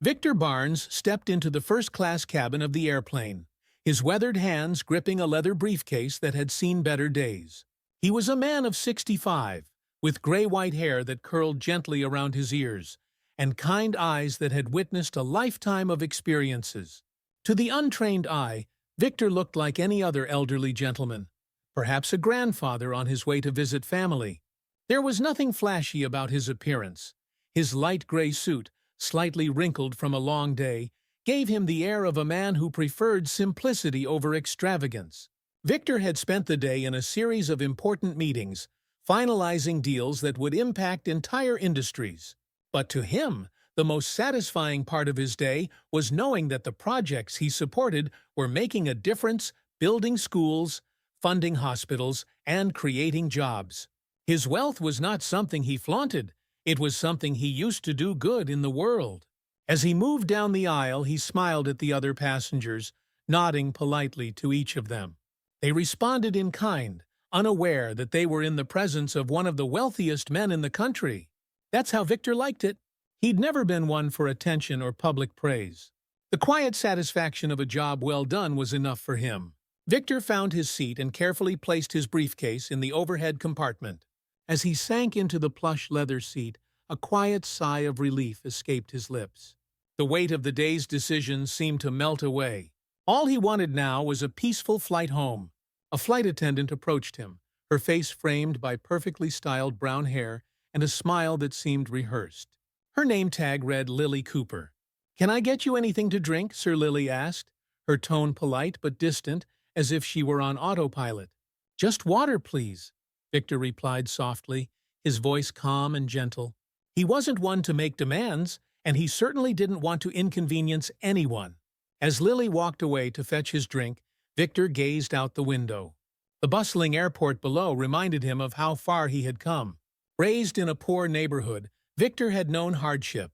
Victor Barnes stepped into the first-class cabin of the airplane, his weathered hands gripping a leather briefcase that had seen better days. He was a man of 65, with gray-white hair that curled gently around his ears, and kind eyes that had witnessed a lifetime of experiences. To the untrained eye, Victor looked like any other elderly gentleman, perhaps a grandfather on his way to visit family. There was nothing flashy about his appearance. His light gray suit, slightly wrinkled from a long day, gave him the air of a man who preferred simplicity over extravagance. Victor had spent the day in a series of important meetings, finalizing deals that would impact entire industries. But to him, the most satisfying part of his day was knowing that the projects he supported were making a difference, building schools, funding hospitals, and creating jobs. His wealth was not something he flaunted. It was something he used to do good in the world. As he moved down the aisle, he smiled at the other passengers, nodding politely to each of them. They responded in kind, unaware that they were in the presence of one of the wealthiest men in the country. That's how Victor liked it. He'd never been one for attention or public praise. The quiet satisfaction of a job well done was enough for him. Victor found his seat and carefully placed his briefcase in the overhead compartment. As he sank into the plush leather seat, a quiet sigh of relief escaped his lips. The weight of the day's decisions seemed to melt away. All he wanted now was a peaceful flight home. A flight attendant approached him, her face framed by perfectly styled brown hair and a smile that seemed rehearsed. Her name tag read Lily Cooper. "Can I get you anything to drink?" Sir Lily asked, her tone polite but distant, as if she were on autopilot. "Just water, please," Victor replied softly, his voice calm and gentle. He wasn't one to make demands, and he certainly didn't want to inconvenience anyone. As Lily walked away to fetch his drink, Victor gazed out the window. The bustling airport below reminded him of how far he had come. Raised in a poor neighborhood, Victor had known hardship.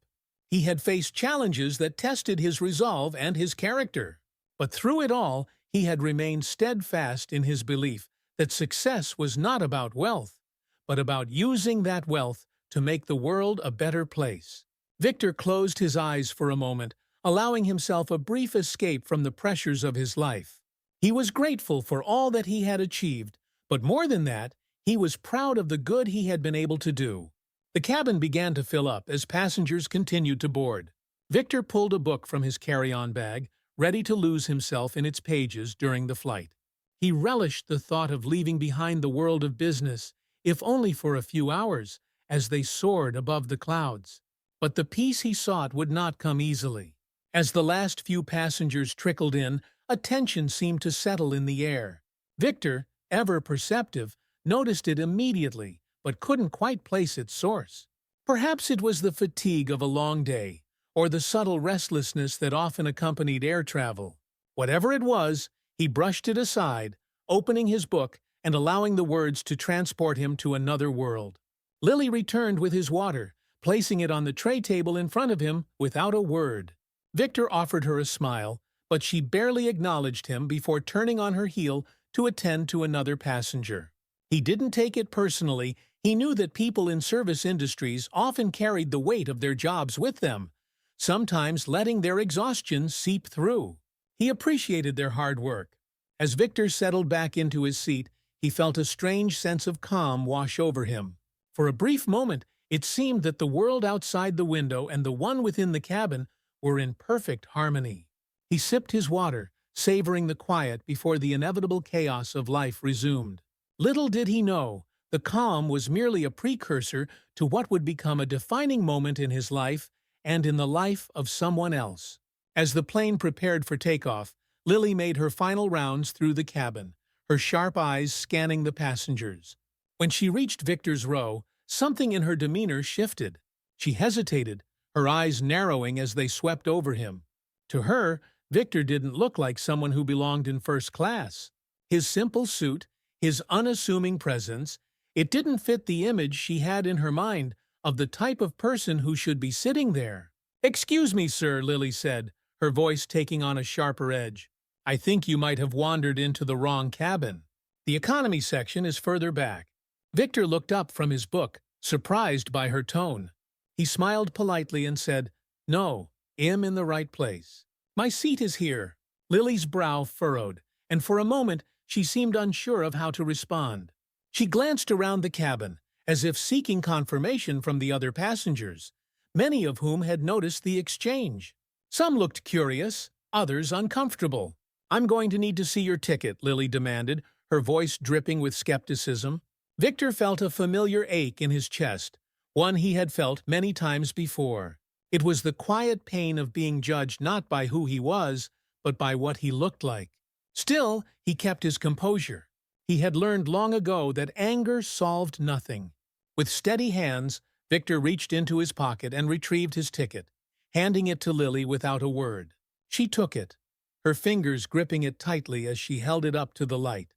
He had faced challenges that tested his resolve and his character. But through it all, he had remained steadfast in his belief that success was not about wealth, but about using that wealth to make the world a better place. Victor closed his eyes for a moment, allowing himself a brief escape from the pressures of his life. He was grateful for all that he had achieved, but more than that, he was proud of the good he had been able to do. The cabin began to fill up as passengers continued to board. Victor pulled a book from his carry-on bag, ready to lose himself in its pages during the flight. He relished the thought of leaving behind the world of business, if only for a few hours, as they soared above the clouds. But the peace he sought would not come easily. As the last few passengers trickled in, a tension seemed to settle in the air. Victor, ever perceptive, noticed it immediately, but couldn't quite place its source. Perhaps it was the fatigue of a long day, or the subtle restlessness that often accompanied air travel. Whatever it was, he brushed it aside, opening his book and allowing the words to transport him to another world. Lily returned with his water, placing it on the tray table in front of him without a word. Victor offered her a smile, but she barely acknowledged him before turning on her heel to attend to another passenger. He didn't take it personally. He knew that people in service industries often carried the weight of their jobs with them, sometimes letting their exhaustion seep through. He appreciated their hard work. As Victor settled back into his seat, he felt a strange sense of calm wash over him. For a brief moment, it seemed that the world outside the window and the one within the cabin were in perfect harmony. He sipped his water, savoring the quiet before the inevitable chaos of life resumed. Little did he know, the calm was merely a precursor to what would become a defining moment in his life and in the life of someone else. As the plane prepared for takeoff, Lily made her final rounds through the cabin, her sharp eyes scanning the passengers. When she reached Victor's row, something in her demeanor shifted. She hesitated, her eyes narrowing as they swept over him. To her, Victor didn't look like someone who belonged in first class. His simple suit, his unassuming presence, it didn't fit the image she had in her mind of the type of person who should be sitting there. "Excuse me, sir," Lily said, her voice taking on a sharper edge. "I think you might have wandered into the wrong cabin. The economy section is further back." Victor looked up from his book, surprised by her tone. He smiled politely and said, "No, "Am in the right place. My seat is here." Lily's brow furrowed, and for a moment she seemed unsure of how to respond. She glanced around the cabin, as if seeking confirmation from the other passengers, many of whom had noticed the exchange. Some looked curious, others uncomfortable. "I'm going to need to see your ticket," Lily demanded, her voice dripping with skepticism. Victor felt a familiar ache in his chest, one he had felt many times before. It was the quiet pain of being judged not by who he was, but by what he looked like. Still, he kept his composure. He had learned long ago that anger solved nothing. With steady hands, Victor reached into his pocket and retrieved his ticket, handing it to Lily without a word. She took it, her fingers gripping it tightly as she held it up to the light,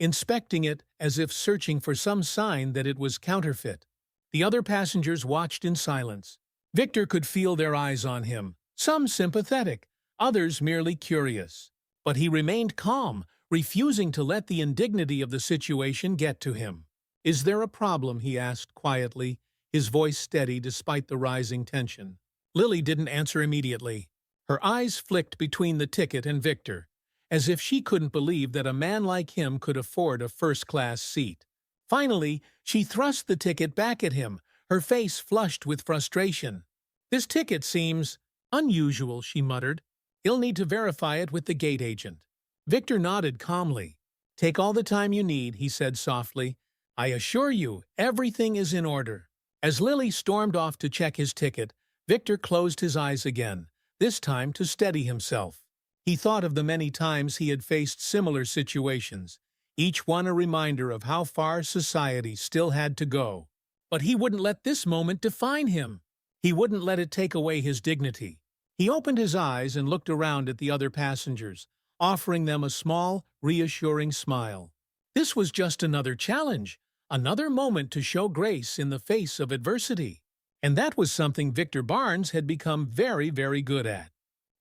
inspecting it as if searching for some sign that it was counterfeit. The other passengers watched in silence. Victor could feel their eyes on him, some sympathetic, others merely curious. But he remained calm, refusing to let the indignity of the situation get to him. "Is there a problem?" he asked quietly, his voice steady despite the rising tension. Lily didn't answer immediately. Her eyes flicked between the ticket and Victor, as if she couldn't believe that a man like him could afford a first-class seat. Finally, she thrust the ticket back at him, her face flushed with frustration. "This ticket seems unusual," she muttered. "You'll need to verify it with the gate agent." Victor nodded calmly. "Take all the time you need," he said softly. "I assure you, everything is in order." As Lily stormed off to check his ticket, Victor closed his eyes again, this time to steady himself. He thought of the many times he had faced similar situations, each one a reminder of how far society still had to go. But he wouldn't let this moment define him. He wouldn't let it take away his dignity. He opened his eyes and looked around at the other passengers, offering them a small, reassuring smile. This was just another challenge, another moment to show grace in the face of adversity. And that was something Victor Barnes had become very, very good at.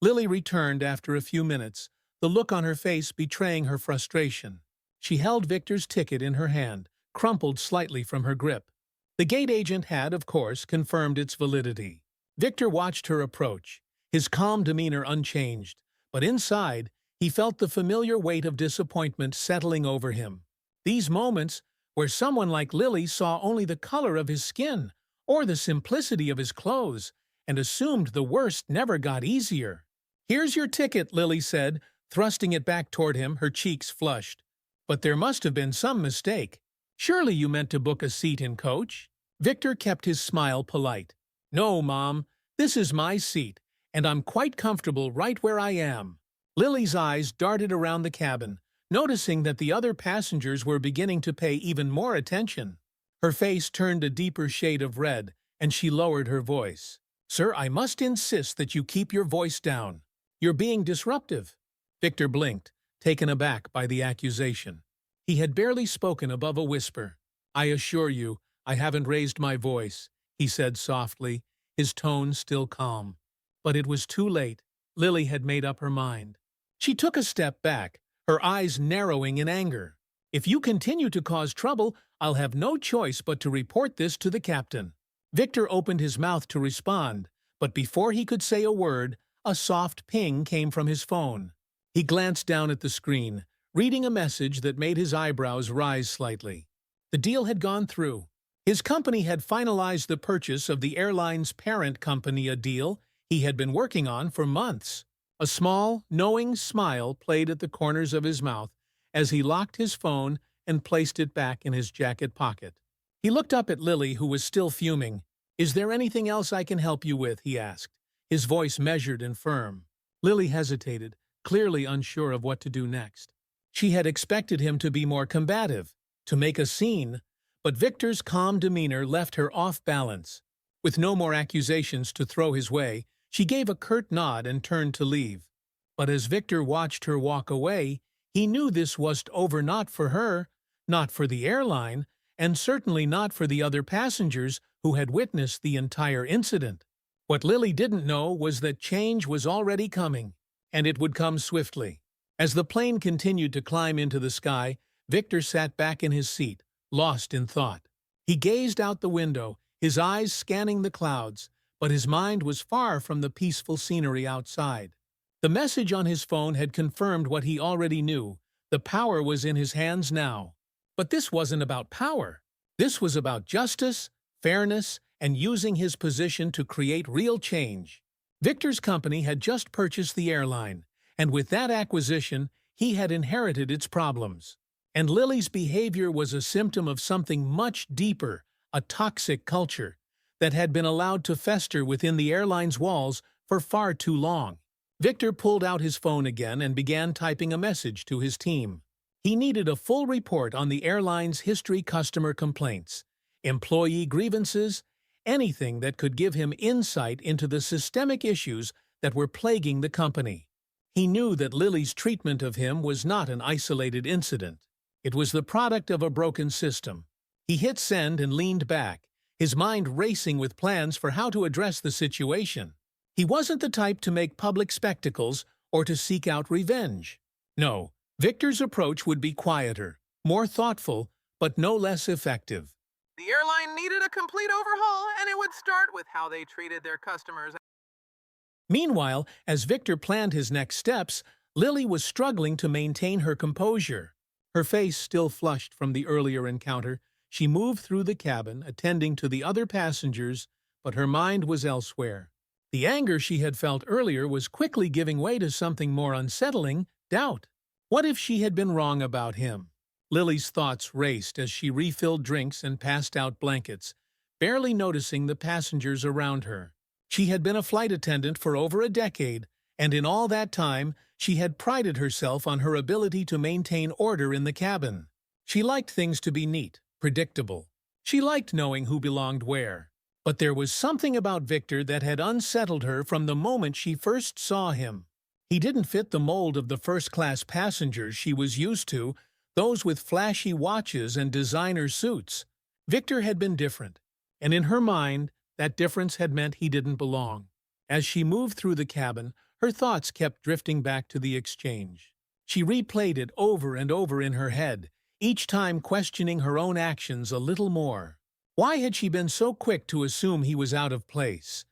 Lily returned after a few minutes, the look on her face betraying her frustration. She held Victor's ticket in her hand, crumpled slightly from her grip. The gate agent had, of course, confirmed its validity. Victor watched her approach, his calm demeanor unchanged, but inside, he felt the familiar weight of disappointment settling over him. These moments, where someone like Lily saw only the color of his skin or the simplicity of his clothes and assumed the worst never got easier. "Here's your ticket," Lily said, thrusting it back toward him, her cheeks flushed. "But there must have been some mistake. Surely you meant to book a seat in coach?" Victor kept his smile polite. "No, Mom, this is my seat, and I'm quite comfortable right where I am." Lily's eyes darted around the cabin, noticing that the other passengers were beginning to pay even more attention. Her face turned a deeper shade of red, and she lowered her voice. "Sir, I must insist that you keep your voice down. You're being disruptive." Victor blinked, taken aback by the accusation. He had barely spoken above a whisper. "I assure you, I haven't raised my voice," he said softly, his tone still calm. But it was too late. Lily had made up her mind. She took a step back, her eyes narrowing in anger. "If you continue to cause trouble, I'll have no choice but to report this to the captain." Victor opened his mouth to respond, but before he could say a word, a soft ping came from his phone. He glanced down at the screen, reading a message that made his eyebrows rise slightly. The deal had gone through. His company had finalized the purchase of the airline's parent company, a deal he had been working on for months. A small, knowing smile played at the corners of his mouth as he locked his phone and placed it back in his jacket pocket. He looked up at Lily, who was still fuming. "Is there anything else I can help you with?" he asked, his voice measured and firm. Lily hesitated, clearly unsure of what to do next. She had expected him to be more combative, to make a scene, but Victor's calm demeanor left her off balance. With no more accusations to throw his way, she gave a curt nod and turned to leave. But as Victor watched her walk away, he knew this was over, not for her, not for the airline, and certainly not for the other passengers who had witnessed the entire incident. What Lily didn't know was that change was already coming, and it would come swiftly. As the plane continued to climb into the sky, Victor sat back in his seat, lost in thought. He gazed out the window, his eyes scanning the clouds, but his mind was far from the peaceful scenery outside. The message on his phone had confirmed what he already knew. The power was in his hands now. But this wasn't about power. This was about justice, fairness, and using his position to create real change. Victor's company had just purchased the airline, and with that acquisition, he had inherited its problems. And Lily's behavior was a symptom of something much deeper, a toxic culture that had been allowed to fester within the airline's walls for far too long. Victor pulled out his phone again and began typing a message to his team. He needed a full report on the airline's history, customer complaints, employee grievances, anything that could give him insight into the systemic issues that were plaguing the company. He knew that Lily's treatment of him was not an isolated incident. It was the product of a broken system. He hit send and leaned back, his mind racing with plans for how to address the situation. He wasn't the type to make public spectacles or to seek out revenge. No, Victor's approach would be quieter, more thoughtful, but no less effective. The airline needed a complete overhaul, and it would start with how they treated their customers. Meanwhile, as Victor planned his next steps, Lily was struggling to maintain her composure. Her face still flushed from the earlier encounter, she moved through the cabin, attending to the other passengers, but her mind was elsewhere. The anger she had felt earlier was quickly giving way to something more unsettling, doubt. What if she had been wrong about him? Lily's thoughts raced as she refilled drinks and passed out blankets, barely noticing the passengers around her. She had been a flight attendant for over a decade, and in all that time, she had prided herself on her ability to maintain order in the cabin. She liked things to be neat, predictable. She liked knowing who belonged where. But there was something about Victor that had unsettled her from the moment she first saw him. He didn't fit the mold of the first-class passengers she was used to, those with flashy watches and designer suits. Victor had been different, and in her mind, that difference had meant he didn't belong. As she moved through the cabin, her thoughts kept drifting back to the exchange. She replayed it over and over in her head, each time questioning her own actions a little more. Why had she been so quick to assume he was out of place?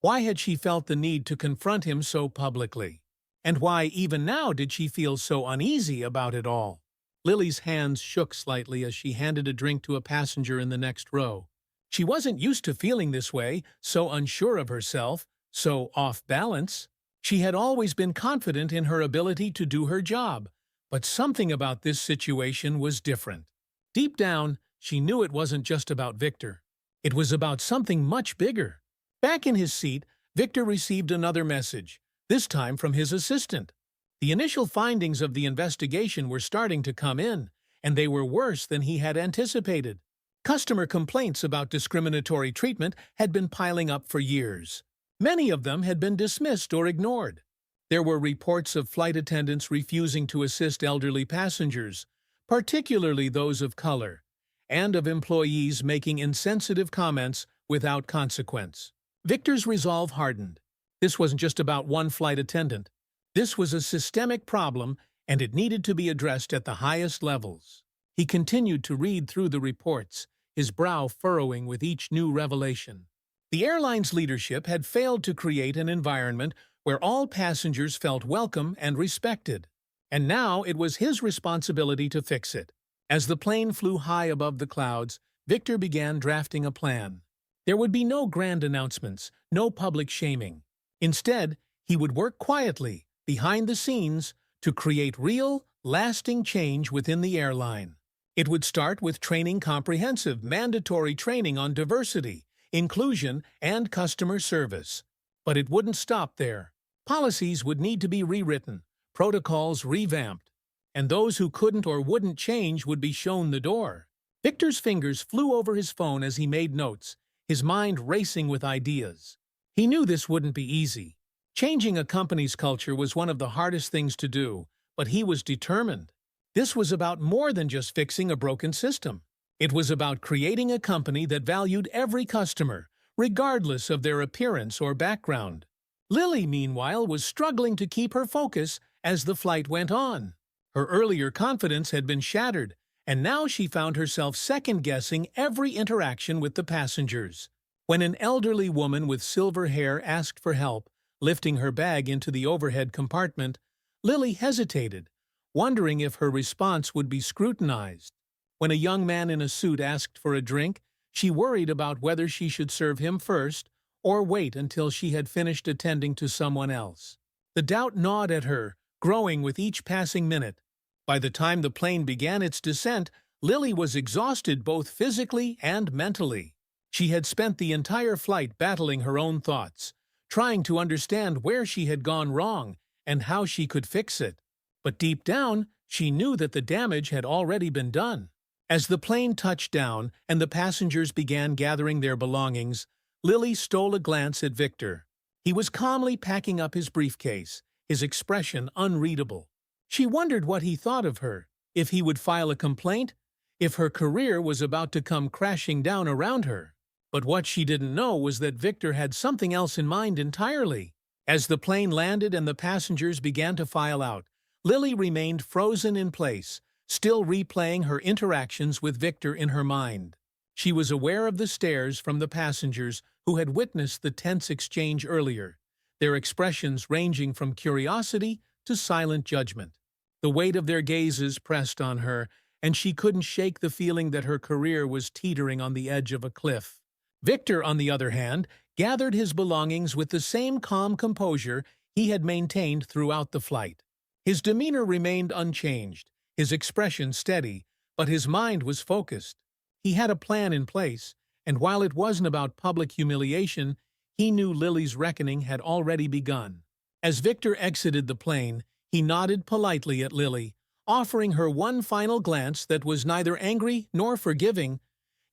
Why had she felt the need to confront him so publicly? And why, even now, did she feel so uneasy about it all? Lily's hands shook slightly as she handed a drink to a passenger in the next row. She wasn't used to feeling this way, so unsure of herself, so off balance. She had always been confident in her ability to do her job, but something about this situation was different. Deep down, she knew it wasn't just about Victor. It was about something much bigger. Back in his seat, Victor received another message, this time from his assistant. The initial findings of the investigation were starting to come in, and they were worse than he had anticipated. Customer complaints about discriminatory treatment had been piling up for years. Many of them had been dismissed or ignored. There were reports of flight attendants refusing to assist elderly passengers, particularly those of color, and of employees making insensitive comments without consequence. Victor's resolve hardened. This wasn't just about one flight attendant. This was a systemic problem, and it needed to be addressed at the highest levels. He continued to read through the reports, his brow furrowing with each new revelation. The airline's leadership had failed to create an environment where all passengers felt welcome and respected. And now it was his responsibility to fix it. As the plane flew high above the clouds, Victor began drafting a plan. There would be no grand announcements, no public shaming. Instead, he would work quietly, behind the scenes, to create real, lasting change within the airline. It would start with training comprehensive, mandatory training on diversity, inclusion, and customer service. But it wouldn't stop there. Policies would need to be rewritten, protocols revamped, and those who couldn't or wouldn't change would be shown the door. Victor's fingers flew over his phone as he made notes, his mind racing with ideas. He knew this wouldn't be easy. Changing a company's culture was one of the hardest things to do, but he was determined. This was about more than just fixing a broken system. It was about creating a company that valued every customer, regardless of their appearance or background. Lily, meanwhile, was struggling to keep her focus as the flight went on. Her earlier confidence had been shattered, and now she found herself second-guessing every interaction with the passengers. When an elderly woman with silver hair asked for help lifting her bag into the overhead compartment, Lily hesitated, wondering if her response would be scrutinized. When a young man in a suit asked for a drink, she worried about whether she should serve him first or wait until she had finished attending to someone else. The doubt gnawed at her, growing with each passing minute. By the time the plane began its descent, Lily was exhausted both physically and mentally. She had spent the entire flight battling her own thoughts, trying to understand where she had gone wrong and how she could fix it. But deep down, she knew that the damage had already been done. As the plane touched down and the passengers began gathering their belongings, Lily stole a glance at Victor. He was calmly packing up his briefcase, his expression unreadable. She wondered what he thought of her, if he would file a complaint, if her career was about to come crashing down around her. But what she didn't know was that Victor had something else in mind entirely. As the plane landed and the passengers began to file out, Lily remained frozen in place, still replaying her interactions with Victor in her mind. She was aware of the stares from the passengers who had witnessed the tense exchange earlier, their expressions ranging from curiosity to silent judgment. The weight of their gazes pressed on her, and she couldn't shake the feeling that her career was teetering on the edge of a cliff. Victor, on the other hand, gathered his belongings with the same calm composure he had maintained throughout the flight. His demeanor remained unchanged, his expression steady, but his mind was focused. He had a plan in place, and while it wasn't about public humiliation, he knew Lily's reckoning had already begun. As Victor exited the plane, he nodded politely at Lily, offering her one final glance that was neither angry nor forgiving.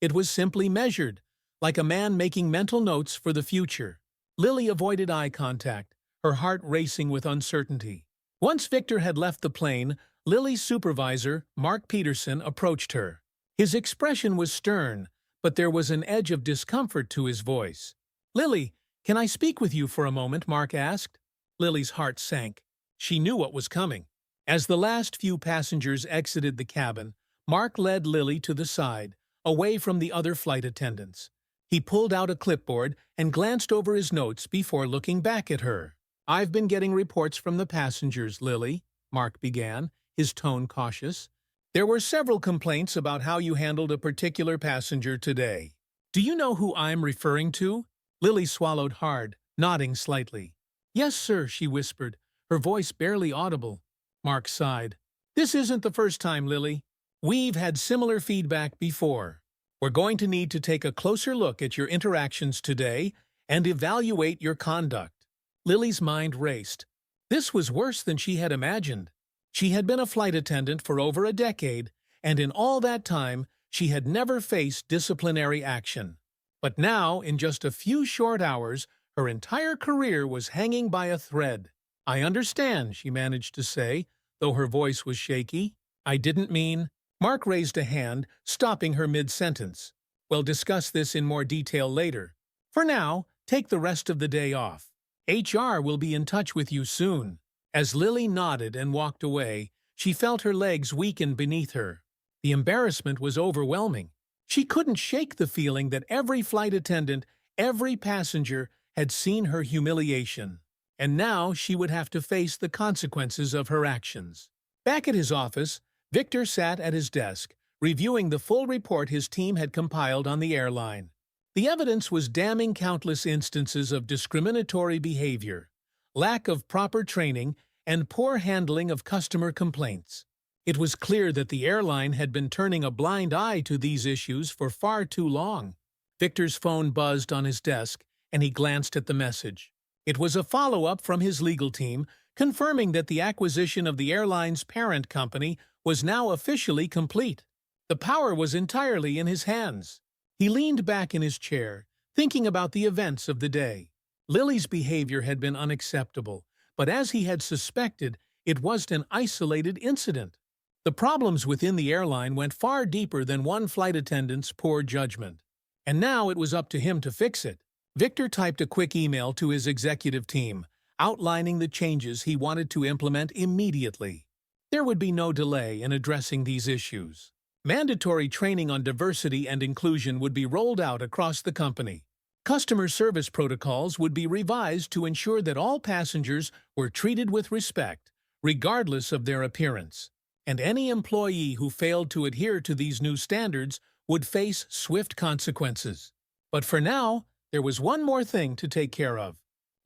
It was simply measured, like a man making mental notes for the future. Lily avoided eye contact, her heart racing with uncertainty. Once Victor had left the plane, Lily's supervisor, Mark Peterson, approached her. His expression was stern, but there was an edge of discomfort to his voice. "Lily, can I speak with you for a moment?" Mark asked. Lily's heart sank. She knew what was coming. As the last few passengers exited the cabin, Mark led Lily to the side, away from the other flight attendants. He pulled out a clipboard and glanced over his notes before looking back at her. "I've been getting reports from the passengers, Lily," Mark began, his tone cautious. "There were several complaints about how you handled a particular passenger today. Do you know who I'm referring to?" Lily swallowed hard, nodding slightly. "Yes, sir," she whispered, her voice barely audible. Mark sighed. "This isn't the first time, Lily. We've had similar feedback before. We're going to need to take a closer look at your interactions today and evaluate your conduct." Lily's mind raced. This was worse than she had imagined. She had been a flight attendant for over a decade, and in all that time, she had never faced disciplinary action. But now, in just a few short hours, her entire career was hanging by a thread. "I understand," she managed to say, though her voice was shaky. "I didn't mean—" Mark raised a hand, stopping her mid-sentence. "We'll discuss this in more detail later. For now, take the rest of the day off. HR will be in touch with you soon." As Lily nodded and walked away, she felt her legs weaken beneath her. The embarrassment was overwhelming. She couldn't shake the feeling that every flight attendant, every passenger, had seen her humiliation. And now she would have to face the consequences of her actions. Back at his office, Victor sat at his desk, reviewing the full report his team had compiled on the airline. The evidence was damning countless instances of discriminatory behavior, lack of proper training, and poor handling of customer complaints. It was clear that the airline had been turning a blind eye to these issues for far too long. Victor's phone buzzed on his desk, and he glanced at the message. It was a follow-up from his legal team, confirming that the acquisition of the airline's parent company was now officially complete. The power was entirely in his hands. He leaned back in his chair, thinking about the events of the day. Lily's behavior had been unacceptable, but as he had suspected, it wasn't an isolated incident. The problems within the airline went far deeper than one flight attendant's poor judgment. And now it was up to him to fix it. Victor typed a quick email to his executive team, outlining the changes he wanted to implement immediately. There would be no delay in addressing these issues. Mandatory training on diversity and inclusion would be rolled out across the company. Customer service protocols would be revised to ensure that all passengers were treated with respect, regardless of their appearance. And any employee who failed to adhere to these new standards would face swift consequences. But for now, there was one more thing to take care of.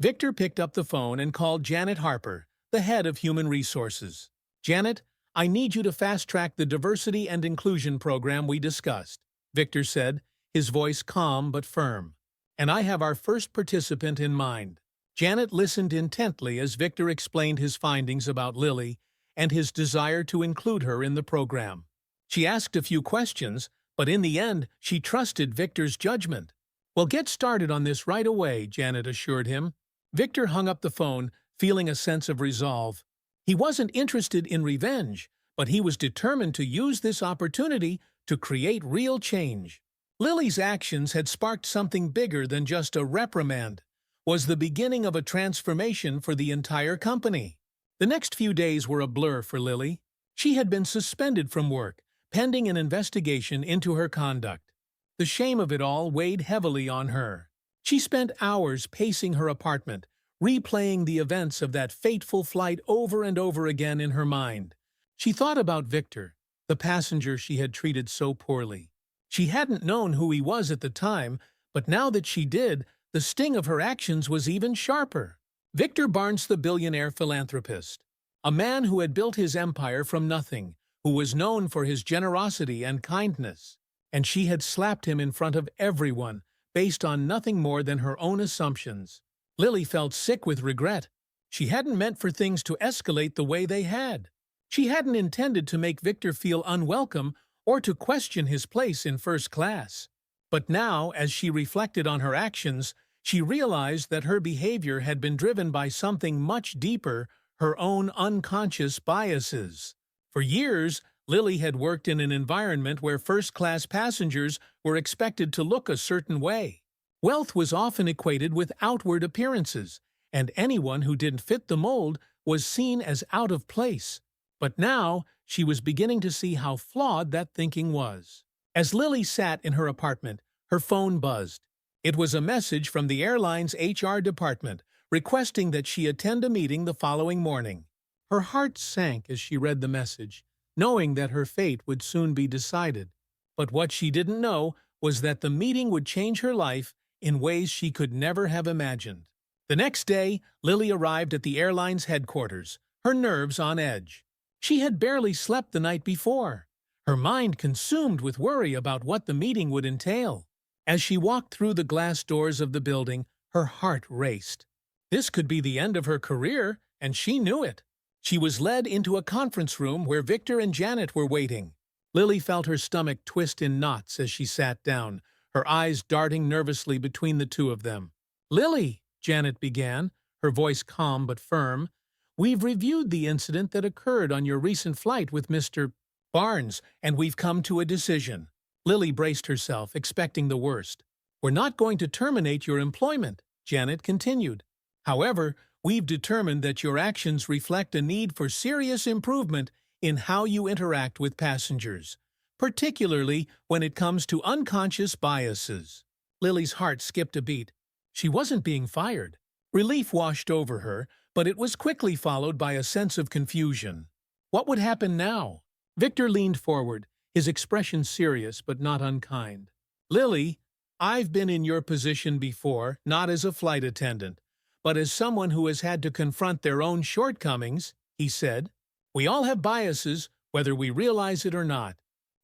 Victor picked up the phone and called Janet Harper, the head of Human Resources. "Janet, I need you to fast-track the diversity and inclusion program we discussed," Victor said, his voice calm but firm. "And I have our first participant in mind." Janet listened intently as Victor explained his findings about Lily and his desire to include her in the program. She asked a few questions, but in the end, she trusted Victor's judgment. "Well, get started on this right away," Janet assured him. Victor hung up the phone, feeling a sense of resolve. He wasn't interested in revenge, but he was determined to use this opportunity to create real change. Lily's actions had sparked something bigger than just a reprimand, was the beginning of a transformation for the entire company. The next few days were a blur for Lily. She had been suspended from work, pending an investigation into her conduct. The shame of it all weighed heavily on her. She spent hours pacing her apartment, replaying the events of that fateful flight over and over again in her mind. She thought about Victor, the passenger she had treated so poorly. She hadn't known who he was at the time, but now that she did, the sting of her actions was even sharper. Victor Barnes, the billionaire philanthropist, a man who had built his empire from nothing, who was known for his generosity and kindness. And she had slapped him in front of everyone, based on nothing more than her own assumptions. Lily felt sick with regret. She hadn't meant for things to escalate the way they had. She hadn't intended to make Victor feel unwelcome or to question his place in first class. But now, as she reflected on her actions, she realized that her behavior had been driven by something much deeper, her own unconscious biases. For years, Lily had worked in an environment where first-class passengers were expected to look a certain way. Wealth was often equated with outward appearances, and anyone who didn't fit the mold was seen as out of place. But now, she was beginning to see how flawed that thinking was. As Lily sat in her apartment, her phone buzzed. It was a message from the airline's HR department, requesting that she attend a meeting the following morning. Her heart sank as she read the message, knowing that her fate would soon be decided. But what she didn't know was that the meeting would change her life in ways she could never have imagined. The next day, Lily arrived at the airline's headquarters, her nerves on edge. She had barely slept the night before, her mind consumed with worry about what the meeting would entail. As she walked through the glass doors of the building, her heart raced. This could be the end of her career, and she knew it. She was led into a conference room where Victor and Janet were waiting. Lily felt her stomach twist in knots as she sat down, her eyes darting nervously between the two of them. "Lily," Janet began, her voice calm but firm, "we've reviewed the incident that occurred on your recent flight with Mr. Barnes, and we've come to a decision." Lily braced herself, expecting the worst. "We're not going to terminate your employment," Janet continued. "However, we've determined that your actions reflect a need for serious improvement in how you interact with passengers, particularly when it comes to unconscious biases." Lily's heart skipped a beat. She wasn't being fired. Relief washed over her, but it was quickly followed by a sense of confusion. What would happen now? Victor leaned forward, his expression serious but not unkind. "Lily, I've been in your position before, not as a flight attendant, but as someone who has had to confront their own shortcomings," he said. "We all have biases, whether we realize it or not.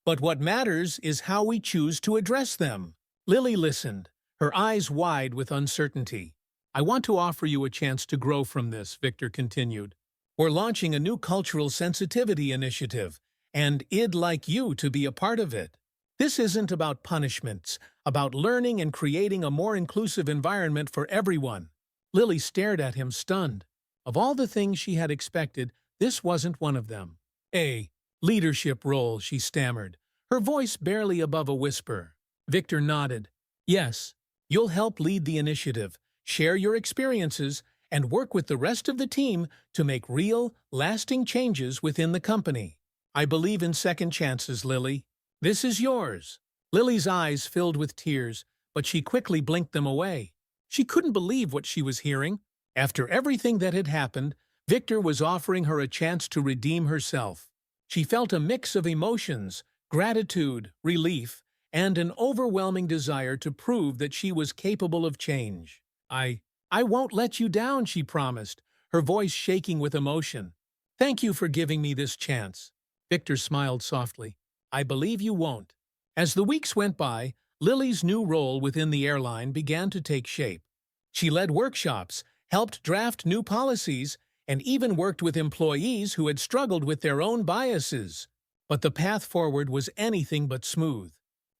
But what matters is how we choose to address them." Lily listened, her eyes wide with uncertainty. "I want to offer you a chance to grow from this," Victor continued. "We're launching a new cultural sensitivity initiative, and I'd like you to be a part of it. This isn't about punishments, about learning and creating a more inclusive environment for everyone." Lily stared at him, stunned. Of all the things she had expected, this wasn't one of them. "A leadership role," she stammered, her voice barely above a whisper. Victor nodded. "Yes, you'll help lead the initiative, share your experiences, and work with the rest of the team to make real, lasting changes within the company. I believe in second chances, Lily. This is yours." Lily's eyes filled with tears, but she quickly blinked them away. She couldn't believe what she was hearing. After everything that had happened, Victor was offering her a chance to redeem herself. She felt a mix of emotions, gratitude, relief, and an overwhelming desire to prove that she was capable of change. I won't let you down, she promised, her voice shaking with emotion. Thank you for giving me this chance. Victor smiled softly. I believe you won't. As the weeks went by, Lily's new role within the airline began to take shape. She led workshops, helped draft new policies, and even worked with employees who had struggled with their own biases. But the path forward was anything but smooth.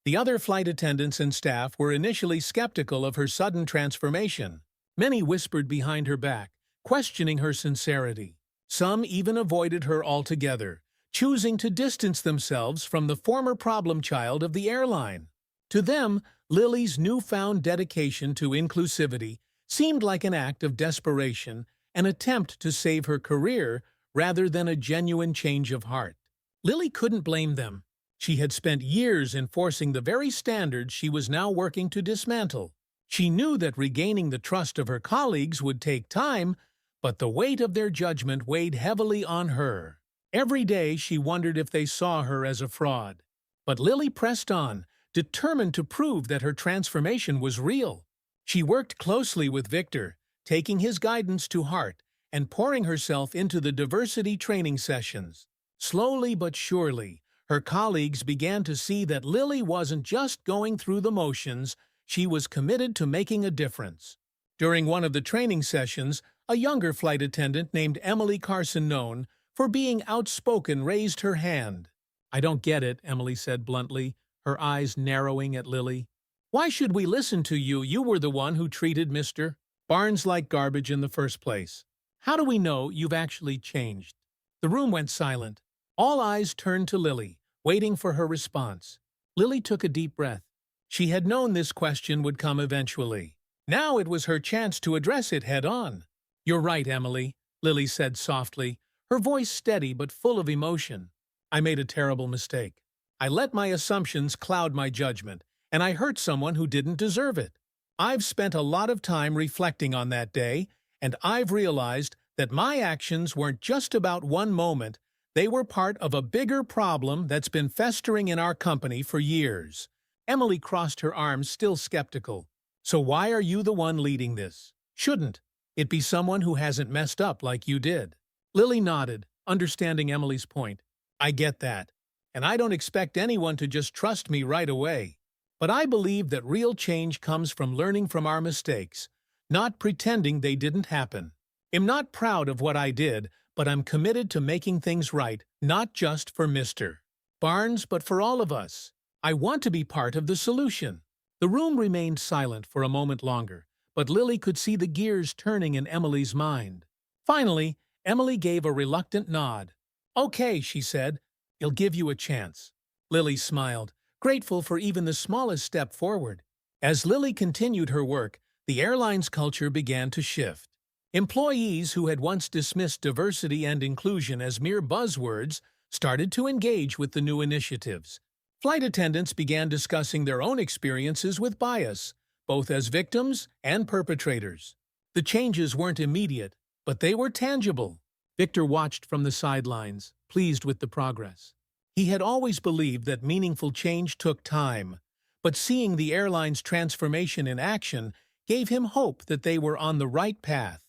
The other flight attendants and staff were initially skeptical of her sudden transformation. Many whispered behind her back, questioning her sincerity. Some even avoided her altogether, choosing to distance themselves from the former problem child of the airline. To them, Lily's newfound dedication to inclusivity seemed like an act of desperation, an attempt to save her career rather than a genuine change of heart. Lily couldn't blame them. She had spent years enforcing the very standards she was now working to dismantle. She knew that regaining the trust of her colleagues would take time, but the weight of their judgment weighed heavily on her. Every day she wondered if they saw her as a fraud. But Lily pressed on, determined to prove that her transformation was real. She worked closely with Victor, taking his guidance to heart and pouring herself into the diversity training sessions. Slowly but surely, her colleagues began to see that Lily wasn't just going through the motions, she was committed to making a difference. During one of the training sessions, a younger flight attendant named Emily Carson, known for being outspoken, raised her hand. I don't get it, Emily said bluntly, her eyes narrowing at Lily. Why should we listen to you? You were the one who treated Mr. Barnes like garbage in the first place. How do we know you've actually changed? The room went silent. All eyes turned to Lily, waiting for her response. Lily took a deep breath. She had known this question would come eventually. Now it was her chance to address it head-on. You're right, Emily, Lily said softly, her voice steady but full of emotion. I made a terrible mistake. I let my assumptions cloud my judgment, and I hurt someone who didn't deserve it. I've spent a lot of time reflecting on that day, and I've realized that my actions weren't just about one moment. They were part of a bigger problem that's been festering in our company for years. Emily crossed her arms, still skeptical. So why are you the one leading this? Shouldn't it be someone who hasn't messed up like you did? Lily nodded, understanding Emily's point. I get that, and I don't expect anyone to just trust me right away. But I believe that real change comes from learning from our mistakes, not pretending they didn't happen. I'm not proud of what I did, but I'm committed to making things right, not just for Mr. Barnes, but for all of us. I want to be part of the solution. The room remained silent for a moment longer, but Lily could see the gears turning in Emily's mind. Finally, Emily gave a reluctant nod. Okay, she said, I'll give you a chance. Lily smiled, grateful for even the smallest step forward. As Lily continued her work, the airline's culture began to shift. Employees who had once dismissed diversity and inclusion as mere buzzwords started to engage with the new initiatives. Flight attendants began discussing their own experiences with bias, both as victims and perpetrators. The changes weren't immediate, but they were tangible. Victor watched from the sidelines, pleased with the progress. He had always believed that meaningful change took time, but seeing the airline's transformation in action gave him hope that they were on the right path.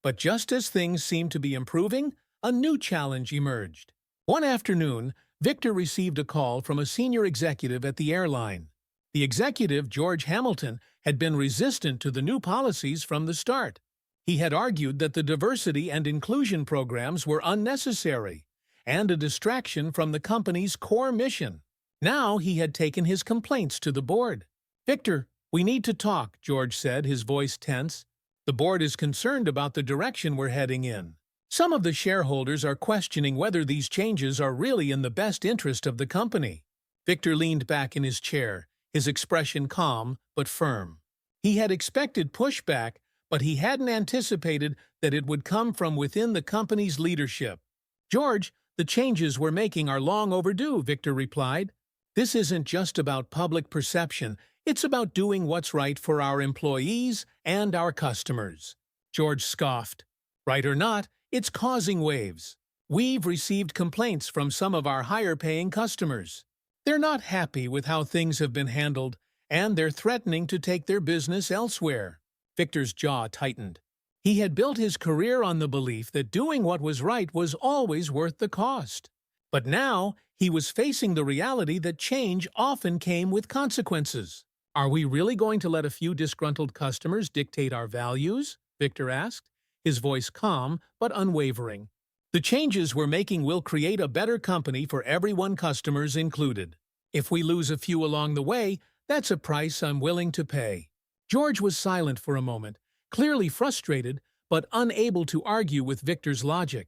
But just as things seemed to be improving, a new challenge emerged. One afternoon, Victor received a call from a senior executive at the airline. The executive, George Hamilton, had been resistant to the new policies from the start. He had argued that the diversity and inclusion programs were unnecessary and a distraction from the company's core mission. Now he had taken his complaints to the board. Victor, we need to talk, George said, his voice tense. The board is concerned about the direction we're heading in. Some of the shareholders are questioning whether these changes are really in the best interest of the company. Victor leaned back in his chair, his expression calm but firm. He had expected pushback, but he hadn't anticipated that it would come from within the company's leadership. George, the changes we're making are long overdue, Victor replied. This isn't just about public perception, It's about doing what's right for our employees and our customers. George scoffed. Right or not, it's causing waves. We've received complaints from some of our higher-paying customers. They're not happy with how things have been handled, and they're threatening to take their business elsewhere. Victor's jaw tightened. He had built his career on the belief that doing what was right was always worth the cost. But now, he was facing the reality that change often came with consequences. Are we really going to let a few disgruntled customers dictate our values? Victor asked, his voice calm but unwavering. The changes we're making will create a better company for everyone, customers included. If we lose a few along the way, that's a price I'm willing to pay. George was silent for a moment, clearly frustrated, but unable to argue with Victor's logic.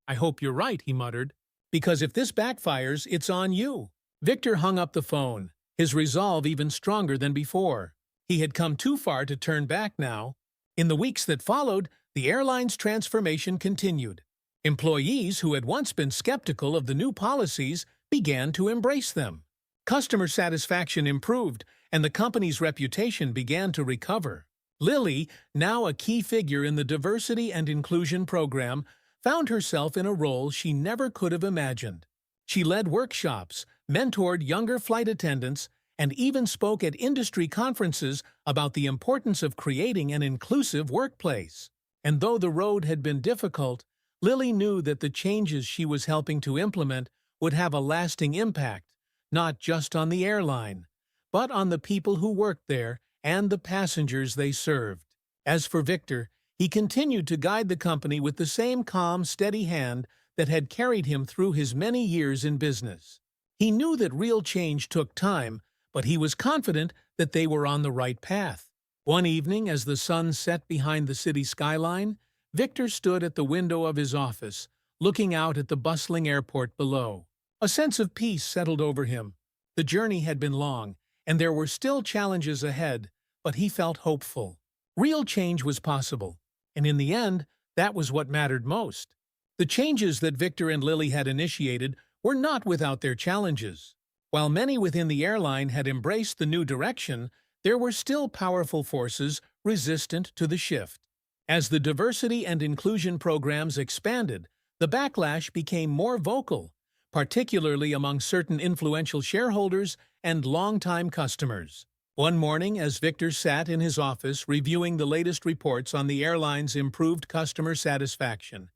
I hope you're right, he muttered, because if this backfires, it's on you. Victor hung up the phone, his resolve even stronger than before. He had come too far to turn back now. In the weeks that followed, the airline's transformation continued. Employees who had once been skeptical of the new policies began to embrace them. Customer satisfaction improved, and the company's reputation began to recover. Lily, now a key figure in the diversity and inclusion program, found herself in a role she never could have imagined. She led workshops, mentored younger flight attendants, and even spoke at industry conferences about the importance of creating an inclusive workplace. And though the road had been difficult, Lily knew that the changes she was helping to implement would have a lasting impact, not just on the airline, but on the people who worked there and the passengers they served. As for Victor, he continued to guide the company with the same calm, steady hand that had carried him through his many years in business. He knew that real change took time, but he was confident that they were on the right path. One evening, as the sun set behind the city skyline, Victor stood at the window of his office, looking out at the bustling airport below. A sense of peace settled over him. The journey had been long, and there were still challenges ahead, but he felt hopeful. Real change was possible, and in the end, that was what mattered most. The changes that Victor and Lily had initiated were not without their challenges. While many within the airline had embraced the new direction, there were still powerful forces resistant to the shift. As the diversity and inclusion programs expanded, the backlash became more vocal, particularly among certain influential shareholders and longtime customers. One morning, as Victor sat in his office reviewing the latest reports on the airline's improved customer satisfaction,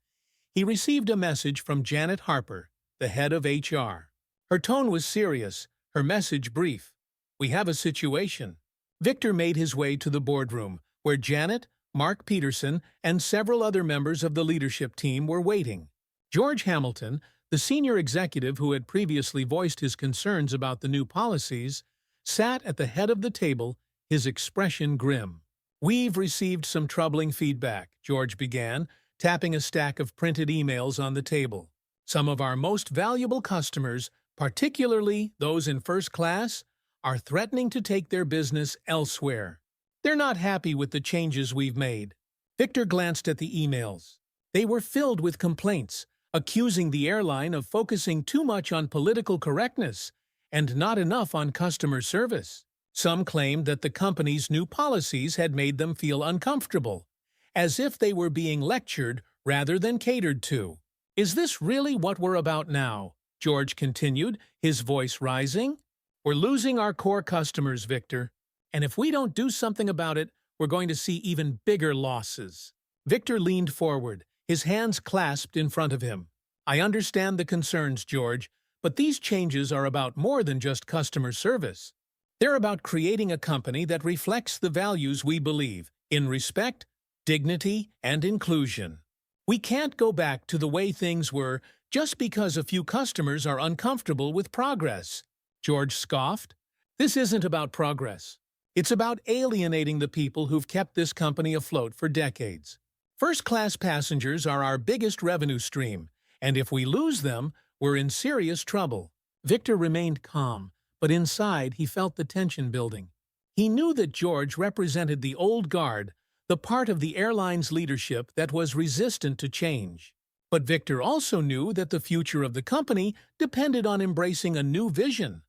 he received a message from Janet Harper, the head of HR. Her tone was serious, her message brief. "We have a situation." Victor made his way to the boardroom, where Janet, Mark Peterson, and several other members of the leadership team were waiting. George Hamilton, the senior executive who had previously voiced his concerns about the new policies, sat at the head of the table, his expression grim. "We've received some troubling feedback," George began, tapping a stack of printed emails on the table. "Some of our most valuable customers, particularly those in first class, are threatening to take their business elsewhere. They're not happy with the changes we've made." Victor glanced at the emails. They were filled with complaints, accusing the airline of focusing too much on political correctness and not enough on customer service. Some claimed that the company's new policies had made them feel uncomfortable, as if they were being lectured rather than catered to. "Is this really what we're about now?" George continued, his voice rising. "We're losing our core customers, Victor. And if we don't do something about it, we're going to see even bigger losses." Victor leaned forward, his hands clasped in front of him. "I understand the concerns, George, but these changes are about more than just customer service. They're about creating a company that reflects the values we believe in: respect, dignity, and inclusion. We can't go back to the way things were just because a few customers are uncomfortable with progress." George scoffed. "This isn't about progress. It's about alienating the people who've kept this company afloat for decades. First-class passengers are our biggest revenue stream, and if we lose them, we're in serious trouble." Victor remained calm, but inside he felt the tension building. He knew that George represented the old guard, the part of the airline's leadership that was resistant to change. But Victor also knew that the future of the company depended on embracing a new vision,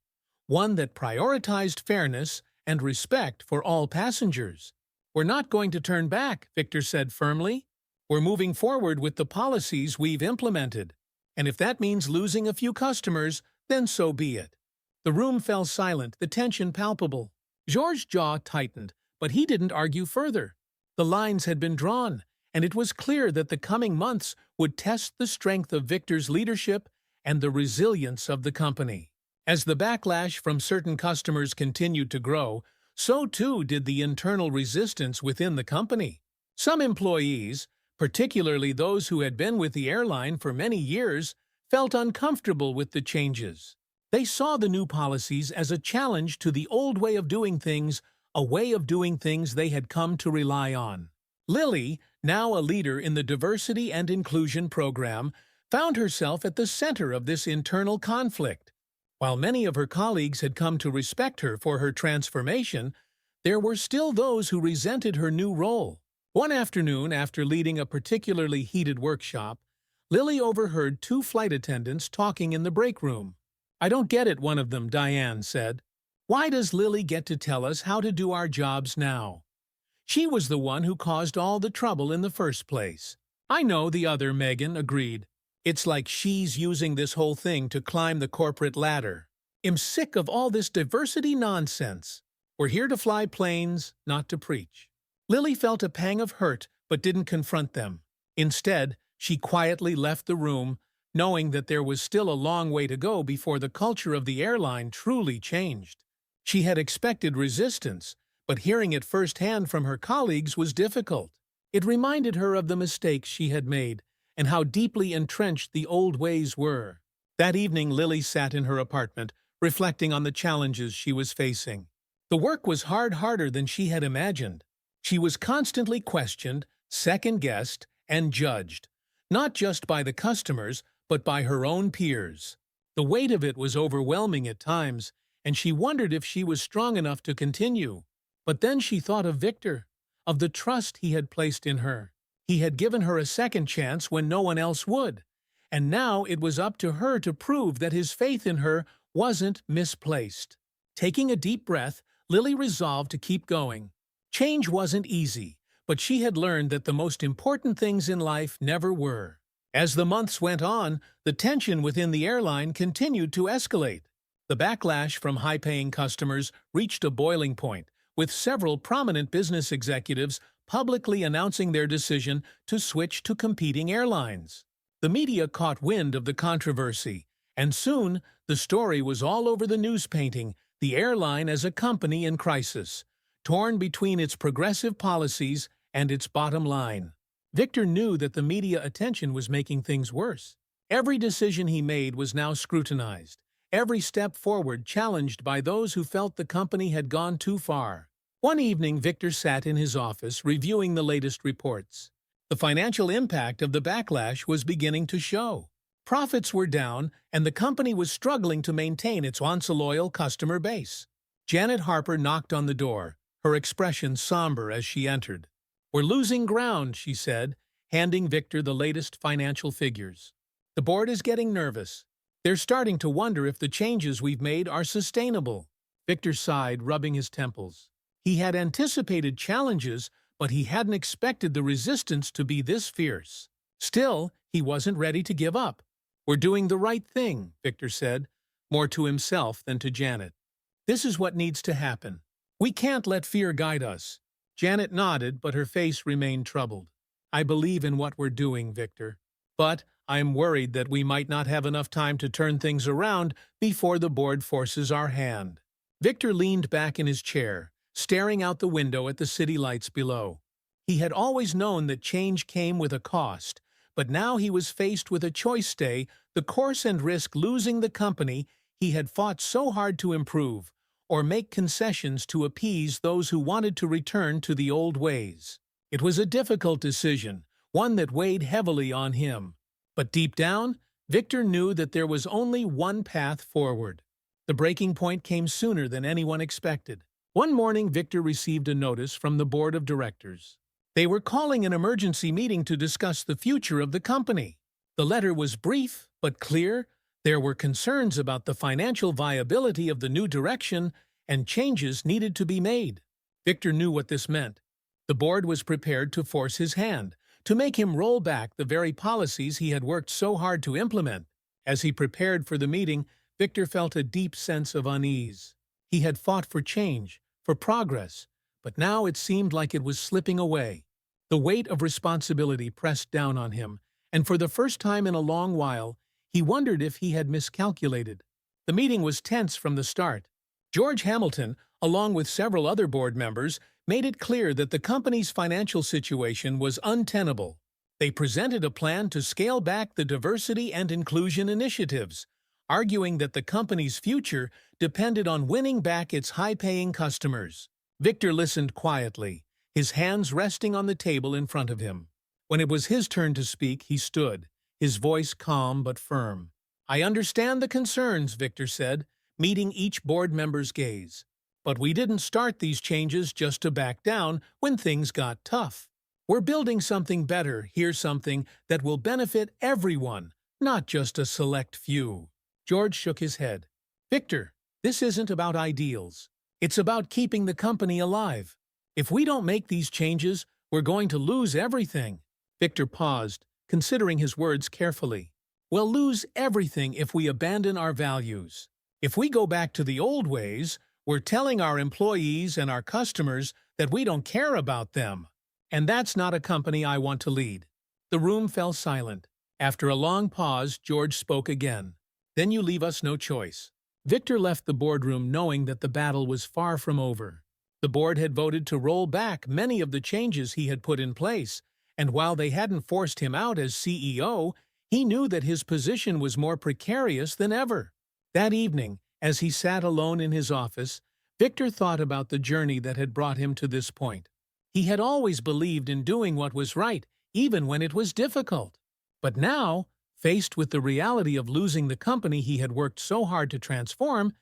one that prioritized fairness and respect for all passengers. "We're not going to turn back," Victor said firmly. "We're moving forward with the policies we've implemented. And if that means losing a few customers, then so be it." The room fell silent, the tension palpable. Georges' jaw tightened, but he didn't argue further. The lines had been drawn, and it was clear that the coming months would test the strength of Victor's leadership and the resilience of the company. As the backlash from certain customers continued to grow, so too did the internal resistance within the company. Some employees, particularly those who had been with the airline for many years, felt uncomfortable with the changes. They saw the new policies as a challenge to the old way of doing things, a way of doing things they had come to rely on. Lily, now a leader in the diversity and inclusion program, found herself at the center of this internal conflict. While many of her colleagues had come to respect her for her transformation, there were still those who resented her new role. One afternoon, after leading a particularly heated workshop, Lily overheard two flight attendants talking in the break room. "I don't get it," one of them, Diane, said. "Why does Lily get to tell us how to do our jobs now? She was the one who caused all the trouble in the first place." "I know," the other, Megan, agreed. "It's like she's using this whole thing to climb the corporate ladder. I'm sick of all this diversity nonsense. We're here to fly planes, not to preach." Lily felt a pang of hurt but didn't confront them. Instead, she quietly left the room, knowing that there was still a long way to go before the culture of the airline truly changed. She had expected resistance, but hearing it firsthand from her colleagues was difficult. It reminded her of the mistakes she had made and how deeply entrenched the old ways were. That evening, Lily sat in her apartment, reflecting on the challenges she was facing. The work was harder than she had imagined. She was constantly questioned, second-guessed, and judged, not just by the customers, but by her own peers. The weight of it was overwhelming at times, and she wondered if she was strong enough to continue. But then she thought of Victor, of the trust he had placed in her. He had given her a second chance when no one else would, and now it was up to her to prove that his faith in her wasn't misplaced. Taking a deep breath, Lily resolved to keep going. Change wasn't easy, but she had learned that the most important things in life never were. As the months went on, the tension within the airline continued to escalate. The backlash from high-paying customers reached a boiling point, with several prominent business executives publicly announcing their decision to switch to competing airlines. The media caught wind of the controversy, and soon the story was all over the news painting the airline as a company in crisis, torn between its progressive policies and its bottom line. Victor knew that the media attention was making things worse. Every decision he made was now scrutinized, every step forward challenged by those who felt the company had gone too far. One evening, Victor sat in his office reviewing the latest reports. The financial impact of the backlash was beginning to show. Profits were down, and the company was struggling to maintain its once loyal customer base. Janet Harper knocked on the door, her expression somber as she entered. "We're losing ground," she said, handing Victor the latest financial figures. "The board is getting nervous. They're starting to wonder if the changes we've made are sustainable." Victor sighed, rubbing his temples. He had anticipated challenges, but he hadn't expected the resistance to be this fierce. Still, he wasn't ready to give up. "We're doing the right thing," Victor said, more to himself than to Janet. "This is what needs to happen. We can't let fear guide us." Janet nodded, but her face remained troubled. "I believe in what we're doing, Victor. But I'm worried that we might not have enough time to turn things around before the board forces our hand." Victor leaned back in his chair, staring out the window at the city lights below. He had always known that change came with a cost, but now he was faced with a choice: stay the course and risk losing the company he had fought so hard to improve, or make concessions to appease those who wanted to return to the old ways. It was a difficult decision, one that weighed heavily on him. But deep down, Victor knew that there was only one path forward. The breaking point came sooner than anyone expected. One morning, Victor received a notice from the board of directors. They were calling an emergency meeting to discuss the future of the company. The letter was brief but clear. There were concerns about the financial viability of the new direction and changes needed to be made. Victor knew what this meant. The board was prepared to force his hand, to make him roll back the very policies he had worked so hard to implement. As he prepared for the meeting, Victor felt a deep sense of unease. He had fought for change, for progress, but now it seemed like it was slipping away. The weight of responsibility pressed down on him, and for the first time in a long while, he wondered if he had miscalculated. The meeting was tense from the start. George Hamilton, along with several other board members, made it clear that the company's financial situation was untenable. They presented a plan to scale back the diversity and inclusion initiatives, arguing that the company's future depended on winning back its high-paying customers. Victor listened quietly, his hands resting on the table in front of him. When it was his turn to speak, he stood, his voice calm but firm. "I understand the concerns," Victor said, meeting each board member's gaze. "But we didn't start these changes just to back down when things got tough. We're building something better, here's something that will benefit everyone, not just a select few." George shook his head. "Victor, this isn't about ideals. It's about keeping the company alive. If we don't make these changes, we're going to lose everything." Victor paused, considering his words carefully. "We'll lose everything if we abandon our values. If we go back to the old ways, we're telling our employees and our customers that we don't care about them. And that's not a company I want to lead." The room fell silent. After a long pause, George spoke again. "Then you leave us no choice." Victor left the boardroom knowing that the battle was far from over. The board had voted to roll back many of the changes he had put in place, and while they hadn't forced him out as CEO, he knew that his position was more precarious than ever. That evening, as he sat alone in his office, Victor thought about the journey that had brought him to this point. He had always believed in doing what was right, even when it was difficult. But now, faced with the reality of losing the company he had worked so hard to transform,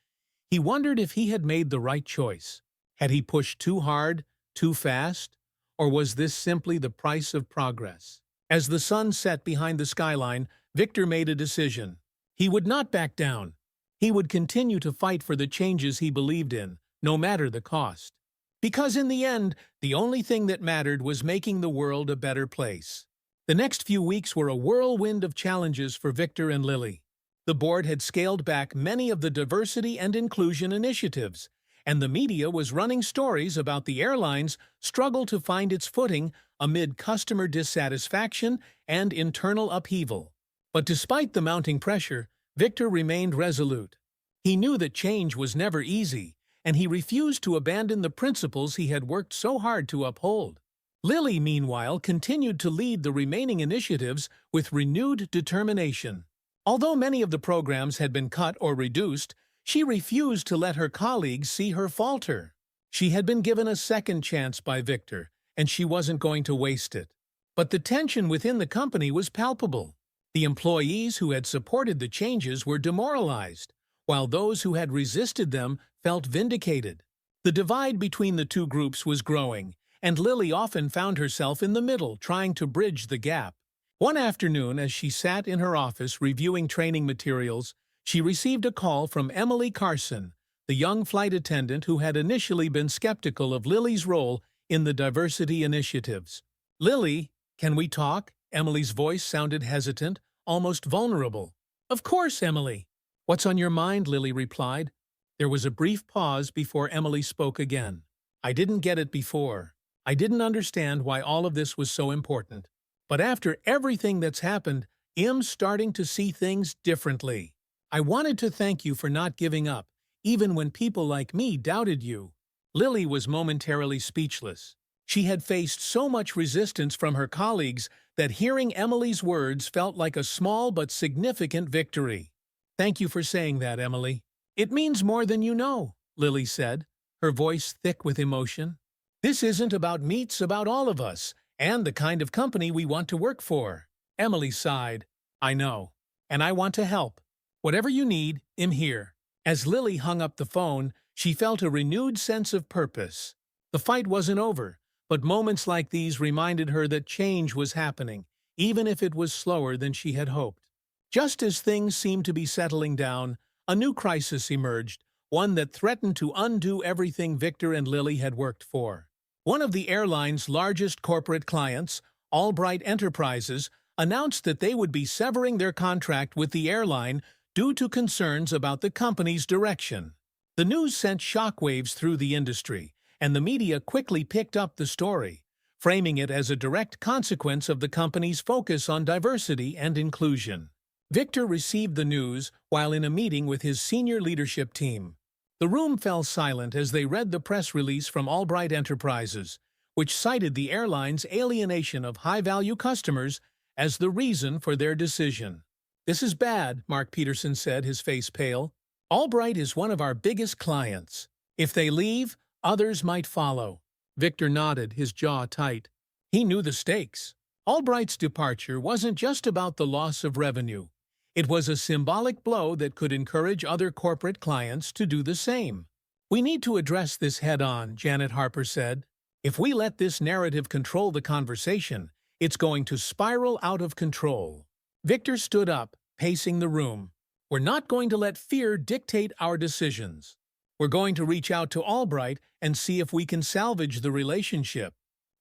he wondered if he had made the right choice. Had he pushed too hard, too fast? Or was this simply the price of progress? As the sun set behind the skyline, Victor made a decision. He would not back down. He would continue to fight for the changes he believed in, no matter the cost. Because in the end, the only thing that mattered was making the world a better place. The next few weeks were a whirlwind of challenges for Victor and Lily. The board had scaled back many of the diversity and inclusion initiatives, and the media was running stories about the airline's struggle to find its footing amid customer dissatisfaction and internal upheaval. But despite the mounting pressure, Victor remained resolute. He knew that change was never easy, and he refused to abandon the principles he had worked so hard to uphold. Lily, meanwhile, continued to lead the remaining initiatives with renewed determination. Although many of the programs had been cut or reduced, she refused to let her colleagues see her falter. She had been given a second chance by Victor, and she wasn't going to waste it. But the tension within the company was palpable. The employees who had supported the changes were demoralized, while those who had resisted them felt vindicated. The divide between the two groups was growing, and Lily often found herself in the middle trying to bridge the gap. One afternoon, as she sat in her office reviewing training materials, she received a call from Emily Carson, the young flight attendant who had initially been skeptical of Lily's role in the diversity initiatives. "Lily, can we talk?" Emily's voice sounded hesitant, almost vulnerable. "Of course, Emily." "What's on your mind?" Lily replied. There was a brief pause before Emily spoke again. "I didn't get it before. I didn't understand why all of this was so important. But after everything that's happened, I'm starting to see things differently. I wanted to thank you for not giving up, even when people like me doubted you." Lily was momentarily speechless. She had faced so much resistance from her colleagues that hearing Emily's words felt like a small but significant victory. "Thank you for saying that, Emily. It means more than you know," Lily said, her voice thick with emotion. "This isn't about me, it's about all of us, and the kind of company we want to work for." Emily sighed. "I know, and I want to help. Whatever you need, I'm here." As Lily hung up the phone, she felt a renewed sense of purpose. The fight wasn't over, but moments like these reminded her that change was happening, even if it was slower than she had hoped. Just as things seemed to be settling down, a new crisis emerged, one that threatened to undo everything Victor and Lily had worked for. One of the airline's largest corporate clients, Albright Enterprises, announced that they would be severing their contract with the airline due to concerns about the company's direction. The news sent shockwaves through the industry, and the media quickly picked up the story, framing it as a direct consequence of the company's focus on diversity and inclusion. Victor received the news while in a meeting with his senior leadership team. The room fell silent as they read the press release from Albright Enterprises, which cited the airline's alienation of high-value customers as the reason for their decision. "This is bad," Mark Peterson said, his face pale. "Albright is one of our biggest clients. If they leave, others might follow." Victor nodded, his jaw tight. He knew the stakes. Albright's departure wasn't just about the loss of revenue. It was a symbolic blow that could encourage other corporate clients to do the same. "We need to address this head-on," Janet Harper said. "If we let this narrative control the conversation, it's going to spiral out of control." Victor stood up, pacing the room. "We're not going to let fear dictate our decisions. We're going to reach out to Albright and see if we can salvage the relationship.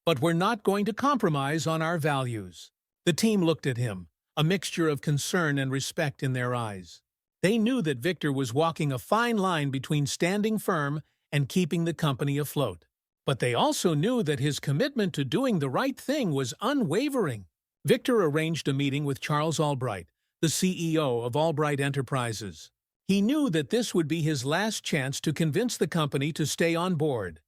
But we're not going to compromise on our values." The team looked at him, a mixture of concern and respect in their eyes. They knew that Victor was walking a fine line between standing firm and keeping the company afloat. But they also knew that his commitment to doing the right thing was unwavering. Victor arranged a meeting with Charles Albright, the CEO of Albright Enterprises. He knew that this would be his last chance to convince the company to stay on board.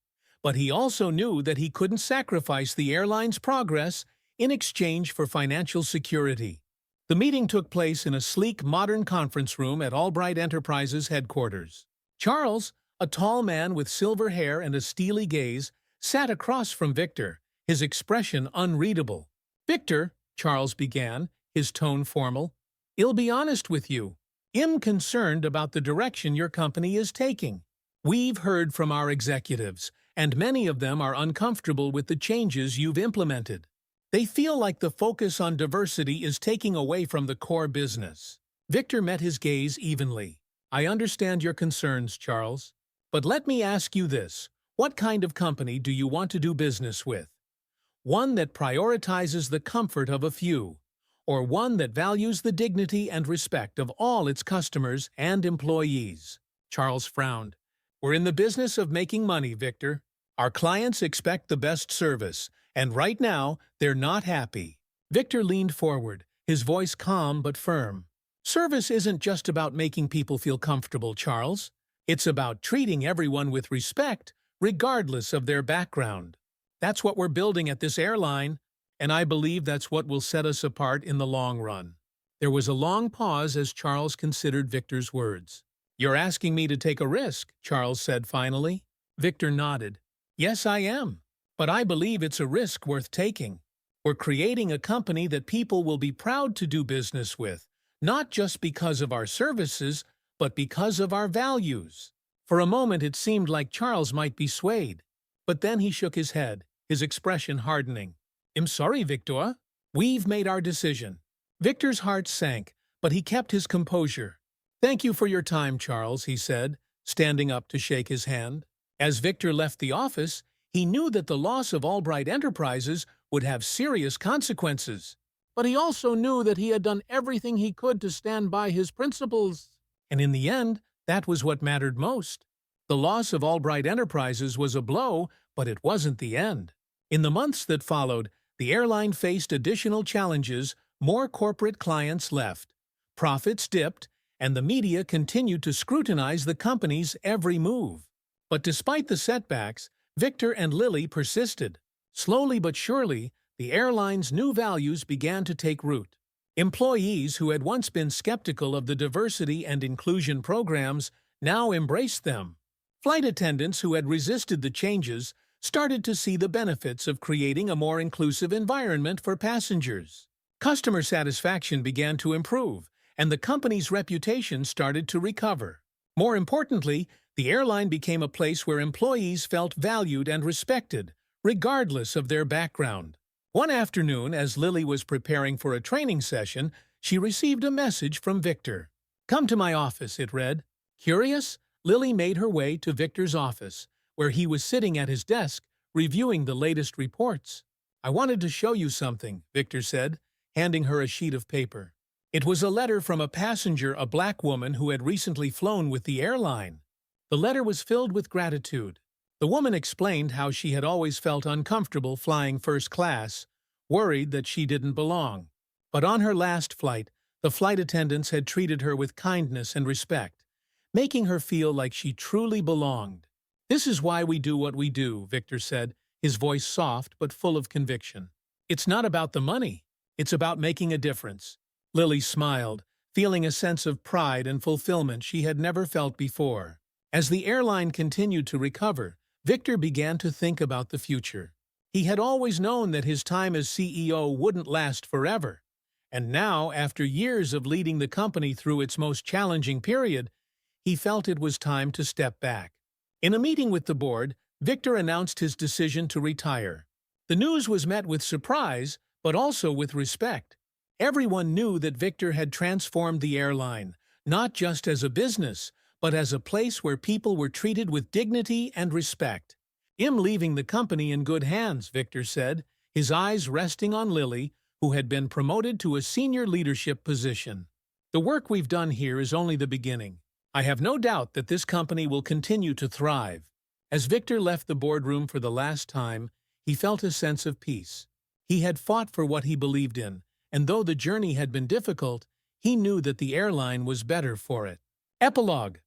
But he also knew that he couldn't sacrifice the airline's progress in exchange for financial security. The meeting took place in a sleek, modern conference room at Albright Enterprises headquarters. Charles, a tall man with silver hair and a steely gaze, sat across from Victor, his expression unreadable. "Victor," Charles began, his tone formal, "I'll be honest with you. I'm concerned about the direction your company is taking. We've heard from our executives, and many of them are uncomfortable with the changes you've implemented. They feel like the focus on diversity is taking away from the core business." Victor met his gaze evenly. "I understand your concerns, Charles. But let me ask you this. What kind of company do you want to do business with? One that prioritizes the comfort of a few, or one that values the dignity and respect of all its customers and employees?" Charles frowned. "We're in the business of making money, Victor. Our clients expect the best service, and right now, they're not happy." Victor leaned forward, his voice calm but firm. "Service isn't just about making people feel comfortable, Charles. It's about treating everyone with respect, regardless of their background. That's what we're building at this airline, and I believe that's what will set us apart in the long run." There was a long pause as Charles considered Victor's words. "You're asking me to take a risk," Charles said finally. Victor nodded. "Yes, I am. But I believe it's a risk worth taking. We're creating a company that people will be proud to do business with, not just because of our services, but because of our values." For a moment it seemed like Charles might be swayed. But then he shook his head, his expression hardening. "I'm sorry, Victor. We've made our decision." Victor's heart sank, but he kept his composure. "Thank you for your time, Charles," he said, standing up to shake his hand. As Victor left the office, he knew that the loss of Albright Enterprises would have serious consequences. But he also knew that he had done everything he could to stand by his principles. And in the end, that was what mattered most. The loss of Albright Enterprises was a blow, but it wasn't the end. In the months that followed, the airline faced additional challenges. More corporate clients left. Profits dipped, and the media continued to scrutinize the company's every move. But despite the setbacks, Victor and Lily persisted. Slowly but surely, the airline's new values began to take root. Employees who had once been skeptical of the diversity and inclusion programs now embraced them. Flight attendants who had resisted the changes started to see the benefits of creating a more inclusive environment for passengers. Customer satisfaction began to improve, and the company's reputation started to recover. More importantly, the airline became a place where employees felt valued and respected, regardless of their background. One afternoon, as Lily was preparing for a training session, she received a message from Victor. "Come to my office," it read. "Curious? Lily made her way to Victor's office, where he was sitting at his desk, reviewing the latest reports. "I wanted to show you something," Victor said, handing her a sheet of paper. It was a letter from a passenger, a black woman who had recently flown with the airline. The letter was filled with gratitude. The woman explained how she had always felt uncomfortable flying first class, worried that she didn't belong. But on her last flight, the flight attendants had treated her with kindness and respect, making her feel like she truly belonged. "This is why we do what we do," Victor said, his voice soft but full of conviction. "It's not about the money. It's about making a difference." Lily smiled, feeling a sense of pride and fulfillment she had never felt before. As the airline continued to recover, Victor began to think about the future. He had always known that his time as CEO wouldn't last forever. And now, after years of leading the company through its most challenging period, he felt it was time to step back. In a meeting with the board, Victor announced his decision to retire. The news was met with surprise, but also with respect. Everyone knew that Victor had transformed the airline, not just as a business, but as a place where people were treated with dignity and respect. "I'm leaving the company in good hands," Victor said, his eyes resting on Lily, who had been promoted to a senior leadership position. "The work we've done here is only the beginning. I have no doubt that this company will continue to thrive." As Victor left the boardroom for the last time, he felt a sense of peace. He had fought for what he believed in, and though the journey had been difficult, he knew that the airline was better for it. Epilogue.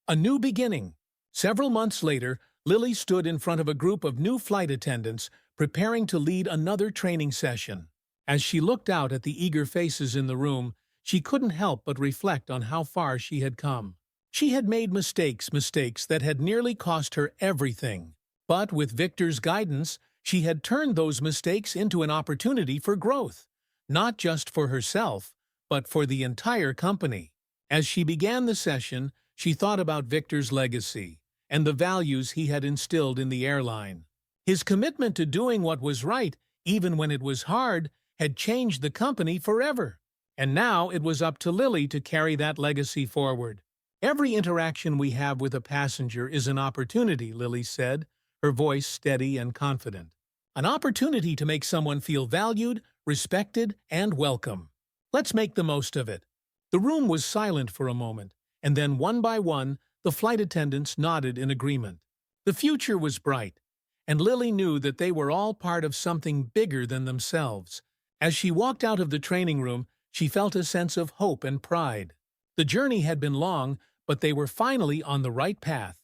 A new beginning. Several months later, Lily stood in front of a group of new flight attendants, preparing to lead another training session. As she looked out at the eager faces in the room, she couldn't help but reflect on how far she had come. She had made mistakes that had nearly cost her everything. But with Victor's guidance, she had turned those mistakes into an opportunity for growth, not just for herself, but for the entire company. As she began the session, she thought about Victor's legacy and the values he had instilled in the airline. His commitment to doing what was right, even when it was hard, had changed the company forever. And now it was up to Lily to carry that legacy forward. "Every interaction we have with a passenger is an opportunity," Lily said, her voice steady and confident. "An opportunity to make someone feel valued, respected, and welcome. Let's make the most of it." The room was silent for a moment, and then one by one, the flight attendants nodded in agreement. The future was bright, and Lily knew that they were all part of something bigger than themselves. As she walked out of the training room, she felt a sense of hope and pride. The journey had been long, but they were finally on the right path.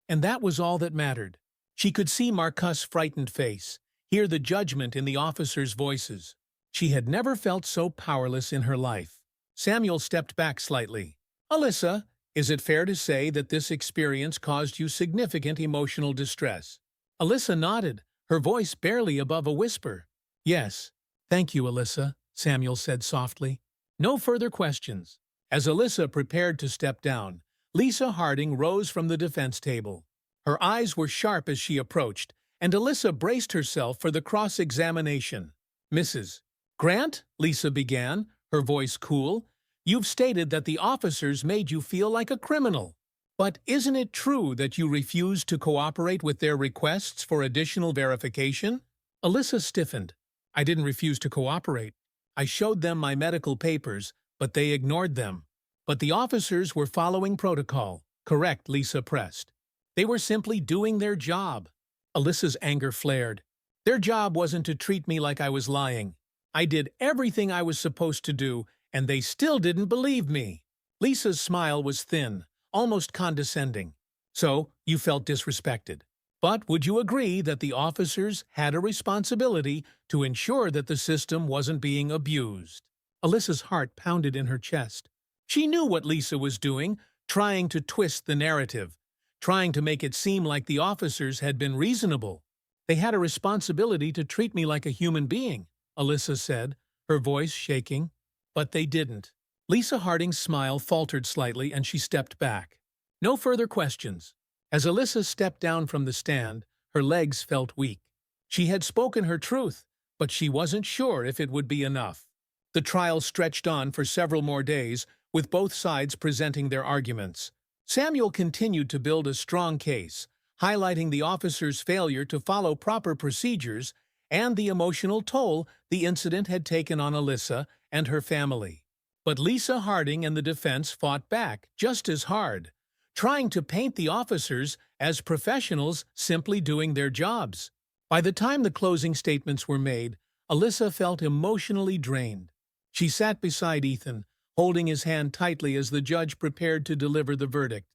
And that was all that mattered. She could see Marcus' frightened face, hear the judgment in the officers' voices. She had never felt so powerless in her life. Samuel stepped back slightly. "Alyssa, is it fair to say that this experience caused you significant emotional distress?" Alyssa nodded, her voice barely above a whisper. "Yes. Thank you, Alyssa," Samuel said softly. No further questions. As Alyssa prepared to step down, Lisa Harding rose from the defense table. Her eyes were sharp as she approached, and Alyssa braced herself for the cross-examination. "Mrs. Grant," Lisa began, her voice cool, "you've stated that the officers made you feel like a criminal. But isn't it true that you refused to cooperate with their requests for additional verification?" Alyssa stiffened. "I didn't refuse to cooperate. I showed them my medical papers, but they ignored them." "But the officers were following protocol." "Correct," Lisa pressed. "They were simply doing their job." Alyssa's anger flared. "Their job wasn't to treat me like I was lying. I did everything I was supposed to do, and they still didn't believe me." Lisa's smile was thin, almost condescending. "So, you felt disrespected. But would you agree that the officers had a responsibility to ensure that the system wasn't being abused?" Alyssa's heart pounded in her chest. She knew what Lisa was doing, trying to twist the narrative, trying to make it seem like the officers had been reasonable. "They had a responsibility to treat me like a human being," Alyssa said, her voice shaking. "But they didn't." Lisa Harding's smile faltered slightly and she stepped back. No further questions. As Alyssa stepped down from the stand, her legs felt weak. She had spoken her truth, but she wasn't sure if it would be enough. The trial stretched on for several more days, with both sides presenting their arguments. Samuel continued to build a strong case, highlighting the officer's failure to follow proper procedures and the emotional toll the incident had taken on Alyssa and her family. But Lisa Harding and the defense fought back just as hard, trying to paint the officers as professionals simply doing their jobs. By the time the closing statements were made, Alyssa felt emotionally drained. She sat beside Ethan, holding his hand tightly as the judge prepared to deliver the verdict.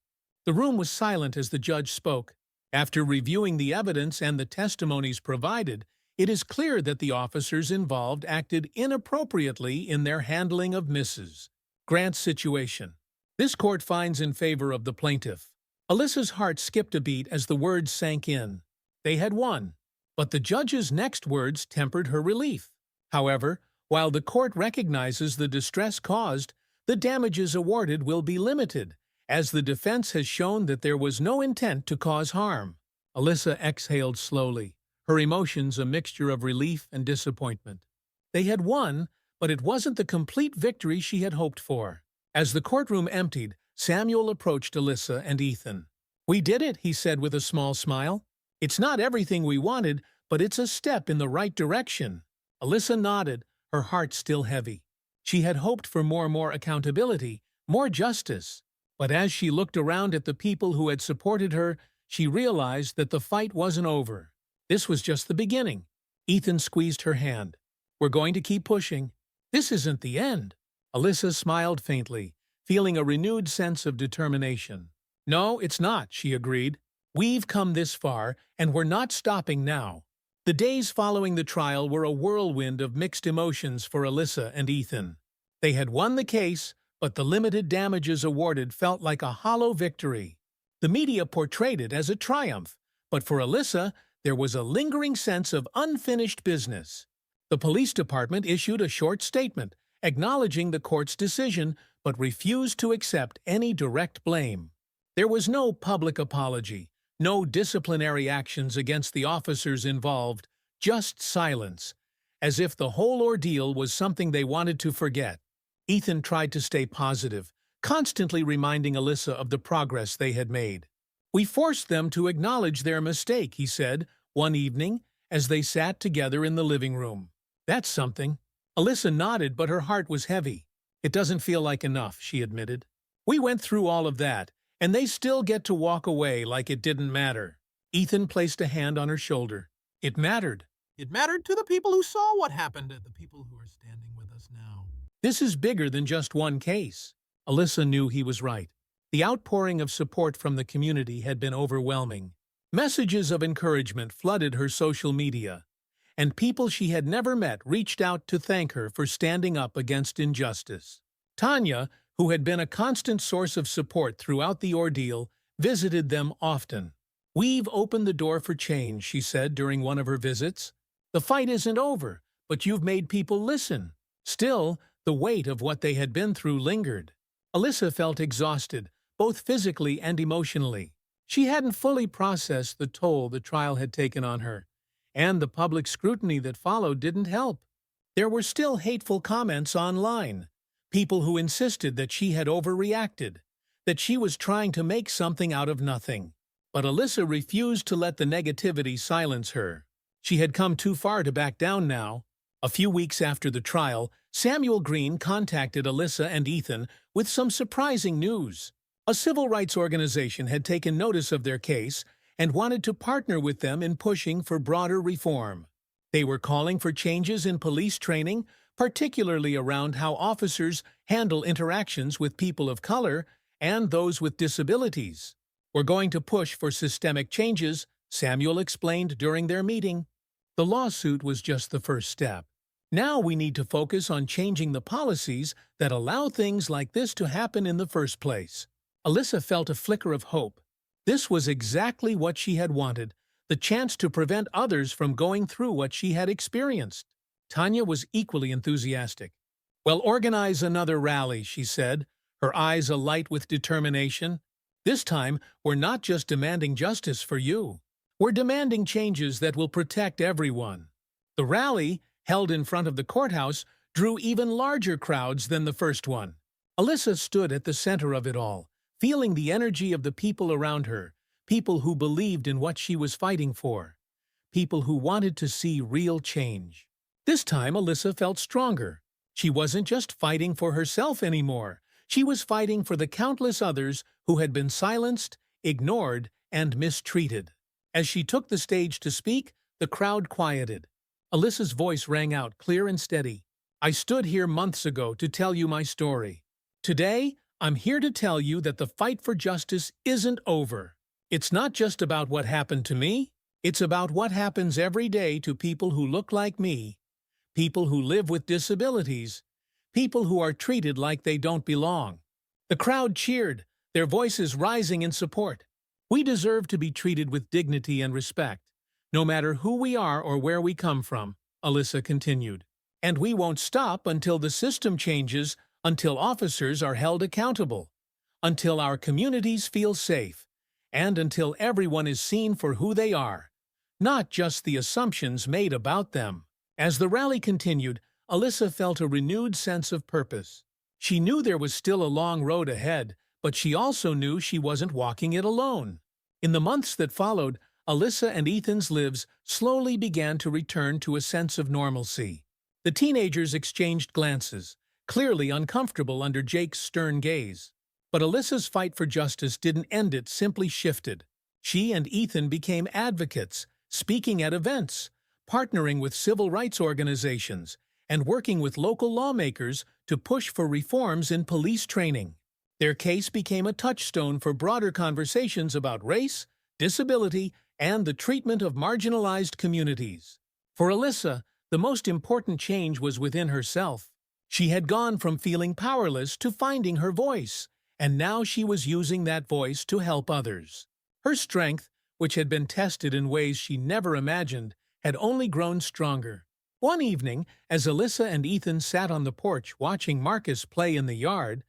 The room was silent as the judge spoke. After reviewing the evidence and the testimonies provided, it is clear that the officers involved acted inappropriately in their handling of Mrs. Grant's situation. This court finds in favor of the plaintiff. Alyssa's heart skipped a beat as the words sank in. They had won. But the judge's next words tempered her relief. However, while the court recognizes the distress caused, the damages awarded will be limited, as the defense has shown that there was no intent to cause harm. Alyssa exhaled slowly, her emotions a mixture of relief and disappointment. They had won, but it wasn't the complete victory she had hoped for. As the courtroom emptied, Samuel approached Alyssa and Ethan. "We did it," he said with a small smile. "It's not everything we wanted, but it's a step in the right direction." Alyssa nodded, her heart still heavy. She had hoped for more accountability, more justice. But as she looked around at the people who had supported her, she realized that the fight wasn't over. This was just the beginning. Ethan squeezed her hand. "We're going to keep pushing. This isn't the end." Alyssa smiled faintly, feeling a renewed sense of determination. "No, it's not," she agreed. "We've come this far, and we're not stopping now." The days following the trial were a whirlwind of mixed emotions for Alyssa and Ethan. They had won the case, but the limited damages awarded felt like a hollow victory. The media portrayed it as a triumph, but for Alyssa, there was a lingering sense of unfinished business. The police department issued a short statement, acknowledging the court's decision, but refused to accept any direct blame. There was no public apology, no disciplinary actions against the officers involved, just silence, as if the whole ordeal was something they wanted to forget. Ethan tried to stay positive, constantly reminding Alyssa of the progress they had made. "We forced them to acknowledge their mistake," he said, one evening, as they sat together in the living room. "That's something." Alyssa nodded, but her heart was heavy. "It doesn't feel like enough," she admitted. "We went through all of that, and they still get to walk away like it didn't matter." Ethan placed a hand on her shoulder. "It mattered." It mattered to the people who saw what happened and the people who are standing with us now. "This is bigger than just one case." Alyssa knew he was right. The outpouring of support from the community had been overwhelming. Messages of encouragement flooded her social media, and people she had never met reached out to thank her for standing up against injustice. Tanya, who had been a constant source of support throughout the ordeal, visited them often. "We've opened the door for change," she said during one of her visits. "The fight isn't over, but you've made people listen." Still, the weight of what they had been through lingered. Alyssa felt exhausted, both physically and emotionally. She hadn't fully processed the toll the trial had taken on her, and the public scrutiny that followed didn't help. There were still hateful comments online, people who insisted that she had overreacted, that she was trying to make something out of nothing. But Alyssa refused to let the negativity silence her. She had come too far to back down now. A few weeks after the trial, Samuel Green contacted Alyssa and Ethan with some surprising news. A civil rights organization had taken notice of their case and wanted to partner with them in pushing for broader reform. They were calling for changes in police training, particularly around how officers handle interactions with people of color and those with disabilities. "We're going to push for systemic changes," Samuel explained during their meeting. The lawsuit was just the first step. Now we need to focus on changing the policies that allow things like this to happen in the first place. Alyssa felt a flicker of hope. This was exactly what she had wanted, the chance to prevent others from going through what she had experienced. Tanya was equally enthusiastic. "Well, organize another rally," she said, her eyes alight with determination. "This time, we're not just demanding justice for you. We're demanding changes that will protect everyone." The rally, held in front of the courthouse, drew even larger crowds than the first one. Alyssa stood at the center of it all, feeling the energy of the people around her, people who believed in what she was fighting for, people who wanted to see real change. This time, Alyssa felt stronger. She wasn't just fighting for herself anymore. She was fighting for the countless others who had been silenced, ignored, and mistreated. As she took the stage to speak, the crowd quieted. Alyssa's voice rang out clear and steady. "I stood here months ago to tell you my story. Today, I'm here to tell you that the fight for justice isn't over. It's not just about what happened to me. It's about what happens every day to people who look like me, people who live with disabilities, people who are treated like they don't belong." The crowd cheered, their voices rising in support. "We deserve to be treated with dignity and respect, no matter who we are or where we come from," Alyssa continued. "And we won't stop until the system changes, until officers are held accountable, until our communities feel safe, and until everyone is seen for who they are, not just the assumptions made about them." As the rally continued, Alyssa felt a renewed sense of purpose. She knew there was still a long road ahead, but she also knew she wasn't walking it alone. In the months that followed, Alyssa and Ethan's lives slowly began to return to a sense of normalcy. The teenagers exchanged glances, clearly uncomfortable under Jake's stern gaze. But Alyssa's fight for justice didn't end, it simply shifted. She and Ethan became advocates, speaking at events, partnering with civil rights organizations, and working with local lawmakers to push for reforms in police training. Their case became a touchstone for broader conversations about race, disability, and the treatment of marginalized communities. For Alyssa, the most important change was within herself. She had gone from feeling powerless to finding her voice, and now she was using that voice to help others. Her strength, which had been tested in ways she never imagined, had only grown stronger. One evening, as Alyssa and Ethan sat on the porch watching Marcus play in the yard,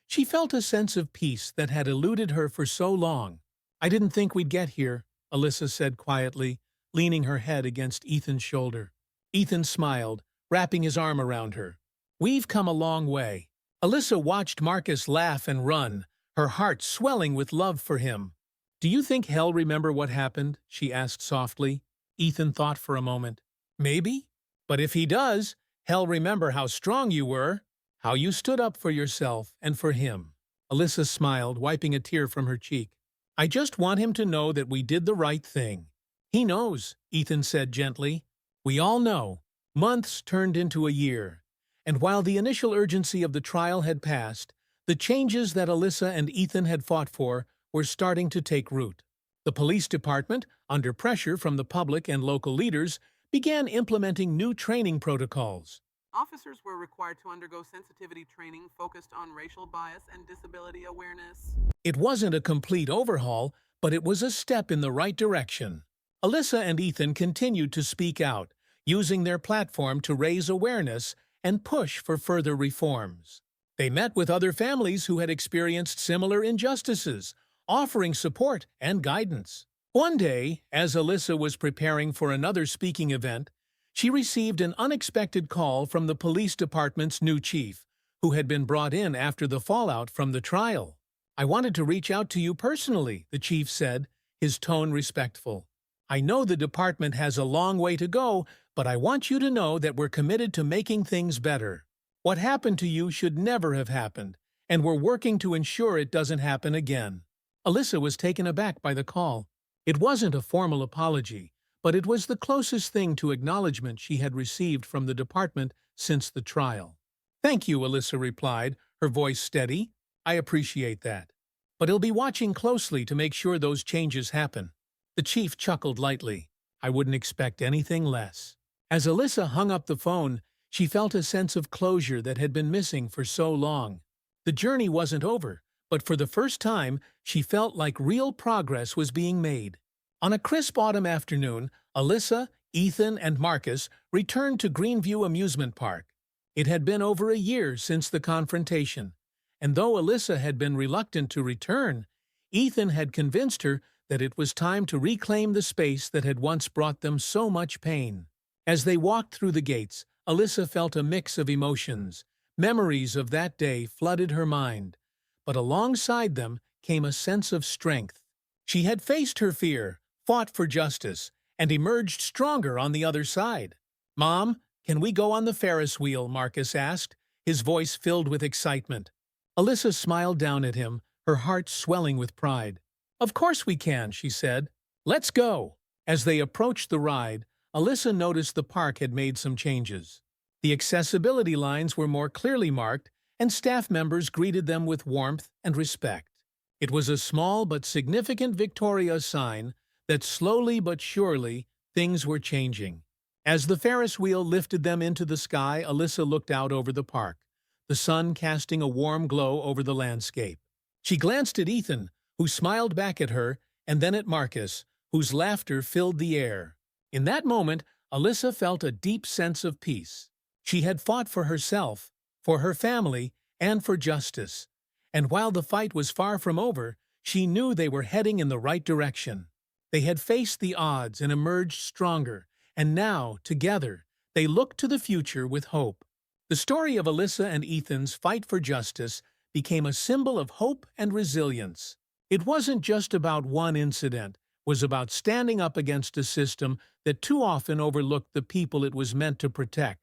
she felt a sense of peace that had eluded her for so long. "I didn't think we'd get here," Alyssa said quietly, leaning her head against Ethan's shoulder. Ethan smiled, wrapping his arm around her. "We've come a long way." Alyssa watched Marcus laugh and run, her heart swelling with love for him. "Do you think he'll remember what happened?" she asked softly. Ethan thought for a moment. "Maybe. But if he does, he'll remember how strong you were, how you stood up for yourself and for him." Alyssa smiled, wiping a tear from her cheek. "I just want him to know that we did the right thing." "He knows," Ethan said gently. "We all know." Months turned into a year, and while the initial urgency of the trial had passed, the changes that Alyssa and Ethan had fought for were starting to take root. The police department, under pressure from the public and local leaders, began implementing new training protocols. Officers were required to undergo sensitivity training focused on racial bias and disability awareness. It wasn't a complete overhaul, but it was a step in the right direction. Alyssa and Ethan continued to speak out, using their platform to raise awareness and push for further reforms. They met with other families who had experienced similar injustices, offering support and guidance. One day, as Alyssa was preparing for another speaking event, she received an unexpected call from the police department's new chief, who had been brought in after the fallout from the trial. "I wanted to reach out to you personally," the chief said, his tone respectful. "I know the department has a long way to go, but I want you to know that we're committed to making things better. What happened to you should never have happened, and we're working to ensure it doesn't happen again." Alyssa was taken aback by the call. It wasn't a formal apology, but it was the closest thing to acknowledgement she had received from the department since the trial. "Thank you," Alyssa replied, her voice steady. "I appreciate that. But I'll be watching closely to make sure those changes happen." The chief chuckled lightly. "I wouldn't expect anything less." As Alyssa hung up the phone, she felt a sense of closure that had been missing for so long. The journey wasn't over, but for the first time, she felt like real progress was being made. On a crisp autumn afternoon, Alyssa, Ethan, and Marcus returned to Greenview Amusement Park. It had been over a year since the confrontation, and though Alyssa had been reluctant to return, Ethan had convinced her that it was time to reclaim the space that had once brought them so much pain. As they walked through the gates, Alyssa felt a mix of emotions. Memories of that day flooded her mind, but alongside them came a sense of strength. She had faced her fear, fought for justice, and emerged stronger on the other side. "Mom, can we go on the Ferris wheel?" Marcus asked, his voice filled with excitement. Alyssa smiled down at him, her heart swelling with pride. "Of course we can," she said. "Let's go." As they approached the ride, Alyssa noticed the park had made some changes. The accessibility lines were more clearly marked, and staff members greeted them with warmth and respect. It was a small but significant Victoria sign that slowly but surely things were changing. As the Ferris wheel lifted them into the sky, Alyssa looked out over the park, the sun casting a warm glow over the landscape. She glanced at Ethan, who smiled back at her, and then at Marcus, whose laughter filled the air. In that moment, Alyssa felt a deep sense of peace. She had fought for herself, for her family, and for justice. And while the fight was far from over, she knew they were heading in the right direction. They had faced the odds and emerged stronger, and now, together, they looked to the future with hope. The story of Alyssa and Ethan's fight for justice became a symbol of hope and resilience. It wasn't just about one incident, it was about standing up against a system that too often overlooked the people it was meant to protect.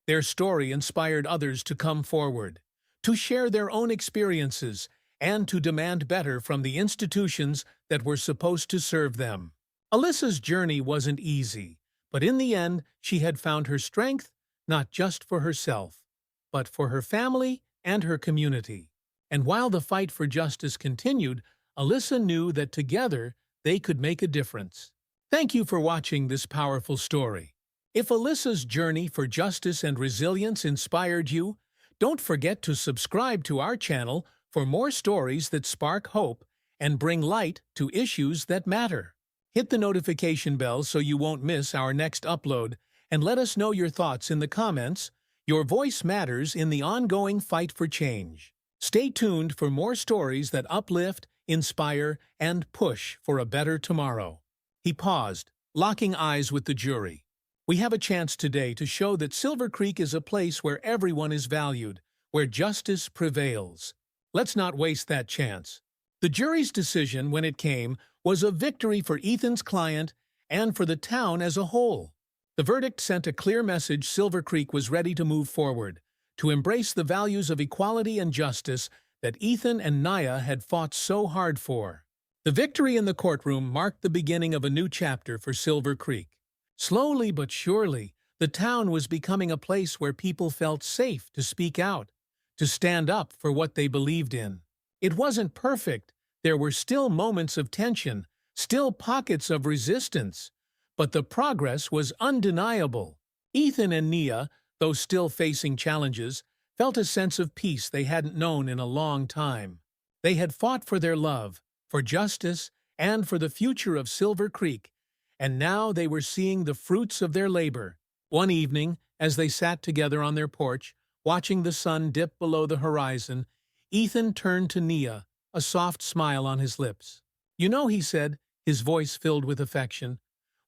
Their story inspired others to come forward, to share their own experiences, and to demand better from the institutions that were supposed to serve them. Alyssa's journey wasn't easy, but in the end, she had found her strength not just for herself, but for her family and her community. And while the fight for justice continued, Alyssa knew that together they could make a difference. Thank you for watching this powerful story. If Alyssa's journey for justice and resilience inspired you, don't forget to subscribe to our channel for more stories that spark hope and bring light to issues that matter. Hit the notification bell so you won't miss our next upload, and let us know your thoughts in the comments. Your voice matters in the ongoing fight for change. Stay tuned for more stories that uplift, inspire, and push for a better tomorrow. He paused, locking eyes with the jury. We have a chance today to show that Silver Creek is a place where everyone is valued, where justice prevails. Let's not waste that chance. The jury's decision, when it came, was a victory for Ethan's client and for the town as a whole. The verdict sent a clear message: Silver Creek was ready to move forward, to embrace the values of equality and justice that Ethan and Nia had fought so hard for. The victory in the courtroom marked the beginning of a new chapter for Silver Creek. Slowly but surely, the town was becoming a place where people felt safe to speak out, to stand up for what they believed in. It wasn't perfect. There were still moments of tension, still pockets of resistance, but the progress was undeniable. Ethan and Nia, though still facing challenges, felt a sense of peace they hadn't known in a long time. They had fought for their love, for justice, and for the future of Silver Creek, and now they were seeing the fruits of their labor. One evening, as they sat together on their porch, watching the sun dip below the horizon, Ethan turned to Nia, a soft smile on his lips. "You know," he said, his voice filled with affection,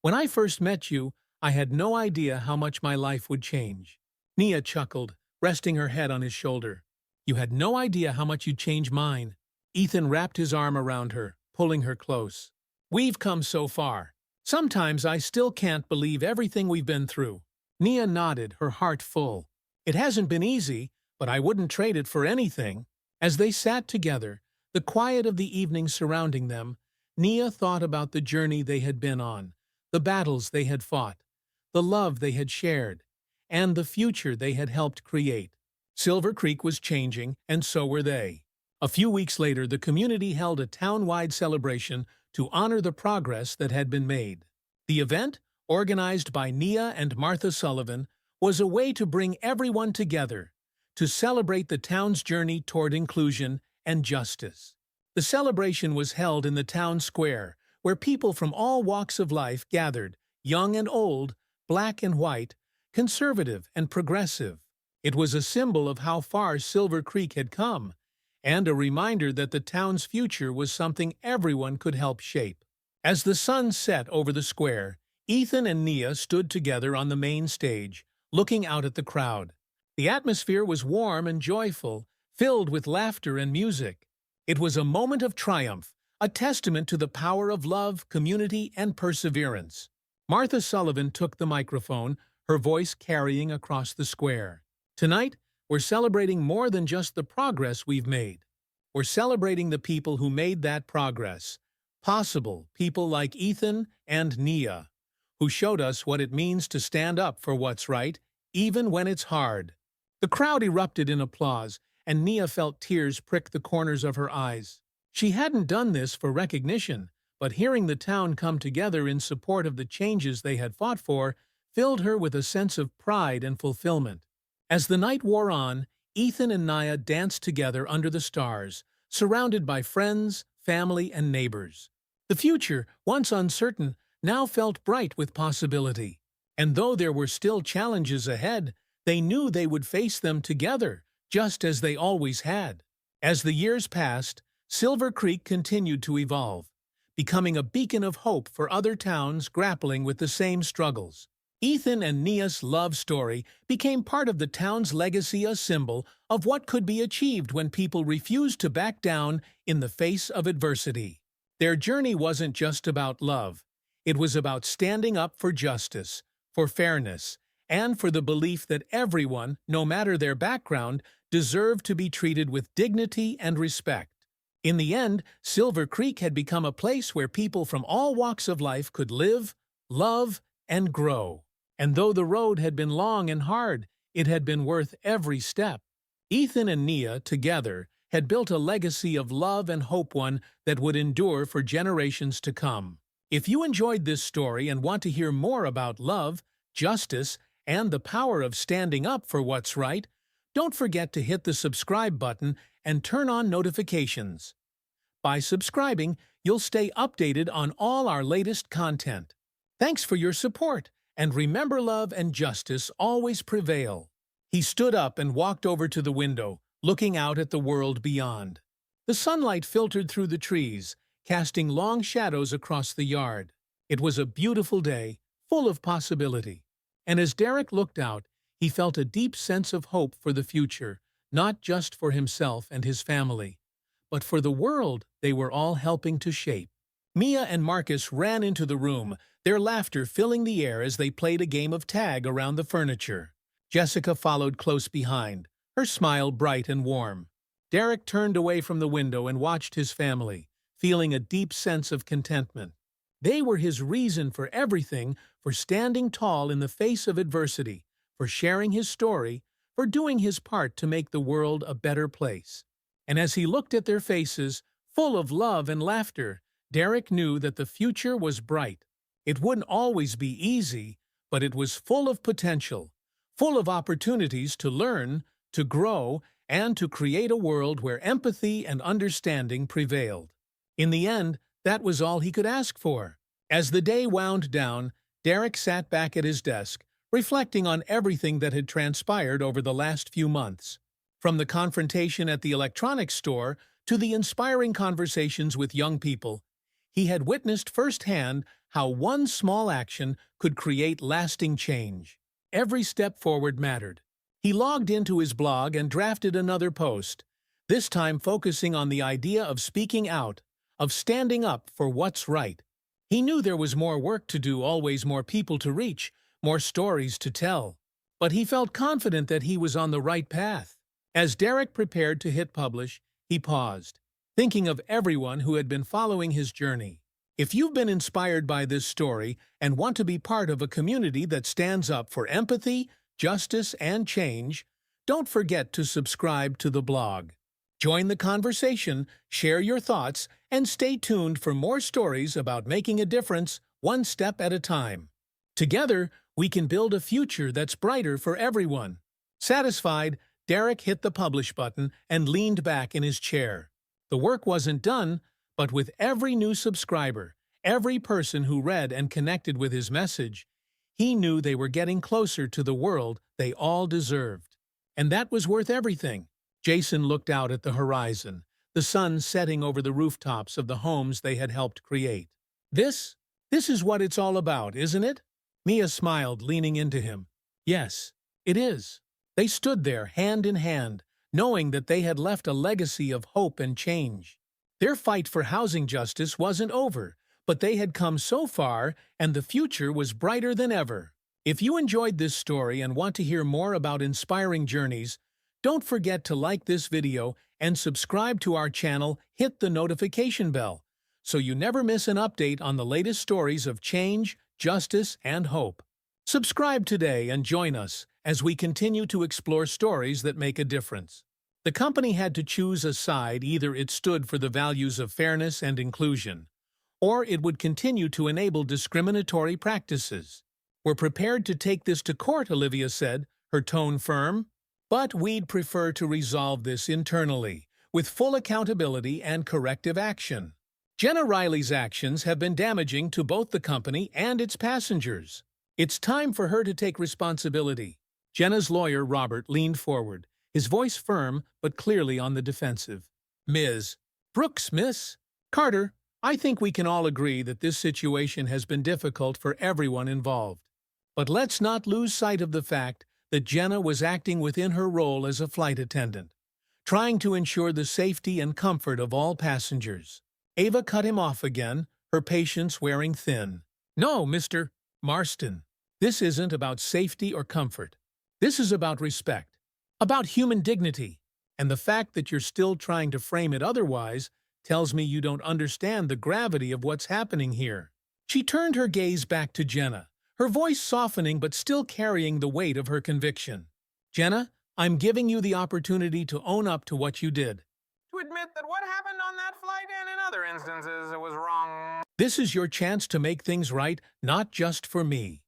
"when I first met you, I had no idea how much my life would change." Nia chuckled, resting her head on his shoulder. "You had no idea how much you'd change mine." Ethan wrapped his arm around her, pulling her close. "We've come so far. Sometimes I still can't believe everything we've been through." Nia nodded, her heart full. "It hasn't been easy, but I wouldn't trade it for anything." As they sat together, the quiet of the evening surrounding them, Nia thought about the journey they had been on, the battles they had fought, the love they had shared, and the future they had helped create. Silver Creek was changing, and so were they. A few weeks later, the community held a town-wide celebration to honor the progress that had been made. The event, organized by Nia and Martha Sullivan, was a way to bring everyone together, to celebrate the town's journey toward inclusion and justice. The celebration was held in the town square, where people from all walks of life gathered, young and old, black and white, conservative and progressive. It was a symbol of how far Silver Creek had come, and a reminder that the town's future was something everyone could help shape. As the sun set over the square, Ethan and Nia stood together on the main stage, looking out at the crowd. The atmosphere was warm and joyful, filled with laughter and music. It was a moment of triumph, a testament to the power of love, community, and perseverance. Martha Sullivan took the microphone, her voice carrying across the square. Tonight, we're celebrating more than just the progress we've made. We're celebrating the people who made that progress possible, people like Ethan and Nia, who showed us what it means to stand up for what's right, even when it's hard. The crowd erupted in applause, and Nia felt tears prick the corners of her eyes. She hadn't done this for recognition, but hearing the town come together in support of the changes they had fought for filled her with a sense of pride and fulfillment. As the night wore on, Ethan and Nia danced together under the stars, surrounded by friends, family, and neighbors. The future, once uncertain, now felt bright with possibility. And though there were still challenges ahead, they knew they would face them together, just as they always had. As the years passed, Silver Creek continued to evolve, becoming a beacon of hope for other towns grappling with the same struggles. Ethan and Nia's love story became part of the town's legacy, a symbol of what could be achieved when people refused to back down in the face of adversity. Their journey wasn't just about love. It was about standing up for justice, for fairness, and for the belief that everyone, no matter their background, deserved to be treated with dignity and respect. In the end, Silver Creek had become a place where people from all walks of life could live, love, and grow. And though the road had been long and hard, it had been worth every step. Ethan and Nia, together, had built a legacy of love and hope, one that would endure for generations to come. If you enjoyed this story and want to hear more about love, justice, and the power of standing up for what's right, don't forget to hit the subscribe button and turn on notifications. By subscribing, you'll stay updated on all our latest content. Thanks for your support, and remember, love and justice always prevail. He stood up and walked over to the window, looking out at the world beyond. The sunlight filtered through the trees, casting long shadows across the yard. It was a beautiful day, full of possibility. And as Derek looked out, he felt a deep sense of hope for the future, not just for himself and his family, but for the world they were all helping to shape. Mia and Marcus ran into the room, their laughter filling the air as they played a game of tag around the furniture. Jessica followed close behind, her smile bright and warm. Derek turned away from the window and watched his family, feeling a deep sense of contentment. They were his reason for everything, for standing tall in the face of adversity, for sharing his story, for doing his part to make the world a better place. And as he looked at their faces, full of love and laughter, Derek knew that the future was bright. It wouldn't always be easy, but it was full of potential, full of opportunities to learn, to grow, and to create a world where empathy and understanding prevailed. In the end, that was all he could ask for. As the day wound down, Derek sat back at his desk, reflecting on everything that had transpired over the last few months. From the confrontation at the electronics store to the inspiring conversations with young people, he had witnessed firsthand how one small action could create lasting change. Every step forward mattered. He logged into his blog and drafted another post, this time focusing on the idea of speaking out, of standing up for what's right. He knew there was more work to do, always more people to reach, more stories to tell. But he felt confident that he was on the right path. As Derek prepared to hit publish, he paused, thinking of everyone who had been following his journey. If you've been inspired by this story and want to be part of a community that stands up for empathy, justice, and change, don't forget to subscribe to the blog. Join the conversation, share your thoughts, and stay tuned for more stories about making a difference one step at a time. Together, we can build a future that's brighter for everyone. Satisfied, Derek hit the publish button and leaned back in his chair. The work wasn't done, but with every new subscriber, every person who read and connected with his message, he knew they were getting closer to the world they all deserved. And that was worth everything. Jason looked out at the horizon, the sun setting over the rooftops of the homes they had helped create. This is what it's all about, isn't it? Mia smiled, leaning into him. Yes, it is. They stood there, hand in hand, knowing that they had left a legacy of hope and change. Their fight for housing justice wasn't over, but they had come so far, and the future was brighter than ever. If you enjoyed this story and want to hear more about inspiring journeys, don't forget to like this video and subscribe to our channel. Hit the notification bell so you never miss an update on the latest stories of change, justice, and hope. Subscribe today and join us as we continue to explore stories that make a difference. The company had to choose a side. Either it stood for the values of fairness and inclusion, or it would continue to enable discriminatory practices. "We're prepared to take this to court," Olivia said, her tone firm. "But we'd prefer to resolve this internally, with full accountability and corrective action." Jenna Riley's actions have been damaging to both the company and its passengers. It's time for her to take responsibility. Jenna's lawyer, Robert, leaned forward, his voice firm but clearly on the defensive. "Ms. Brooks, Miss Carter, I think we can all agree that this situation has been difficult for everyone involved. But let's not lose sight of the fact that Jenna was acting within her role as a flight attendant, trying to ensure the safety and comfort of all passengers." Ava cut him off again, her patience wearing thin. "No, Mr. Marston, this isn't about safety or comfort. This is about respect, about human dignity, and the fact that you're still trying to frame it otherwise tells me you don't understand the gravity of what's happening here." She turned her gaze back to Jenna, her voice softening but still carrying the weight of her conviction. "Jenna, I'm giving you the opportunity to own up to what you did. To admit that what happened on that flight and in other instances it was wrong. This is your chance to make things right, not just for me,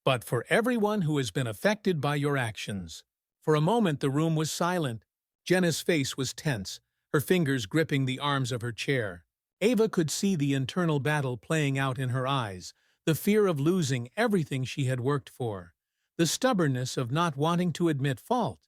but for everyone who has been affected by your actions." For a moment the room was silent. Jenna's face was tense, her fingers gripping the arms of her chair. Ava could see the internal battle playing out in her eyes, the fear of losing everything she had worked for, the stubbornness of not wanting to admit fault,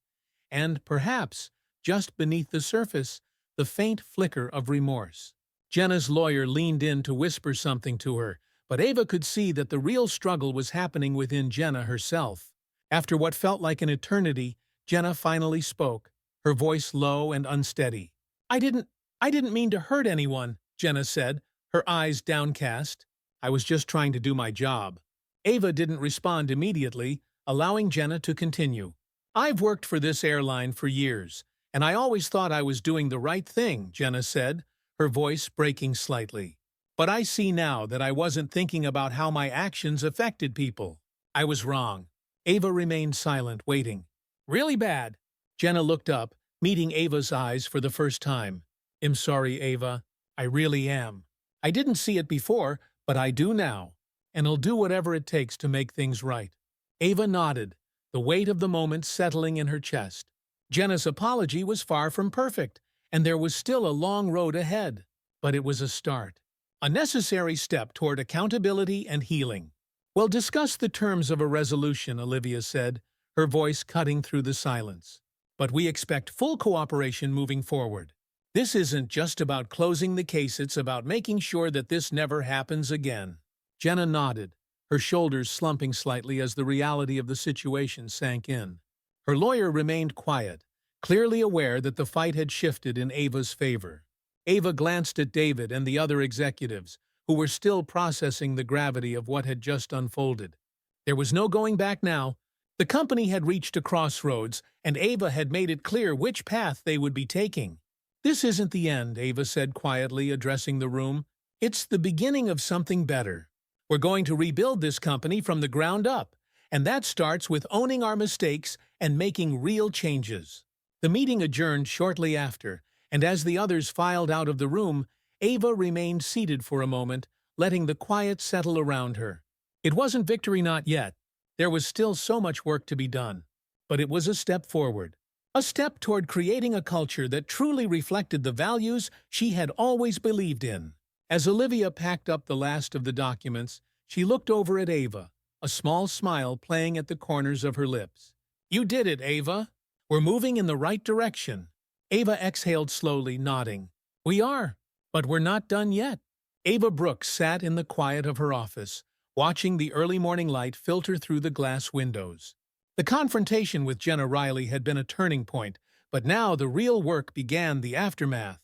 and perhaps, just beneath the surface, the faint flicker of remorse. Jenna's lawyer leaned in to whisper something to her, but Ava could see that the real struggle was happening within Jenna herself. After what felt like an eternity, Jenna finally spoke, her voice low and unsteady. I didn't mean to hurt anyone," Jenna said, her eyes downcast. "I was just trying to do my job." Ava didn't respond immediately, allowing Jenna to continue. "I've worked for this airline for years, and I always thought I was doing the right thing," Jenna said, her voice breaking slightly. "But I see now that I wasn't thinking about how my actions affected people. I was wrong." Ava remained silent, waiting. "Really bad." Jenna looked up, meeting Ava's eyes for the first time. "I'm sorry, Ava. I really am. I didn't see it before, but I do now, and I'll do whatever it takes to make things right." Ava nodded, the weight of the moment settling in her chest. Jenna's apology was far from perfect, and there was still a long road ahead. But it was a start, a necessary step toward accountability and healing. "We'll discuss the terms of a resolution," Olivia said, her voice cutting through the silence. "But we expect full cooperation moving forward. This isn't just about closing the case, it's about making sure that this never happens again." Jenna nodded, her shoulders slumping slightly as the reality of the situation sank in. Her lawyer remained quiet, clearly aware that the fight had shifted in Ava's favor. Ava glanced at David and the other executives, who were still processing the gravity of what had just unfolded. There was no going back now. The company had reached a crossroads, and Ava had made it clear which path they would be taking. "This isn't the end," Ava said quietly, addressing the room. "It's the beginning of something better. We're going to rebuild this company from the ground up, and that starts with owning our mistakes and making real changes." The meeting adjourned shortly after, and as the others filed out of the room, Ava remained seated for a moment, letting the quiet settle around her. It wasn't victory, not yet. There was still so much work to be done. But it was a step forward. A step toward creating a culture that truly reflected the values she had always believed in. As Olivia packed up the last of the documents, she looked over at Ava, a small smile playing at the corners of her lips. "You did it, Ava. We're moving in the right direction." Ava exhaled slowly, nodding. "We are, but we're not done yet." Ava Brooks sat in the quiet of her office, watching the early morning light filter through the glass windows. The confrontation with Jenna Riley had been a turning point, But now the real work began, the aftermath.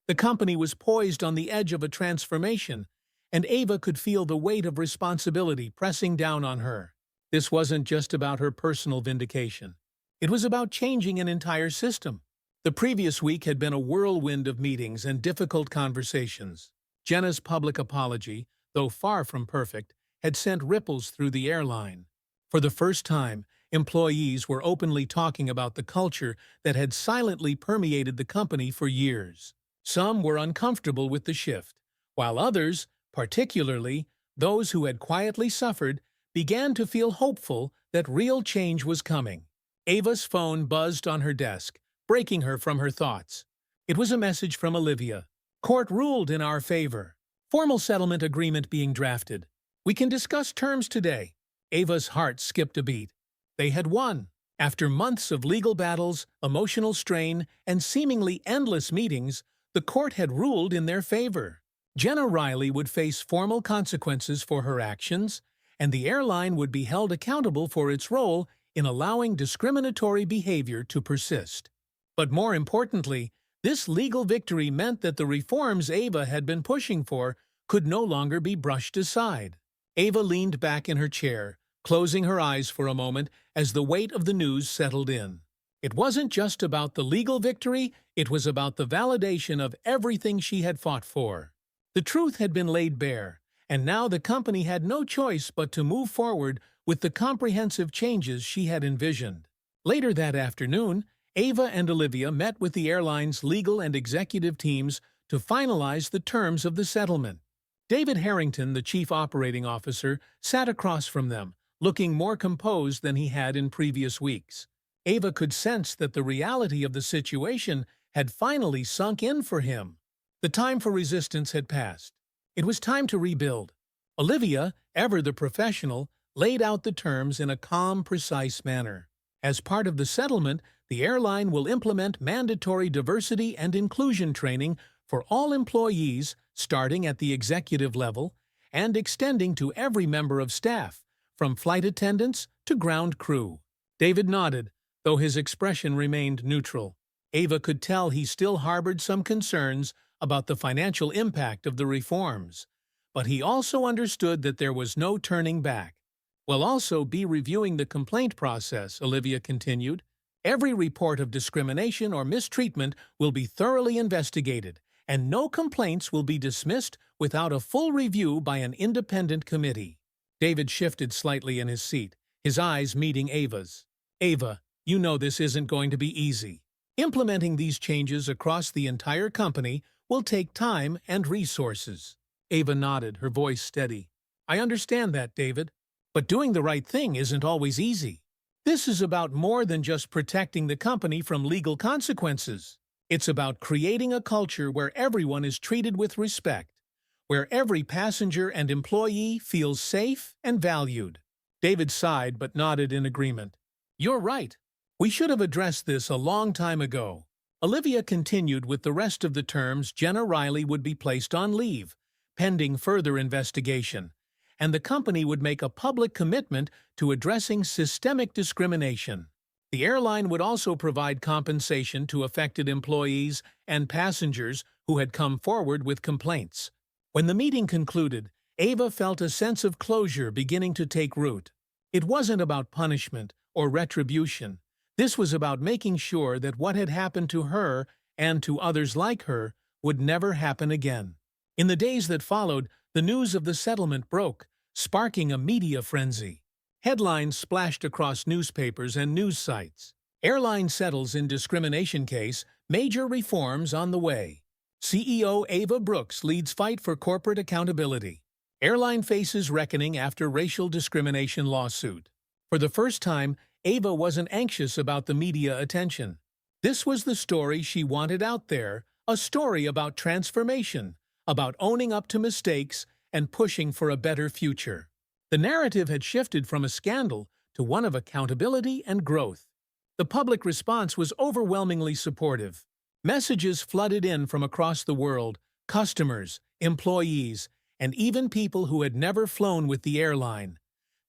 The company was poised on the edge of a transformation, and Ava could feel the weight of responsibility pressing down on her. This wasn't just about her personal vindication. It was about changing an entire system. The previous week had been a whirlwind of meetings and difficult conversations. Jenna's public apology, though far from perfect, had sent ripples through the airline. For the first time, employees were openly talking about the culture that had silently permeated the company for years. Some were uncomfortable with the shift, while others, particularly those who had quietly suffered, began to feel hopeful that real change was coming. Ava's phone buzzed on her desk, breaking her from her thoughts. It was a message from Olivia. "Court ruled in our favor. Formal settlement agreement being drafted. We can discuss terms today." Ava's heart skipped a beat. They had won. After months of legal battles, emotional strain, and seemingly endless meetings, the court had ruled in their favor. Jenna Riley would face formal consequences for her actions, and the airline would be held accountable for its role in allowing discriminatory behavior to persist. But more importantly, this legal victory meant that the reforms Ava had been pushing for could no longer be brushed aside. Ava leaned back in her chair, closing her eyes for a moment as the weight of the news settled in. It wasn't just about the legal victory, it was about the validation of everything she had fought for. The truth had been laid bare, and now the company had no choice but to move forward with the comprehensive changes she had envisioned. Later that afternoon, Ava and Olivia met with the airline's legal and executive teams to finalize the terms of the settlement. David Harrington, the chief operating officer, sat across from them, looking more composed than he had in previous weeks. Ava could sense that the reality of the situation had finally sunk in for him. The time for resistance had passed. It was time to rebuild. Olivia, ever the professional, laid out the terms in a calm, precise manner. As part of the settlement, the airline will implement mandatory diversity and inclusion training for all employees, starting at the executive level and extending to every member of staff, from flight attendants to ground crew. David nodded, though his expression remained neutral. Ava could tell he still harbored some concerns about the financial impact of the reforms, but he also understood that there was no turning back. "We'll also be reviewing the complaint process," Olivia continued. "Every report of discrimination or mistreatment will be thoroughly investigated, and no complaints will be dismissed without a full review by an independent committee." David shifted slightly in his seat, his eyes meeting Ava's. "Ava, you know this isn't going to be easy. Implementing these changes across the entire company will take time and resources." Ava nodded, her voice steady. "I understand that, David. But doing the right thing isn't always easy. This is about more than just protecting the company from legal consequences. It's about creating a culture where everyone is treated with respect, where every passenger and employee feels safe and valued." David sighed but nodded in agreement. "You're right. We should have addressed this a long time ago." Olivia continued with the rest of the terms. Jenna Riley would be placed on leave, pending further investigation, and the company would make a public commitment to addressing systemic discrimination. The airline would also provide compensation to affected employees and passengers who had come forward with complaints. When the meeting concluded, Ava felt a sense of closure beginning to take root. It wasn't about punishment or retribution. This was about making sure that what had happened to her and to others like her would never happen again. In the days that followed, the news of the settlement broke, sparking a media frenzy. Headlines splashed across newspapers and news sites. "Airline settles in discrimination case, major reforms on the way." CEO Ava Brooks leads fight for corporate accountability. Airline faces reckoning after racial discrimination lawsuit. For the first time, Ava wasn't anxious about the media attention. This was the story she wanted out there, a story about transformation, about owning up to mistakes and pushing for a better future. The narrative had shifted from a scandal to one of accountability and growth. The public response was overwhelmingly supportive. Messages flooded in from across the world, customers, employees, and even people who had never flown with the airline,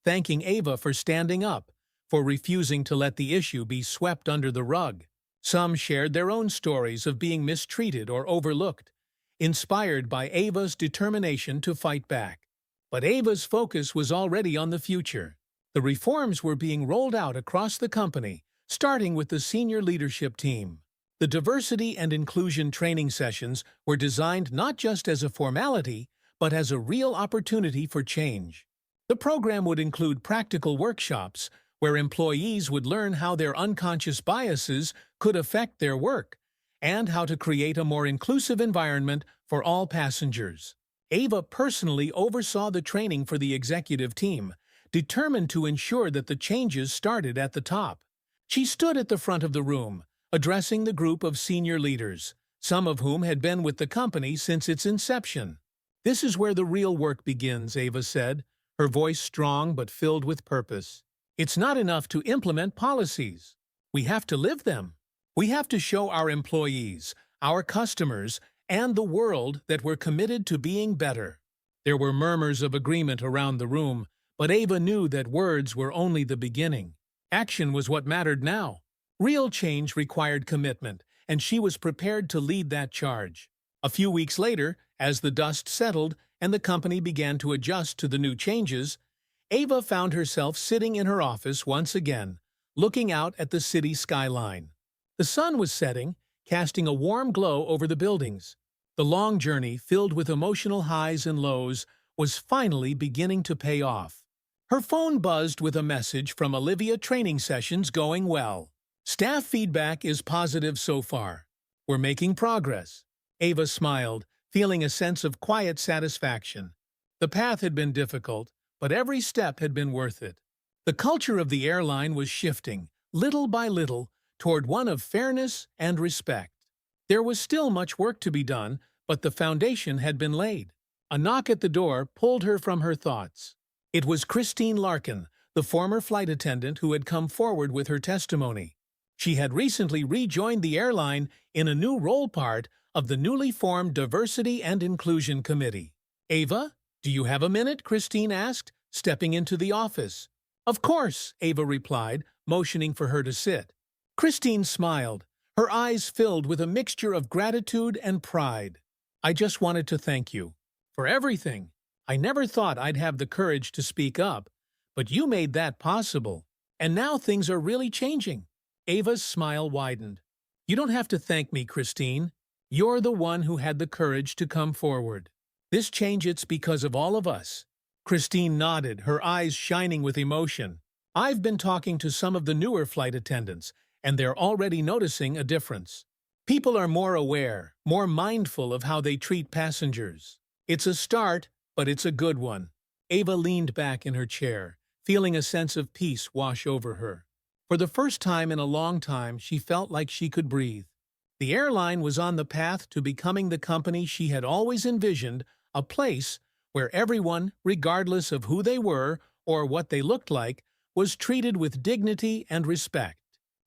thanking Ava for standing up, for refusing to let the issue be swept under the rug. Some shared their own stories of being mistreated or overlooked, inspired by Ava's determination to fight back. But Ava's focus was already on the future. The reforms were being rolled out across the company, starting with the senior leadership team. The diversity and inclusion training sessions were designed not just as a formality, but as a real opportunity for change. The program would include practical workshops where employees would learn how their unconscious biases could affect their work and how to create a more inclusive environment for all passengers. Ava personally oversaw the training for the executive team, determined to ensure that the changes started at the top. She stood at the front of the room, addressing the group of senior leaders, some of whom had been with the company since its inception. "This is where the real work begins," Ava said, her voice strong but filled with purpose. "It's not enough to implement policies. We have to live them. We have to show our employees, our customers, and the world that we're committed to being better." There were murmurs of agreement around the room, but Ava knew that words were only the beginning. Action was what mattered now. Real change required commitment, and she was prepared to lead that charge. A few weeks later, as the dust settled and the company began to adjust to the new changes, Ava found herself sitting in her office once again, looking out at the city skyline. The sun was setting, casting a warm glow over the buildings. The long journey, filled with emotional highs and lows, was finally beginning to pay off. Her phone buzzed with a message from Olivia. "Training sessions going well. Staff feedback is positive so far. We're making progress." Ava smiled, feeling a sense of quiet satisfaction. The path had been difficult, but every step had been worth it. The culture of the airline was shifting, little by little, toward one of fairness and respect. There was still much work to be done, but the foundation had been laid. A knock at the door pulled her from her thoughts. It was Christine Larkin, the former flight attendant who had come forward with her testimony. She had recently rejoined the airline in a new role, part of the newly formed Diversity and Inclusion Committee. "Ava, do you have a minute?" Christine asked, stepping into the office. "Of course," Ava replied, motioning for her to sit. Christine smiled, her eyes filled with a mixture of gratitude and pride. "I just wanted to thank you for everything. I never thought I'd have the courage to speak up, but you made that possible. And now things are really changing." Ava's smile widened. "You don't have to thank me, Christine. You're the one who had the courage to come forward. This change, it's because of all of us." Christine nodded, her eyes shining with emotion. "I've been talking to some of the newer flight attendants, and they're already noticing a difference. People are more aware, more mindful of how they treat passengers. It's a start, but it's a good one." Ava leaned back in her chair, feeling a sense of peace wash over her. For the first time in a long time, she felt like she could breathe. The airline was on the path to becoming the company she had always envisioned, a place where everyone, regardless of who they were or what they looked like, was treated with dignity and respect.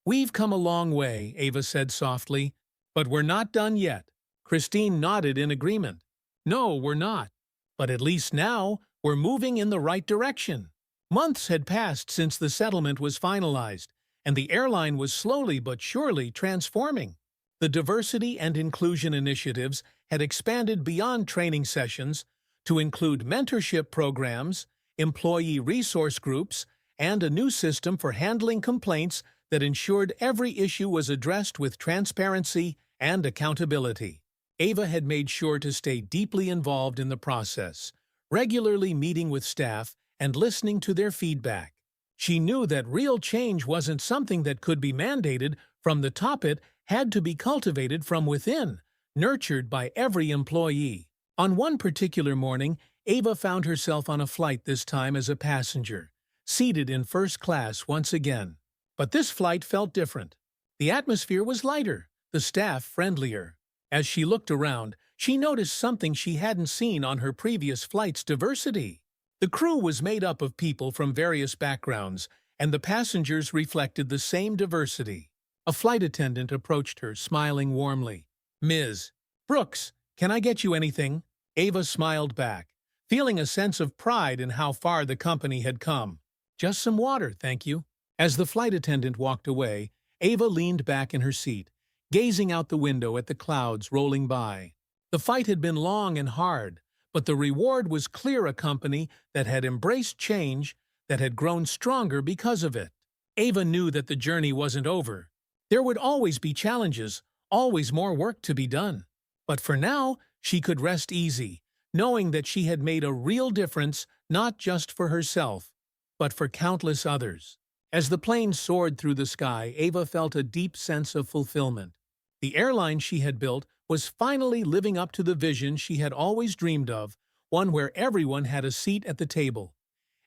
"We've come a long way," Ava said softly, "but we're not done yet." Christine nodded in agreement. "No, we're not. But at least now, we're moving in the right direction." Months had passed since the settlement was finalized, and the airline was slowly but surely transforming. The diversity and inclusion initiatives had expanded beyond training sessions to include mentorship programs, employee resource groups, and a new system for handling complaints that ensured every issue was addressed with transparency and accountability. Ava had made sure to stay deeply involved in the process, regularly meeting with staff and listening to their feedback. She knew that real change wasn't something that could be mandated from the top. It had to be cultivated from within, nurtured by every employee. On one particular morning, Ava found herself on a flight, this time as a passenger, seated in first class once again. But this flight felt different. The atmosphere was lighter, the staff friendlier. As she looked around, she noticed something she hadn't seen on her previous flights: diversity. The crew was made up of people from various backgrounds, and the passengers reflected the same diversity. A flight attendant approached her, smiling warmly. "Ms. Brooks, can I get you anything?" Ava smiled back, feeling a sense of pride in how far the company had come. "Just some water, thank you." As the flight attendant walked away, Ava leaned back in her seat, gazing out the window at the clouds rolling by. The fight had been long and hard, but the reward was clear: a company that had embraced change, that had grown stronger because of it. Ava knew that the journey wasn't over. There would always be challenges, always more work to be done. But for now, she could rest easy, knowing that she had made a real difference, not just for herself, but for countless others. As the plane soared through the sky, Ava felt a deep sense of fulfillment. The airline she had built was finally living up to the vision she had always dreamed of, one where everyone had a seat at the table,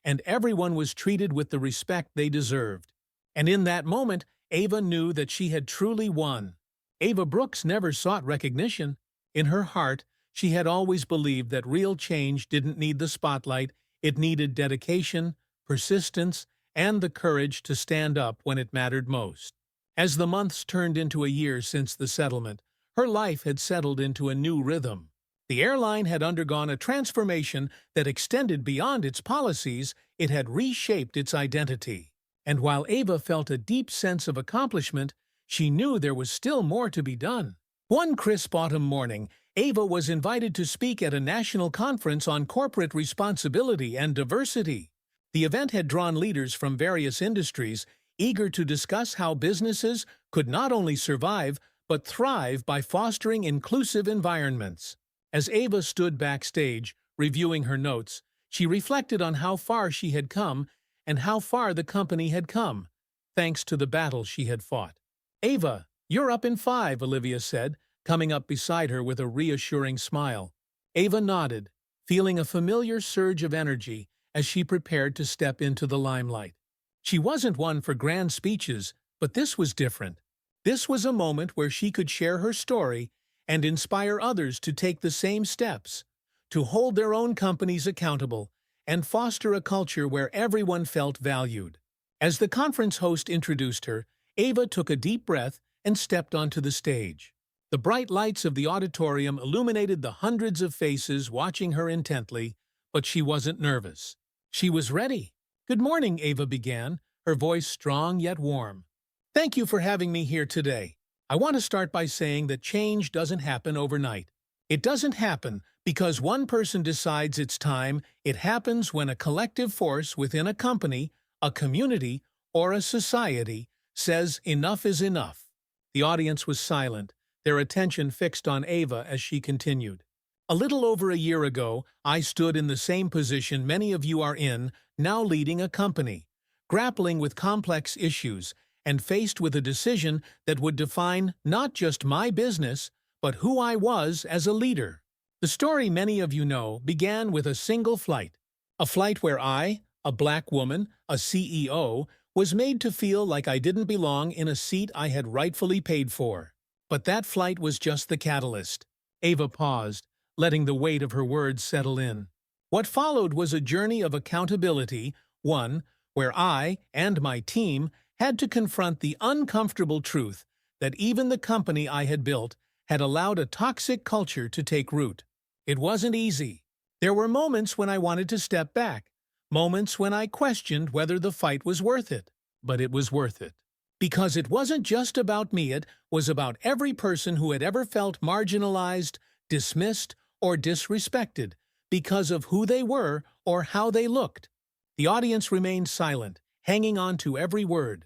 and everyone was treated with the respect they deserved. And in that moment, Ava knew that she had truly won. Ava Brooks never sought recognition. In her heart, she had always believed that real change didn't need the spotlight, it needed dedication, persistence, and the courage to stand up when it mattered most. As the months turned into a year since the settlement, her life had settled into a new rhythm. The airline had undergone a transformation that extended beyond its policies. It had reshaped its identity. And while Ava felt a deep sense of accomplishment, she knew there was still more to be done. One crisp autumn morning, Ava was invited to speak at a national conference on corporate responsibility and diversity. The event had drawn leaders from various industries, eager to discuss how businesses could not only survive, but thrive by fostering inclusive environments. As Ava stood backstage, reviewing her notes, she reflected on how far she had come and how far the company had come, thanks to the battle she had fought. "Ava, you're up in 5, Olivia said, coming up beside her with a reassuring smile. Ava nodded, feeling a familiar surge of energy as she prepared to step into the limelight. She wasn't one for grand speeches, but this was different. This was a moment where she could share her story and inspire others to take the same steps, to hold their own companies accountable, and foster a culture where everyone felt valued. As the conference host introduced her, Ava took a deep breath and stepped onto the stage. The bright lights of the auditorium illuminated the hundreds of faces watching her intently, but she wasn't nervous. She was ready. "Good morning," Ava began, her voice strong yet warm. "Thank you for having me here today. I want to start by saying that change doesn't happen overnight. It doesn't happen because one person decides it's time. It happens when a collective force within a company, a community, or a society says enough is enough." The audience was silent, their attention fixed on Ava as she continued. "A little over a year ago, I stood in the same position many of you are in, now leading a company, grappling with complex issues, and faced with a decision that would define not just my business, but who I was as a leader. The story many of you know began with a single flight, a flight where I, a black woman, a CEO, was made to feel like I didn't belong in a seat I had rightfully paid for. But that flight was just the catalyst." Ava paused, letting the weight of her words settle in. "What followed was a journey of accountability, one where I and my team had to confront the uncomfortable truth that even the company I had built had allowed a toxic culture to take root. It wasn't easy. There were moments when I wanted to step back, moments when I questioned whether the fight was worth it. But it was worth it. Because it wasn't just about me, it was about every person who had ever felt marginalized, dismissed, or disrespected because of who they were or how they looked." The audience remained silent, hanging on to every word.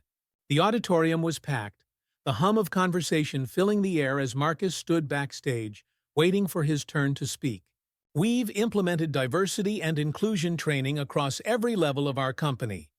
The auditorium was packed, the hum of conversation filling the air as Marcus stood backstage, waiting for his turn to speak. "We've implemented diversity and inclusion training across every level of our company,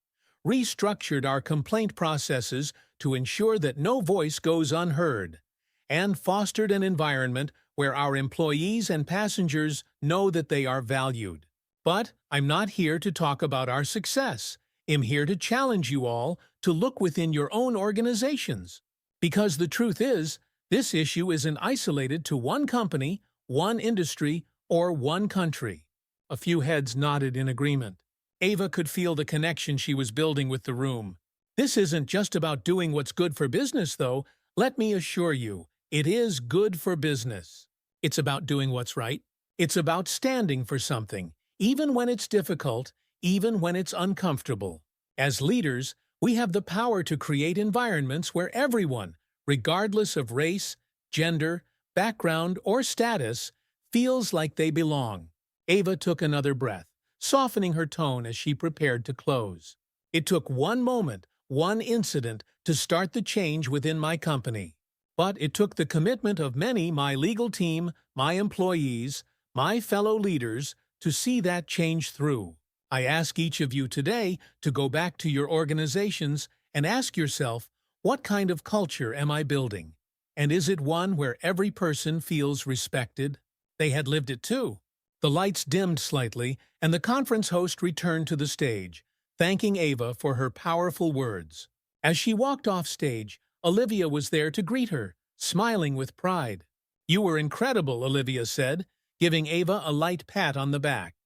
restructured our complaint processes to ensure that no voice goes unheard, and fostered an environment where our employees and passengers know that they are valued. But I'm not here to talk about our success. I'm here to challenge you all to look within your own organizations. Because the truth is, this issue isn't isolated to one company, one industry, or one country." A few heads nodded in agreement. Ava could feel the connection she was building with the room. "This isn't just about doing what's good for business, though. Let me assure you, it is good for business. It's about doing what's right. It's about standing for something, even when it's difficult, even when it's uncomfortable. As leaders, We have the power to create environments where everyone, regardless of race, gender, background, or status, feels like they belong. Ava took another breath, softening her tone as she prepared to close. It took one moment, one incident, to start the change within my company. But it took the commitment of many, my legal team, my employees, my fellow leaders, to see that change through. I ask each of you today to go back to your organizations and ask yourself, what kind of culture am I building? And is it one where every person feels respected? They had lived it too. The lights dimmed slightly, and the conference host returned to the stage, thanking Ava for her powerful words. As she walked off stage, Olivia was there to greet her, smiling with pride. "You were incredible," Olivia said, giving Ava a light pat on the back.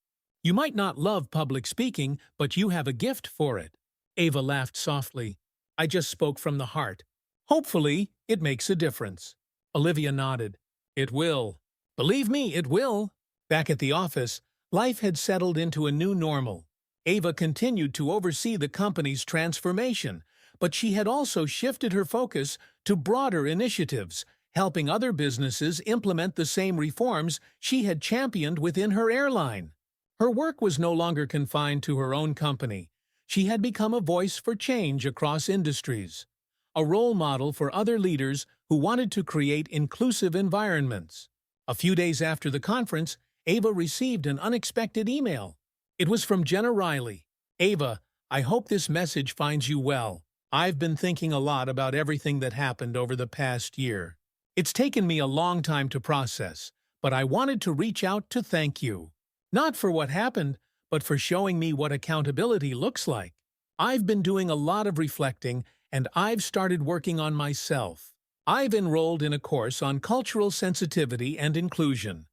"You might not love public speaking, but you have a gift for it." Ava laughed softly. "I just spoke from the heart. Hopefully, it makes a difference." Olivia nodded. "It will. Believe me, it will." Back at the office, life had settled into a new normal. Ava continued to oversee the company's transformation, but she had also shifted her focus to broader initiatives, helping other businesses implement the same reforms she had championed within her airline. Her work was no longer confined to her own company. She had become a voice for change across industries, a role model for other leaders who wanted to create inclusive environments. A few days after the conference, Ava received an unexpected email. It was from Jenna Riley. "Ava, I hope this message finds you well. I've been thinking a lot about everything that happened over the past year. It's taken me a long time to process, but I wanted to reach out to thank you. Not for what happened, but for showing me what accountability looks like. I've been doing a lot of reflecting, and I've started working on myself. I've enrolled in a course on cultural sensitivity and inclusion,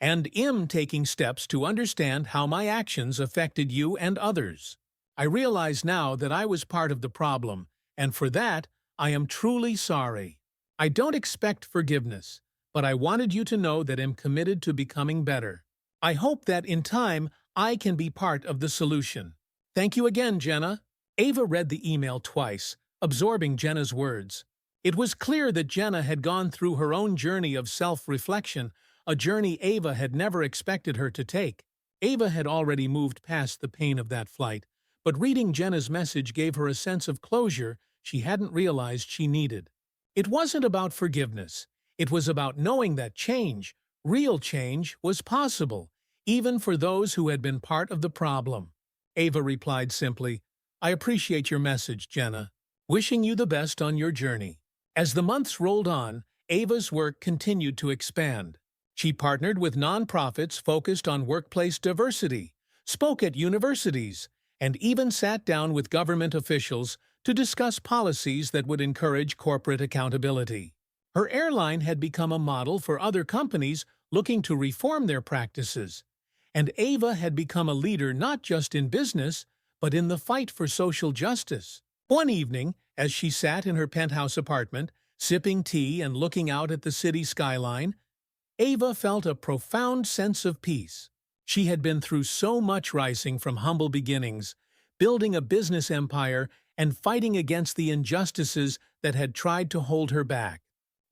and am taking steps to understand how my actions affected you and others. I realize now that I was part of the problem, and for that, I am truly sorry. I don't expect forgiveness, but I wanted you to know that I'm committed to becoming better. I hope that in time, I can be part of the solution. Thank you again, Jenna." Ava read the email twice, absorbing Jenna's words. It was clear that Jenna had gone through her own journey of self-reflection, a journey Ava had never expected her to take. Ava had already moved past the pain of that flight, but reading Jenna's message gave her a sense of closure she hadn't realized she needed. It wasn't about forgiveness. It was about knowing that change, real change, was possible, even for those who had been part of the problem. Ava replied simply, "I appreciate your message, Jenna. Wishing you the best on your journey." As the months rolled on, Ava's work continued to expand. She partnered with nonprofits focused on workplace diversity, spoke at universities, and even sat down with government officials to discuss policies that would encourage corporate accountability. Her airline had become a model for other companies looking to reform their practices, and Ava had become a leader not just in business, but in the fight for social justice. One evening, as she sat in her penthouse apartment, sipping tea and looking out at the city skyline, Ava felt a profound sense of peace. She had been through so much rising from humble beginnings, building a business empire and fighting against the injustices that had tried to hold her back.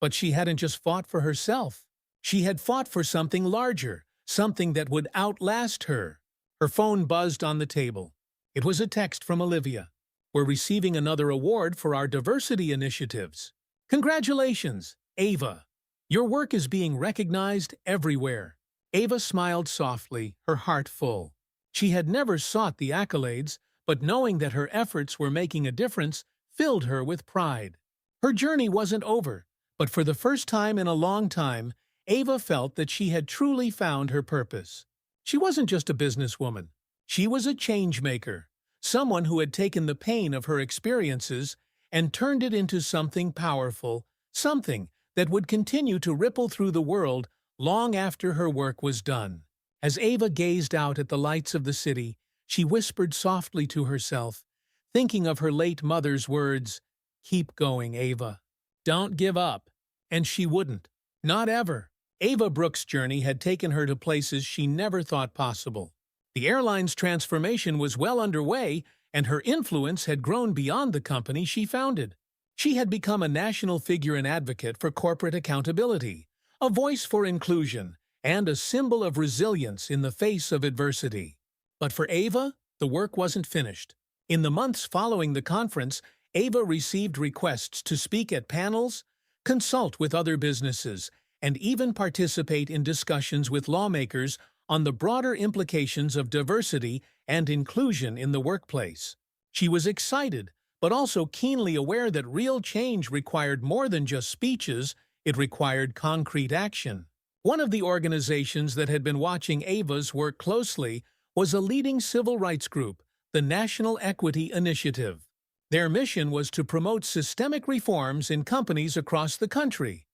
But she hadn't just fought for herself. She had fought for something larger, something that would outlast her. Her phone buzzed on the table. It was a text from Olivia. "We're receiving another award for our diversity initiatives. Congratulations, Ava. Your work is being recognized everywhere." Ava smiled softly, her heart full. She had never sought the accolades, but knowing that her efforts were making a difference filled her with pride. Her journey wasn't over, but for the first time in a long time, Ava felt that she had truly found her purpose. She wasn't just a businesswoman. She was a change-maker, someone who had taken the pain of her experiences and turned it into something powerful, something that would continue to ripple through the world long after her work was done. As Ava gazed out at the lights of the city, she whispered softly to herself, thinking of her late mother's words, "Keep going, Ava. Don't give up." And she wouldn't. Not ever. Ava Brooks' journey had taken her to places she never thought possible. The airline's transformation was well underway, and her influence had grown beyond the company she founded. She had become a national figure and advocate for corporate accountability, a voice for inclusion, and a symbol of resilience in the face of adversity. But for Ava, the work wasn't finished. In the months following the conference, Ava received requests to speak at panels, consult with other businesses, and even participate in discussions with lawmakers on the broader implications of diversity and inclusion in the workplace. She was excited, but also keenly aware that real change required more than just speeches, it required concrete action. One of the organizations that had been watching Ava's work closely was a leading civil rights group, the National Equity Initiative. Their mission was to promote systemic reforms in companies across the country,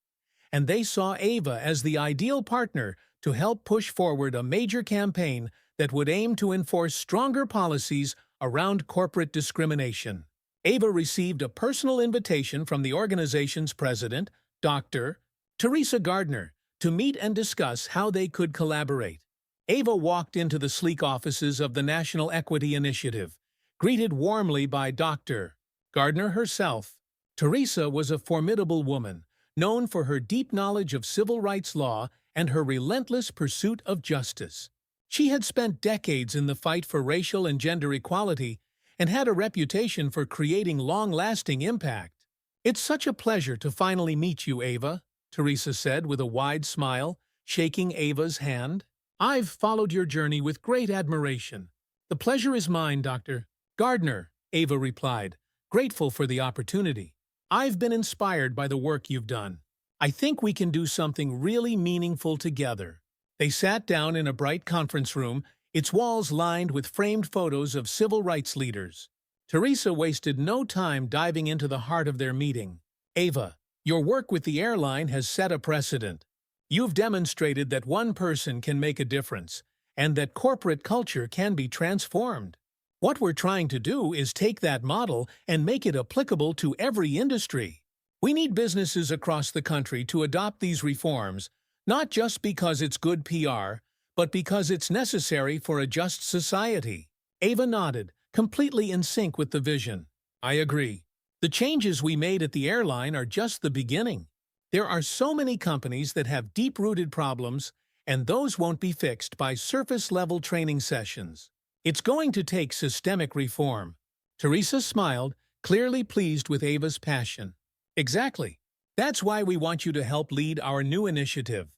and they saw Ava as the ideal partner to help push forward a major campaign that would aim to enforce stronger policies around corporate discrimination. Ava received a personal invitation from the organization's president, Dr. Teresa Gardner, to meet and discuss how they could collaborate. Ava walked into the sleek offices of the National Equity Initiative, greeted warmly by Dr. Gardner herself. Teresa was a formidable woman, known for her deep knowledge of civil rights law and her relentless pursuit of justice. She had spent decades in the fight for racial and gender equality and had a reputation for creating long-lasting impact. "It's such a pleasure to finally meet you, Ava," Teresa said with a wide smile, shaking Ava's hand. "I've followed your journey with great admiration." "The pleasure is mine, Dr. Gardner," Ava replied, grateful for the opportunity. "I've been inspired by the work you've done. I think we can do something really meaningful together." They sat down in a bright conference room, its walls lined with framed photos of civil rights leaders. Teresa wasted no time diving into the heart of their meeting. "Ava, your work with the airline has set a precedent. You've demonstrated that one person can make a difference, and that corporate culture can be transformed. What we're trying to do is take that model and make it applicable to every industry. We need businesses across the country to adopt these reforms, not just because it's good PR, but because it's necessary for a just society." Ava nodded, completely in sync with the vision. "I agree. The changes we made at the airline are just the beginning. There are so many companies that have deep-rooted problems, and those won't be fixed by surface-level training sessions. It's going to take systemic reform." Teresa smiled, clearly pleased with Ava's passion. "Exactly. That's why we want you to help lead our new initiative.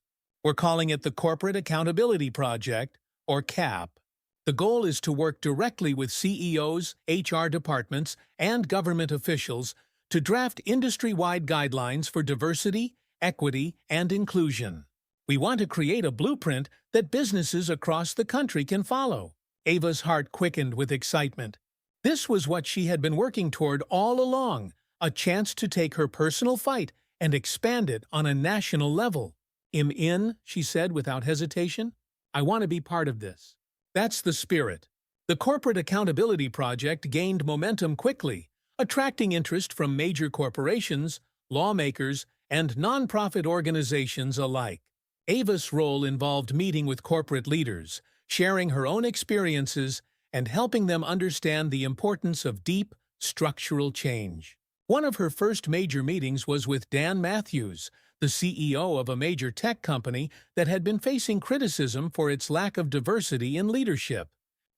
We're calling it the Corporate Accountability Project, or CAP. The goal is to work directly with CEOs, HR departments, and government officials to draft industry-wide guidelines for diversity, equity, and inclusion. We want to create a blueprint that businesses across the country can follow." Ava's heart quickened with excitement. This was what she had been working toward all along, a chance to take her personal fight and expand it on a national level. "I'm in," she said without hesitation. "I want to be part of this." That's the spirit. The Corporate Accountability Project gained momentum quickly, attracting interest from major corporations, lawmakers, and nonprofit organizations alike. Ava's role involved meeting with corporate leaders, sharing her own experiences, and helping them understand the importance of deep, structural change. One of her first major meetings was with Dan Matthews, the CEO of a major tech company that had been facing criticism for its lack of diversity in leadership.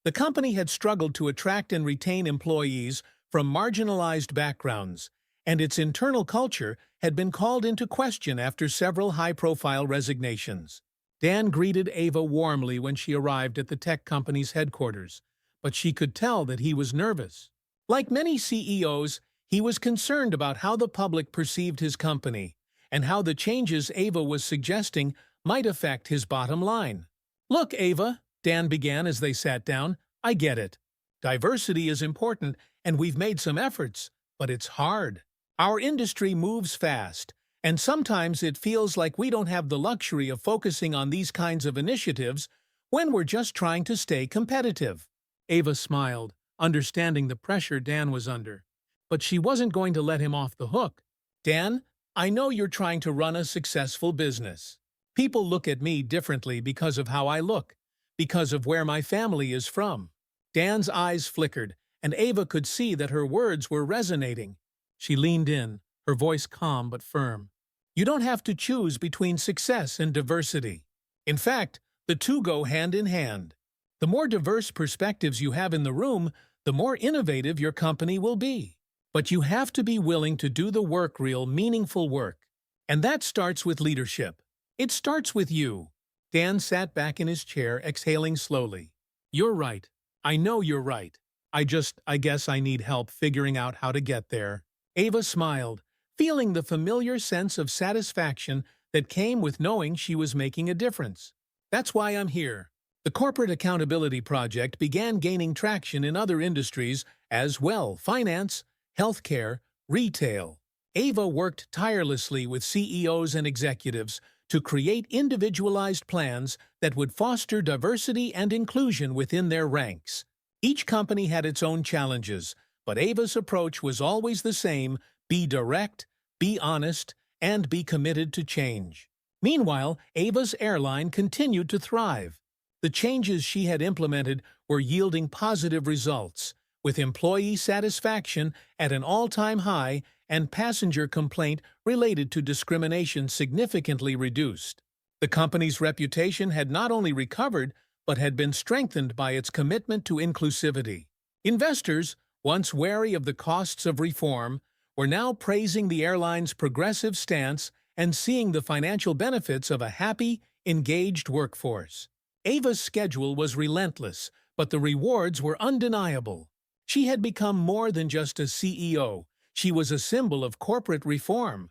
The company had struggled to attract and retain employees from marginalized backgrounds, and its internal culture had been called into question after several high-profile resignations. Dan greeted Ava warmly when she arrived at the tech company's headquarters, but she could tell that he was nervous. Like many CEOs, he was concerned about how the public perceived his company and how the changes Ava was suggesting might affect his bottom line. "Look, Ava," Dan began as they sat down, "I get it. Diversity is important, and we've made some efforts, but it's hard. Our industry moves fast, and sometimes it feels like we don't have the luxury of focusing on these kinds of initiatives when we're just trying to stay competitive." Ava smiled, understanding the pressure Dan was under. But she wasn't going to let him off the hook. "Dan, I know you're trying to run a successful business. People look at me differently because of how I look, because of where my family is from." Dan's eyes flickered, and Ava could see that her words were resonating. She leaned in, her voice calm but firm. You don't have to choose between success and diversity. In fact, the two go hand in hand. The more diverse perspectives you have in the room, the more innovative your company will be. But you have to be willing to do the work, real, meaningful work. And that starts with leadership. It starts with you. Dan sat back in his chair, exhaling slowly. You're right. I know you're right. I guess I need help figuring out how to get there. Ava smiled, feeling the familiar sense of satisfaction that came with knowing she was making a difference. That's why I'm here. The Corporate Accountability Project began gaining traction in other industries as well: finance, healthcare, retail. Ava worked tirelessly with CEOs and executives to create individualized plans that would foster diversity and inclusion within their ranks. Each company had its own challenges, but Ava's approach was always the same: be direct, be honest, and be committed to change. Meanwhile, Ava's airline continued to thrive. The changes she had implemented were yielding positive results, with employee satisfaction at an all-time high and passenger complaint related to discrimination significantly reduced. The company's reputation had not only recovered, but had been strengthened by its commitment to inclusivity. Investors, once wary of the costs of reform, were now praising the airline's progressive stance and seeing the financial benefits of a happy, engaged workforce. Ava's schedule was relentless, but the rewards were undeniable. She had become more than just a CEO. She was a symbol of corporate reform,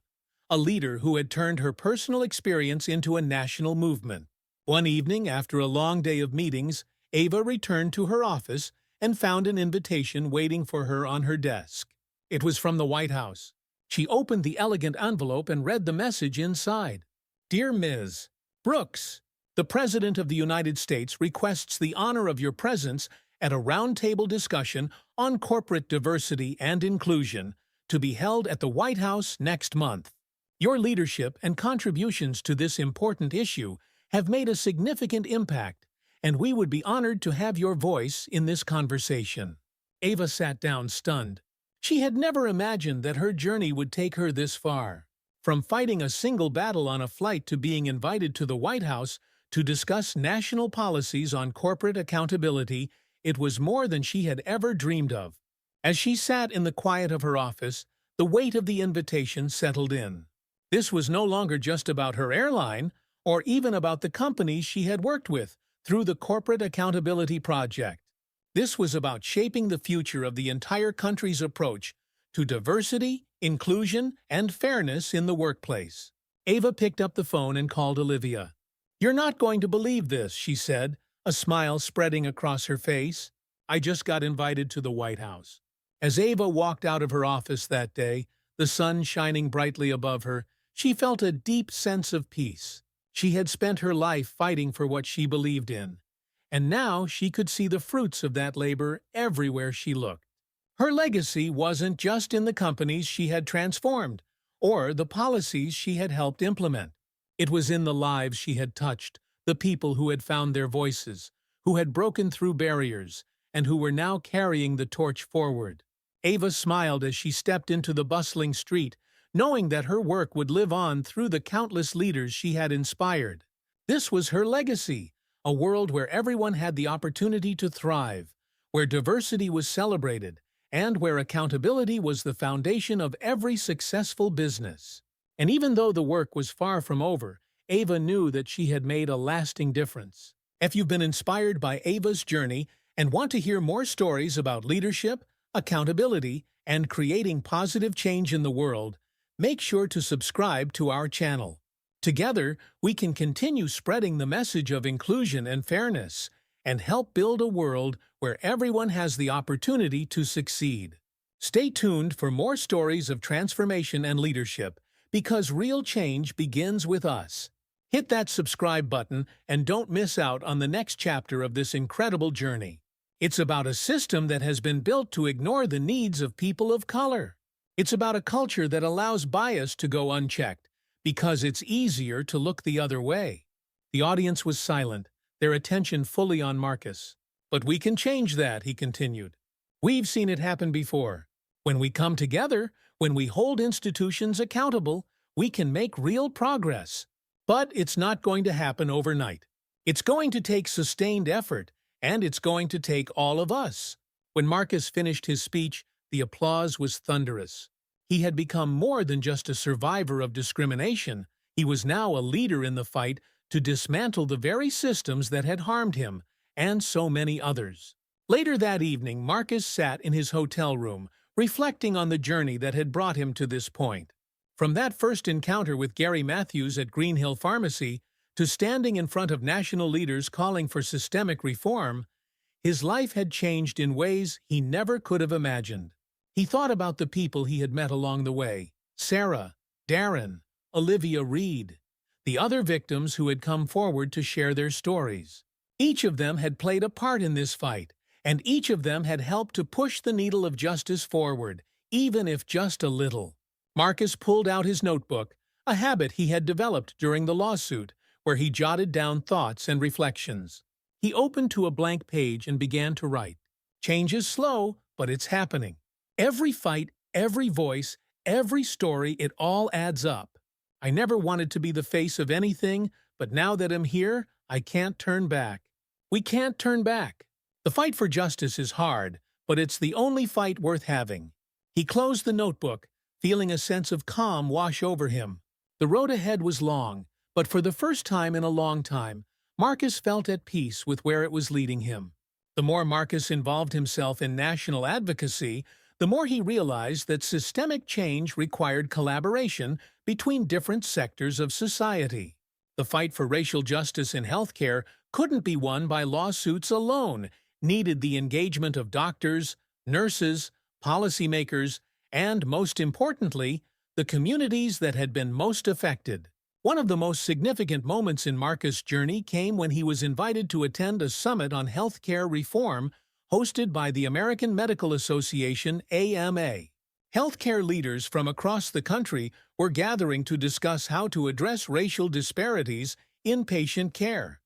a leader who had turned her personal experience into a national movement. One evening, after a long day of meetings, Ava returned to her office and found an invitation waiting for her on her desk. It was from the White House. She opened the elegant envelope and read the message inside. Dear Ms. Brooks, the President of the United States requests the honor of your presence at a roundtable discussion on corporate diversity and inclusion to be held at the White House next month. Your leadership and contributions to this important issue have made a significant impact, and we would be honored to have your voice in this conversation. Ava sat down, stunned. She had never imagined that her journey would take her this far. From fighting a single battle on a flight to being invited to the White House to discuss national policies on corporate accountability, it was more than she had ever dreamed of. As she sat in the quiet of her office, the weight of the invitation settled in. This was no longer just about her airline, or even about the companies she had worked with through the Corporate Accountability Project. This was about shaping the future of the entire country's approach to diversity, inclusion, and fairness in the workplace. Ava picked up the phone and called Olivia. You're not going to believe this, she said, a smile spreading across her face. I just got invited to the White House. As Ava walked out of her office that day, the sun shining brightly above her, she felt a deep sense of peace. She had spent her life fighting for what she believed in, and now she could see the fruits of that labor everywhere she looked. Her legacy wasn't just in the companies she had transformed, or the policies she had helped implement. It was in the lives she had touched, the people who had found their voices, who had broken through barriers, and who were now carrying the torch forward. Ava smiled as she stepped into the bustling street, knowing that her work would live on through the countless leaders she had inspired. This was her legacy, a world where everyone had the opportunity to thrive, where diversity was celebrated, and where accountability was the foundation of every successful business. And even though the work was far from over, Ava knew that she had made a lasting difference. If you've been inspired by Ava's journey and want to hear more stories about leadership, accountability, and creating positive change in the world, make sure to subscribe to our channel. Together, we can continue spreading the message of inclusion and fairness and help build a world where everyone has the opportunity to succeed. Stay tuned for more stories of transformation and leadership, because real change begins with us. Hit that subscribe button and don't miss out on the next chapter of this incredible journey. It's about a system that has been built to ignore the needs of people of color. It's about a culture that allows bias to go unchecked, because it's easier to look the other way. The audience was silent, their attention fully on Marcus. But we can change that, he continued. We've seen it happen before. When we come together, when we hold institutions accountable, we can make real progress. But it's not going to happen overnight. It's going to take sustained effort, and it's going to take all of us. When Marcus finished his speech, the applause was thunderous. He had become more than just a survivor of discrimination. He was now a leader in the fight to dismantle the very systems that had harmed him, and so many others. Later that evening, Marcus sat in his hotel room, reflecting on the journey that had brought him to this point. From that first encounter with Gary Matthews at Green Hill Pharmacy to standing in front of national leaders calling for systemic reform, his life had changed in ways he never could have imagined. He thought about the people he had met along the way: Sarah, Darren, Olivia Reed, the other victims who had come forward to share their stories. Each of them had played a part in this fight, and each of them had helped to push the needle of justice forward, even if just a little. Marcus pulled out his notebook, a habit he had developed during the lawsuit, where he jotted down thoughts and reflections. He opened to a blank page and began to write. Change is slow, but it's happening. Every fight, every voice, every story, it all adds up. I never wanted to be the face of anything, but now that I'm here, I can't turn back. We can't turn back. The fight for justice is hard, but it's the only fight worth having. He closed the notebook, feeling a sense of calm wash over him. The road ahead was long, but for the first time in a long time, Marcus felt at peace with where it was leading him. The more Marcus involved himself in national advocacy, the more he realized that systemic change required collaboration between different sectors of society. The fight for racial justice in healthcare couldn't be won by lawsuits alone, needed the engagement of doctors, nurses, policymakers, and, most importantly, the communities that had been most affected. One of the most significant moments in Marcus' journey came when he was invited to attend a summit on healthcare reform hosted by the American Medical Association, AMA. Healthcare leaders from across the country were gathering to discuss how to address racial disparities in patient care,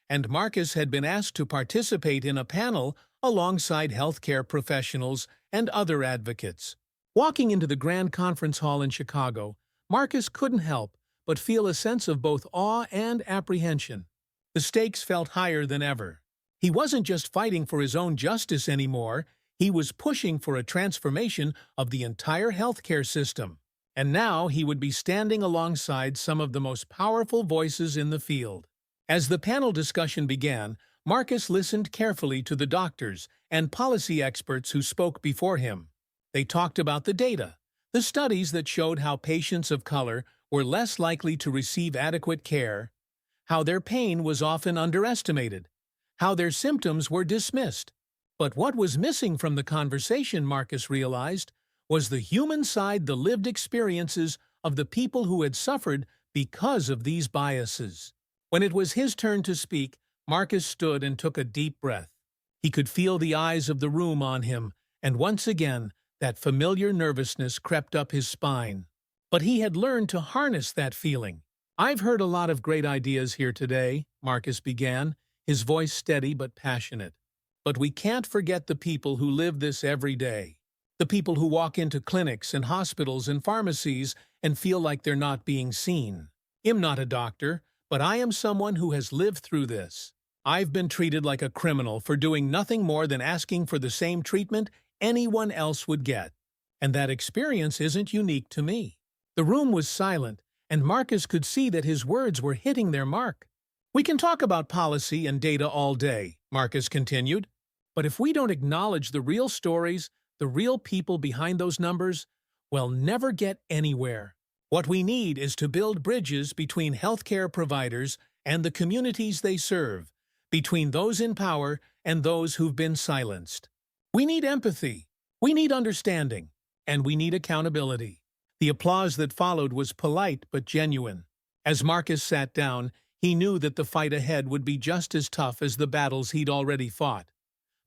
and Marcus had been asked to participate in a panel alongside healthcare professionals and other advocates. Walking into the Grand Conference Hall in Chicago, Marcus couldn't help but feel a sense of both awe and apprehension. The stakes felt higher than ever. He wasn't just fighting for his own justice anymore, he was pushing for a transformation of the entire healthcare system. And now he would be standing alongside some of the most powerful voices in the field. As the panel discussion began, Marcus listened carefully to the doctors and policy experts who spoke before him. They talked about the data, the studies that showed how patients of color were less likely to receive adequate care, how their pain was often underestimated, how their symptoms were dismissed. But what was missing from the conversation, Marcus realized, was the human side, the lived experiences of the people who had suffered because of these biases. When it was his turn to speak, Marcus stood and took a deep breath. He could feel the eyes of the room on him, and once again, that familiar nervousness crept up his spine. But he had learned to harness that feeling. "I've heard a lot of great ideas here today," Marcus began, his voice steady but passionate. "But we can't forget the people who live this every day. The people who walk into clinics and hospitals and pharmacies and feel like they're not being seen. I'm not a doctor, but I am someone who has lived through this. I've been treated like a criminal for doing nothing more than asking for the same treatment anyone else would get. And that experience isn't unique to me." The room was silent, and Marcus could see that his words were hitting their mark. "We can talk about policy and data all day," Marcus continued, "but if we don't acknowledge the real stories, the real people behind those numbers, we'll never get anywhere. What we need is to build bridges between healthcare providers and the communities they serve, between those in power and those who've been silenced. We need empathy, we need understanding, and we need accountability." The applause that followed was polite but genuine. As Marcus sat down, he knew that the fight ahead would be just as tough as the battles he'd already fought.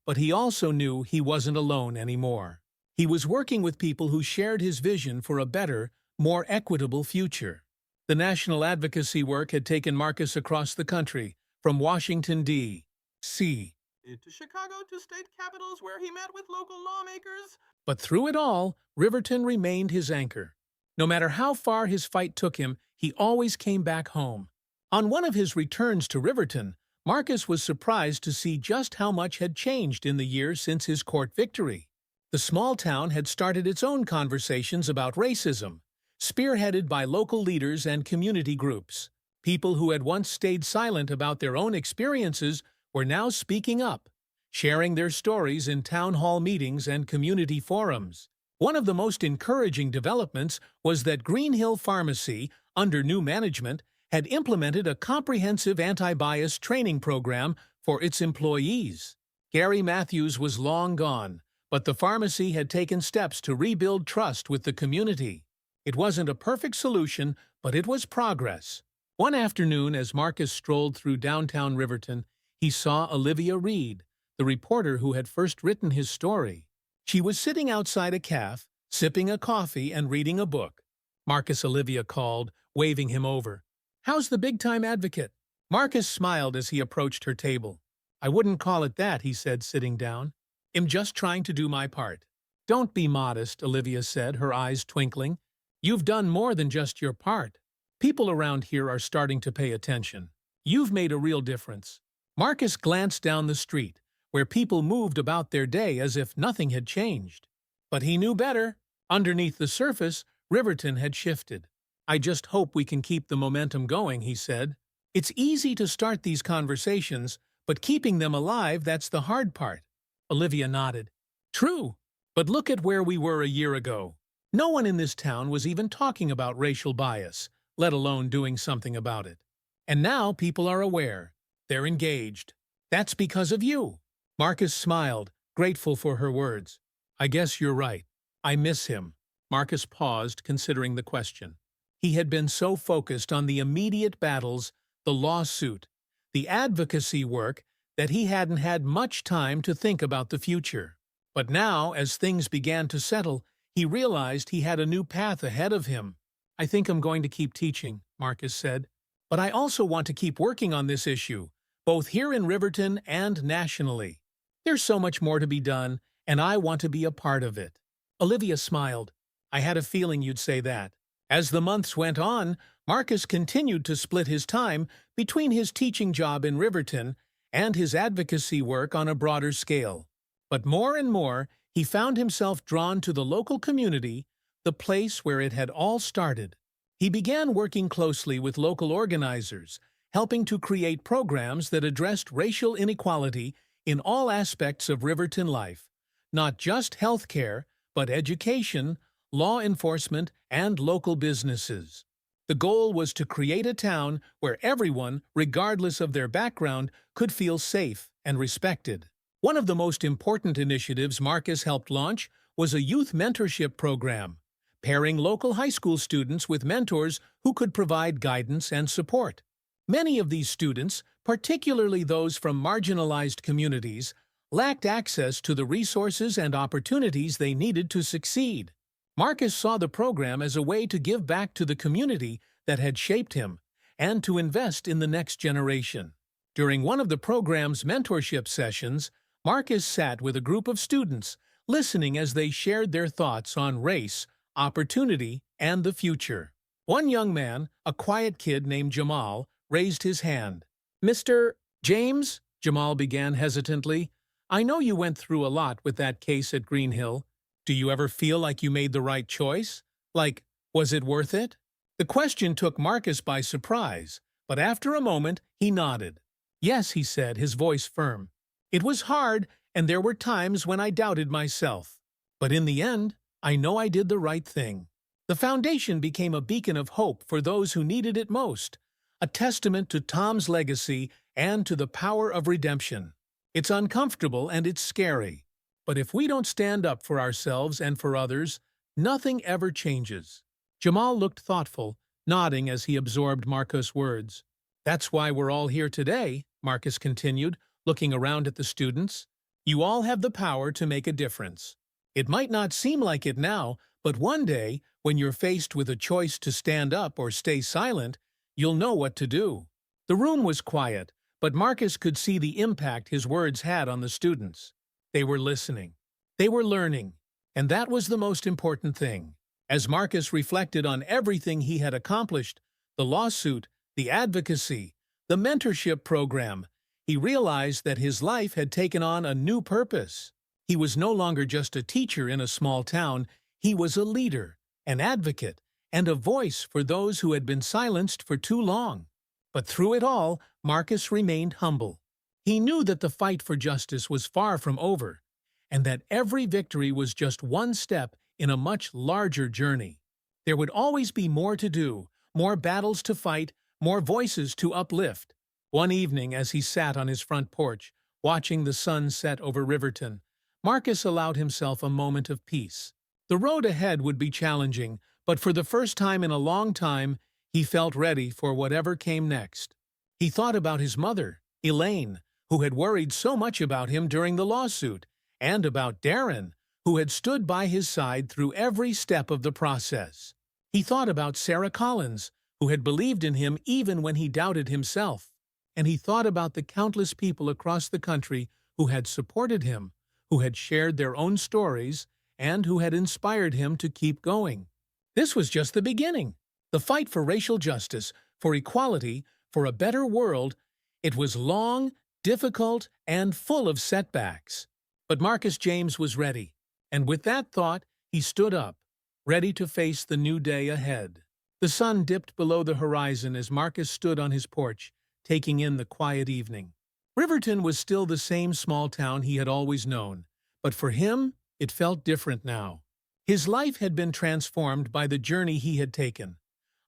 But he also knew he wasn't alone anymore. He was working with people who shared his vision for a better, more equitable future. The national advocacy work had taken Marcus across the country, from Washington, D.C. To Chicago to state capitals where he met with local lawmakers. But through it all, Riverton remained his anchor. No matter how far his fight took him, he always came back home. On one of his returns to Riverton, Marcus was surprised to see just how much had changed in the years since his court victory. The small town had started its own conversations about racism, spearheaded by local leaders and community groups. People who had once stayed silent about their own experiences were now speaking up, sharing their stories in town hall meetings and community forums. One of the most encouraging developments was that Green Hill Pharmacy, under new management, had implemented a comprehensive anti-bias training program for its employees. Gary Matthews was long gone, but the pharmacy had taken steps to rebuild trust with the community. It wasn't a perfect solution, but it was progress. One afternoon, as Marcus strolled through downtown Riverton, he saw Olivia Reed, the reporter who had first written his story. She was sitting outside a cafe, sipping a coffee and reading a book. "Marcus," Olivia called, waving him over. "How's the big-time Advocate?" Marcus smiled as he approached her table. "I wouldn't call it that," he said, sitting down. "I'm just trying to do my part." "Don't be modest," Olivia said, her eyes twinkling. "You've done more than just your part. People around here are starting to pay attention. You've made a real difference." Marcus glanced down the street, where people moved about their day as if nothing had changed. But he knew better. Underneath the surface, Riverton had shifted. "I just hope we can keep the momentum going," he said. "It's easy to start these conversations, but keeping them alive, that's the hard part." Olivia nodded. "True, but look at where we were a year ago. No one in this town was even talking about racial bias, let alone doing something about it. And now people are aware. They're engaged. That's because of you." Marcus smiled, grateful for her words. "I guess you're right. I miss him." Marcus paused, considering the question. He had been so focused on the immediate battles, the lawsuit, the advocacy work, that he hadn't had much time to think about the future. But now, as things began to settle, he realized he had a new path ahead of him. "I think I'm going to keep teaching," Marcus said. "But I also want to keep working on this issue, both here in Riverton and nationally. There's so much more to be done, and I want to be a part of it." Olivia smiled. "I had a feeling you'd say that." As the months went on, Marcus continued to split his time between his teaching job in Riverton and his advocacy work on a broader scale. But more and more, he found himself drawn to the local community, the place where it had all started. He began working closely with local organizers, helping to create programs that addressed racial inequality in all aspects of Riverton life, not just healthcare, but education, law enforcement, and local businesses. The goal was to create a town where everyone, regardless of their background, could feel safe and respected. One of the most important initiatives Marcus helped launch was a youth mentorship program, pairing local high school students with mentors who could provide guidance and support. Many of these students, particularly those from marginalized communities, lacked access to the resources and opportunities they needed to succeed. Marcus saw the program as a way to give back to the community that had shaped him and to invest in the next generation. During one of the program's mentorship sessions, Marcus sat with a group of students, listening as they shared their thoughts on race, opportunity, and the future. One young man, a quiet kid named Jamal, raised his hand. "Mr. James," Jamal began hesitantly, "I know you went through a lot with that case at Green Hill. Do you ever feel like you made the right choice? Like, was it worth it?" The question took Marcus by surprise, but after a moment, he nodded. "Yes," he said, his voice firm. "It was hard, and there were times when I doubted myself. But in the end, I know I did the right thing." The foundation became a beacon of hope for those who needed it most, a testament to Tom's legacy and to the power of redemption. It's uncomfortable and it's scary, but if we don't stand up for ourselves and for others, nothing ever changes. Jamal looked thoughtful, nodding as he absorbed Marcus' words. "That's why we're all here today," Marcus continued, looking around at the students. "You all have the power to make a difference. It might not seem like it now, but one day, when you're faced with a choice to stand up or stay silent, you'll know what to do." The room was quiet, But Marcus could see the impact his words had on the students. They were listening. They were learning. And that was the most important thing. As Marcus reflected on everything he had accomplished, the lawsuit, the advocacy, the mentorship program, he realized that his life had taken on a new purpose. He was no longer just a teacher in a small town, he was a leader, an advocate, and a voice for those who had been silenced for too long. But through it all, Marcus remained humble. He knew that the fight for justice was far from over, and that every victory was just one step in a much larger journey. There would always be more to do, more battles to fight, more voices to uplift. One evening, as he sat on his front porch, watching the sun set over Riverton, Marcus allowed himself a moment of peace. The road ahead would be challenging, but for the first time in a long time, he felt ready for whatever came next. He thought about his mother, Elaine, who had worried so much about him during the lawsuit, and about Darren, who had stood by his side through every step of the process. He thought about Sarah Collins, who had believed in him even when he doubted himself. And he thought about the countless people across the country who had supported him, who had shared their own stories, and who had inspired him to keep going. This was just the beginning. The fight for racial justice, for equality, for a better world, it was long, difficult, and full of setbacks. But Marcus James was ready, and with that thought, he stood up, ready to face the new day ahead. The sun dipped below the horizon as Marcus stood on his porch, taking in the quiet evening. Riverton was still the same small town he had always known, but for him, it felt different now. His life had been transformed by the journey he had taken,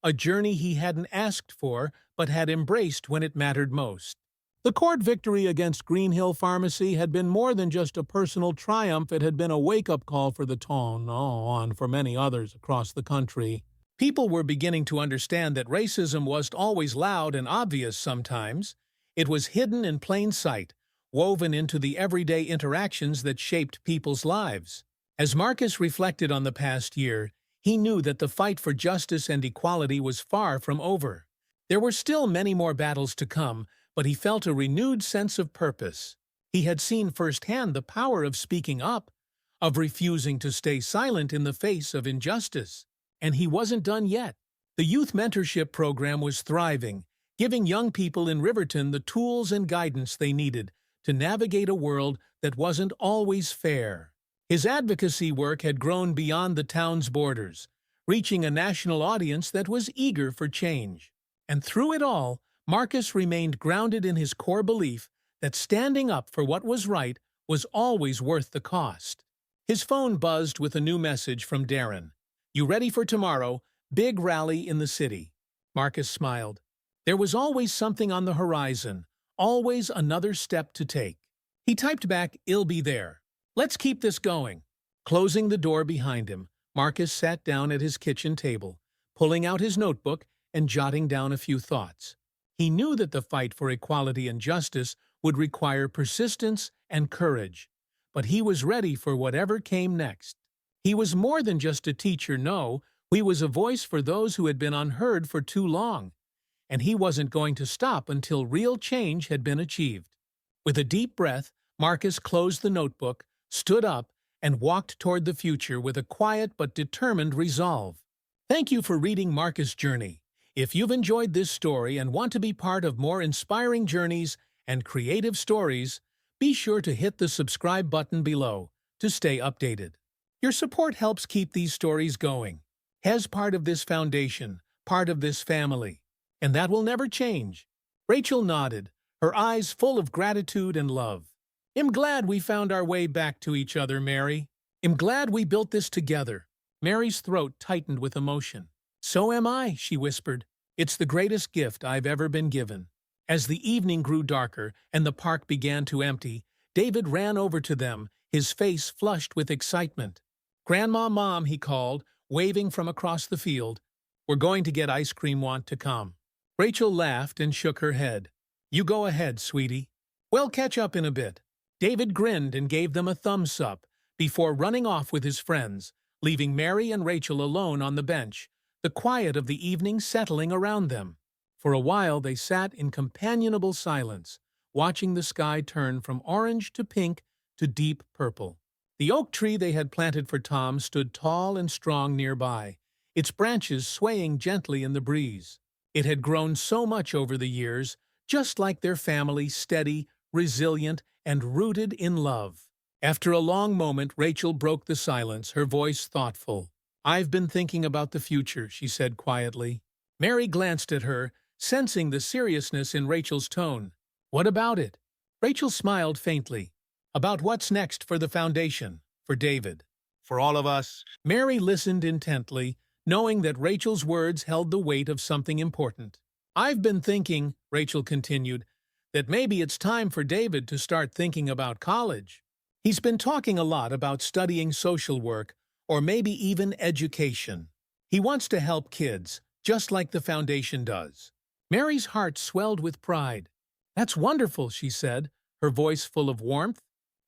a journey he hadn't asked for but had embraced when it mattered most. The court victory against Green Hill Pharmacy had been more than just a personal triumph, it had been a wake-up call for the town, and for many others across the country. People were beginning to understand that racism wasn't always loud and obvious sometimes. It was hidden in plain sight, woven into the everyday interactions that shaped people's lives. As Marcus reflected on the past year, he knew that the fight for justice and equality was far from over. There were still many more battles to come, but he felt a renewed sense of purpose. He had seen firsthand the power of speaking up, of refusing to stay silent in the face of injustice. And he wasn't done yet. The youth mentorship program was thriving, giving young people in Riverton the tools and guidance they needed to navigate a world that wasn't always fair. His advocacy work had grown beyond the town's borders, reaching a national audience that was eager for change. And through it all, Marcus remained grounded in his core belief that standing up for what was right was always worth the cost. His phone buzzed with a new message from Darren. "You ready for tomorrow? Big rally in the city." Marcus smiled. There was always something on the horizon, always another step to take. He typed back, "I'll be there. Let's keep this going." Closing the door behind him, Marcus sat down at his kitchen table, pulling out his notebook and jotting down a few thoughts. He knew that the fight for equality and justice would require persistence and courage, but he was ready for whatever came next. He was more than just a teacher, no, he was a voice for those who had been unheard for too long, and he wasn't going to stop until real change had been achieved. With a deep breath, Marcus closed the notebook, stood up, and walked toward the future with a quiet but determined resolve. Thank you for reading Marcus' Journey. If you've enjoyed this story and want to be part of more inspiring journeys and creative stories, be sure to hit the subscribe button below to stay updated. Your support helps keep these stories going. As part of this foundation, part of this family, and that will never change. Rachel nodded, her eyes full of gratitude and love. "I'm glad we found our way back to each other, Mary. I'm glad we built this together." Mary's throat tightened with emotion. "So am I," she whispered. "It's the greatest gift I've ever been given." As the evening grew darker and the park began to empty, David ran over to them, his face flushed with excitement. "Grandma, Mom," he called, waving from across the field. "We're going to get ice cream, want to come?" Rachel laughed and shook her head. "You go ahead, sweetie. We'll catch up in a bit." David grinned and gave them a thumbs up before running off with his friends, leaving Mary and Rachel alone on the bench, the quiet of the evening settling around them. For a while they sat in companionable silence, watching the sky turn from orange to pink to deep purple. The oak tree they had planted for Tom stood tall and strong nearby, its branches swaying gently in the breeze. It had grown so much over the years, just like their family, steady, resilient, and rooted in love. After a long moment, Rachel broke the silence, her voice thoughtful. "I've been thinking about the future," she said quietly. Mary glanced at her, sensing the seriousness in Rachel's tone. "What about it?" Rachel smiled faintly. "About what's next for the foundation, for David, for all of us." Mary listened intently, knowing that Rachel's words held the weight of something important. "I've been thinking," Rachel continued, "that maybe it's time for David to start thinking about college. He's been talking a lot about studying social work, or maybe even education. He wants to help kids, just like the foundation does." Mary's heart swelled with pride. "That's wonderful," she said, her voice full of warmth.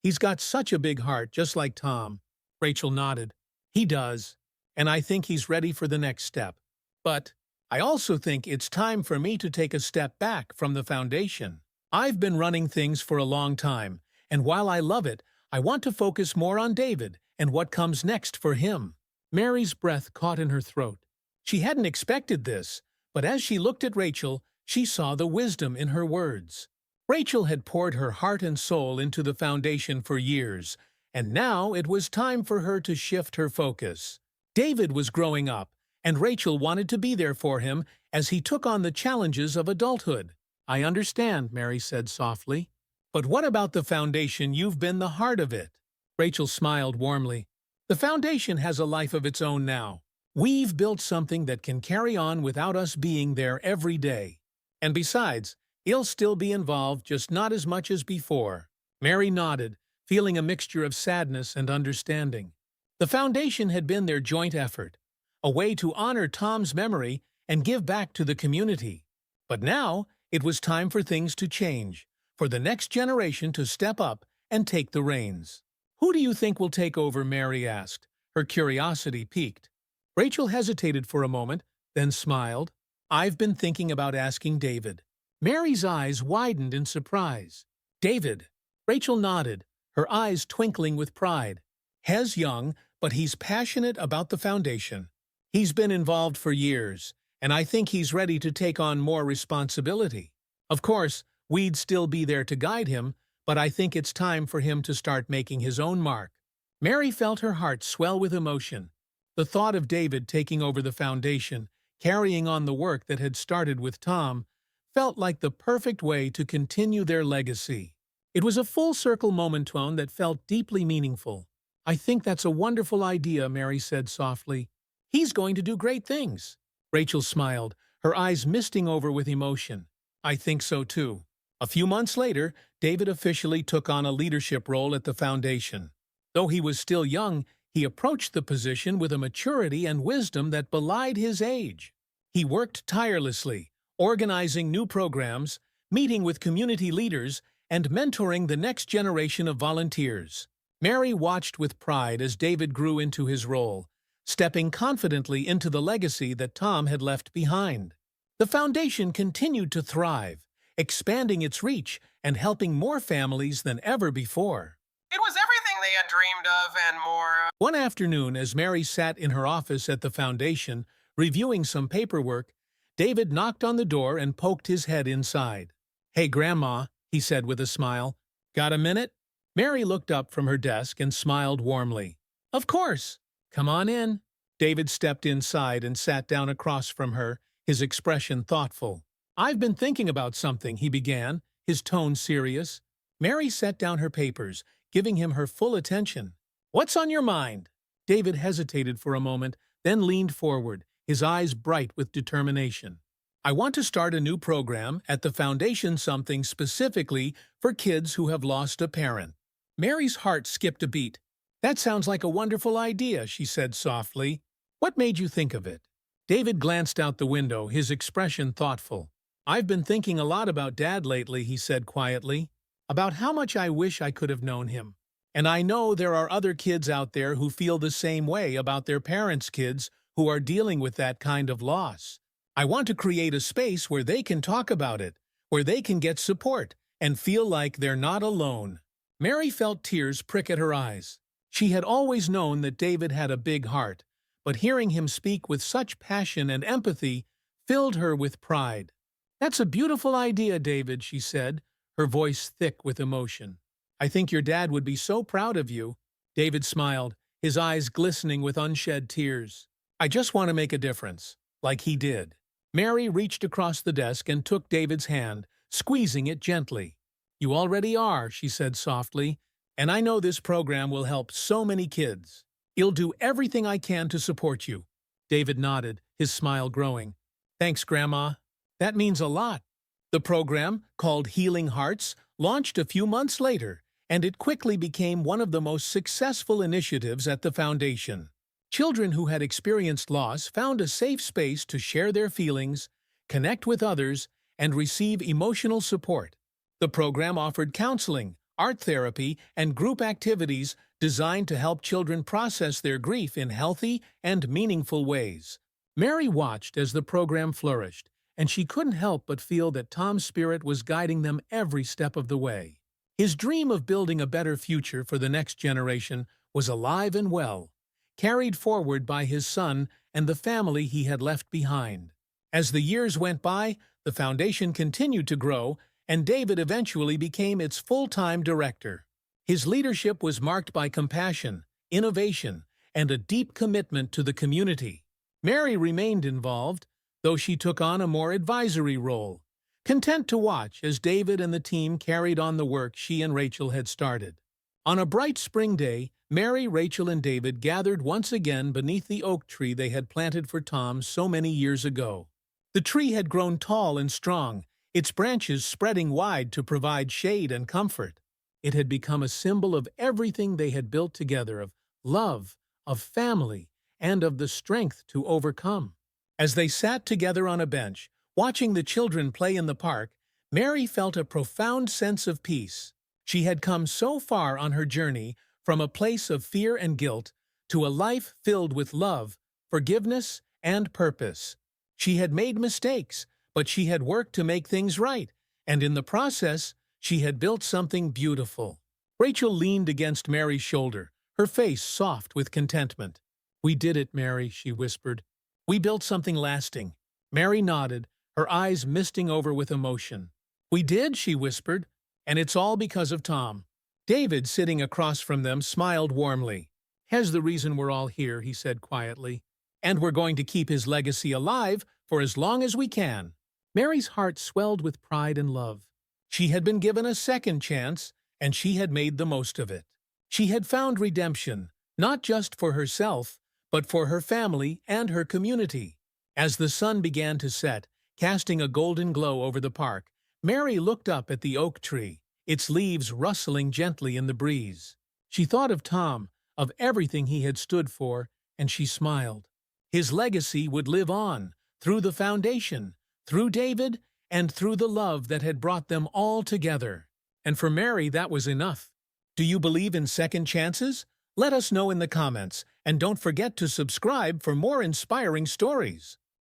"He's got such a big heart, just like Tom." Rachel nodded. "He does, and I think he's ready for the next step. But I also think it's time for me to take a step back from the foundation. I've been running things for a long time, and while I love it, I want to focus more on David and what comes next for him." Mary's breath caught in her throat. She hadn't expected this, but as she looked at Rachel, she saw the wisdom in her words. Rachel had poured her heart and soul into the foundation for years, and now it was time for her to shift her focus. David was growing up, and Rachel wanted to be there for him as he took on the challenges of adulthood. "I understand," Mary said softly. "But what about the foundation? You've been the heart of it." Rachel smiled warmly. "The foundation has a life of its own now. We've built something that can carry on without us being there every day. And besides, he'll still be involved, just not as much as before." Mary nodded, feeling a mixture of sadness and understanding. The foundation had been their joint effort, a way to honor Tom's memory and give back to the community. But now it was time for things to change, for the next generation to step up and take the reins. "Who do you think will take over?" Mary asked, her curiosity piqued. Rachel hesitated for a moment, then smiled. "I've been thinking about asking David." Mary's eyes widened in surprise. "David?" Rachel nodded, her eyes twinkling with pride. "He's young, but he's passionate about the foundation. He's been involved for years, and I think he's ready to take on more responsibility. Of course, we'd still be there to guide him, but I think it's time for him to start making his own mark." Mary felt her heart swell with emotion. The thought of David taking over the foundation, carrying on the work that had started with Tom, felt like the perfect way to continue their legacy. It was a full-circle moment tone that felt deeply meaningful. "I think that's a wonderful idea," Mary said softly. "He's going to do great things." Rachel smiled, her eyes misting over with emotion. "I think so too." A few months later, David officially took on a leadership role at the foundation. Though he was still young, he approached the position with a maturity and wisdom that belied his age. He worked tirelessly, organizing new programs, meeting with community leaders, and mentoring the next generation of volunteers. Mary watched with pride as David grew into his role, stepping confidently into the legacy that Tom had left behind. The foundation continued to thrive, expanding its reach and helping more families than ever before. It was everything they had dreamed of and more. One afternoon, as Mary sat in her office at the foundation, reviewing some paperwork, David knocked on the door and poked his head inside. "Hey, Grandma," he said with a smile. "Got a minute?" Mary looked up from her desk and smiled warmly. "Of course. Come on in." David stepped inside and sat down across from her, his expression thoughtful. "I've been thinking about something," he began, his tone serious. Mary set down her papers, giving him her full attention. "What's on your mind?" David hesitated for a moment, then leaned forward, his eyes bright with determination. "I want to start a new program at the foundation, something specifically for kids who have lost a parent." Mary's heart skipped a beat. "That sounds like a wonderful idea," she said softly. "What made you think of it?" David glanced out the window, his expression thoughtful. "I've been thinking a lot about Dad lately," he said quietly, "about how much I wish I could have known him. And I know there are other kids out there who feel the same way about their parents' kids who are dealing with that kind of loss. I want to create a space where they can talk about it, where they can get support, and feel like they're not alone. Mary felt tears prick at her eyes. She had always known that David had a big heart, but hearing him speak with such passion and empathy filled her with pride. "That's a beautiful idea, David," she said, her voice thick with emotion. "I think your dad would be so proud of you." David smiled, his eyes glistening with unshed tears. "I just want to make a difference, like he did." Mary reached across the desk and took David's hand, squeezing it gently. "You already are," she said softly, "and I know this program will help so many kids. I'll do everything I can to support you." David nodded, his smile growing. "Thanks, Grandma. That means a lot." The program, called Healing Hearts, launched a few months later, and it quickly became one of the most successful initiatives at the foundation. Children who had experienced loss found a safe space to share their feelings, connect with others, and receive emotional support. The program offered counseling, art therapy, and group activities designed to help children process their grief in healthy and meaningful ways. Mary watched as the program flourished, and she couldn't help but feel that Tom's spirit was guiding them every step of the way. His dream of building a better future for the next generation was alive and well, carried forward by his son and the family he had left behind. As the years went by, the foundation continued to grow, and David eventually became its full-time director. His leadership was marked by compassion, innovation, and a deep commitment to the community. Mary remained involved, though she took on a more advisory role, content to watch as David and the team carried on the work she and Rachel had started. On a bright spring day, Mary, Rachel, and David gathered once again beneath the oak tree they had planted for Tom so many years ago. The tree had grown tall and strong, its branches spreading wide to provide shade and comfort. It had become a symbol of everything they had built together, of love, of family, and of the strength to overcome. As they sat together on a bench, watching the children play in the park, Mary felt a profound sense of peace. She had come so far on her journey from a place of fear and guilt to a life filled with love, forgiveness, and purpose. She had made mistakes, but she had worked to make things right, and in the process, she had built something beautiful. Rachel leaned against Mary's shoulder, her face soft with contentment. "We did it, Mary," she whispered. "We built something lasting." Mary nodded, her eyes misting over with emotion. "We did," she whispered, "and it's all because of Tom." David, sitting across from them, smiled warmly. "Here's the reason we're all here," he said quietly. "And we're going to keep his legacy alive for as long as we can." Mary's heart swelled with pride and love. She had been given a second chance, and she had made the most of it. She had found redemption, not just for herself, but for her family and her community. As the sun began to set, casting a golden glow over the park, Mary looked up at the oak tree, its leaves rustling gently in the breeze. She thought of Tom, of everything he had stood for, and she smiled. His legacy would live on, through the foundation, through David, and through the love that had brought them all together. And for Mary, that was enough. Do you believe in second chances? Let us know in the comments, and don't forget to subscribe for more inspiring stories.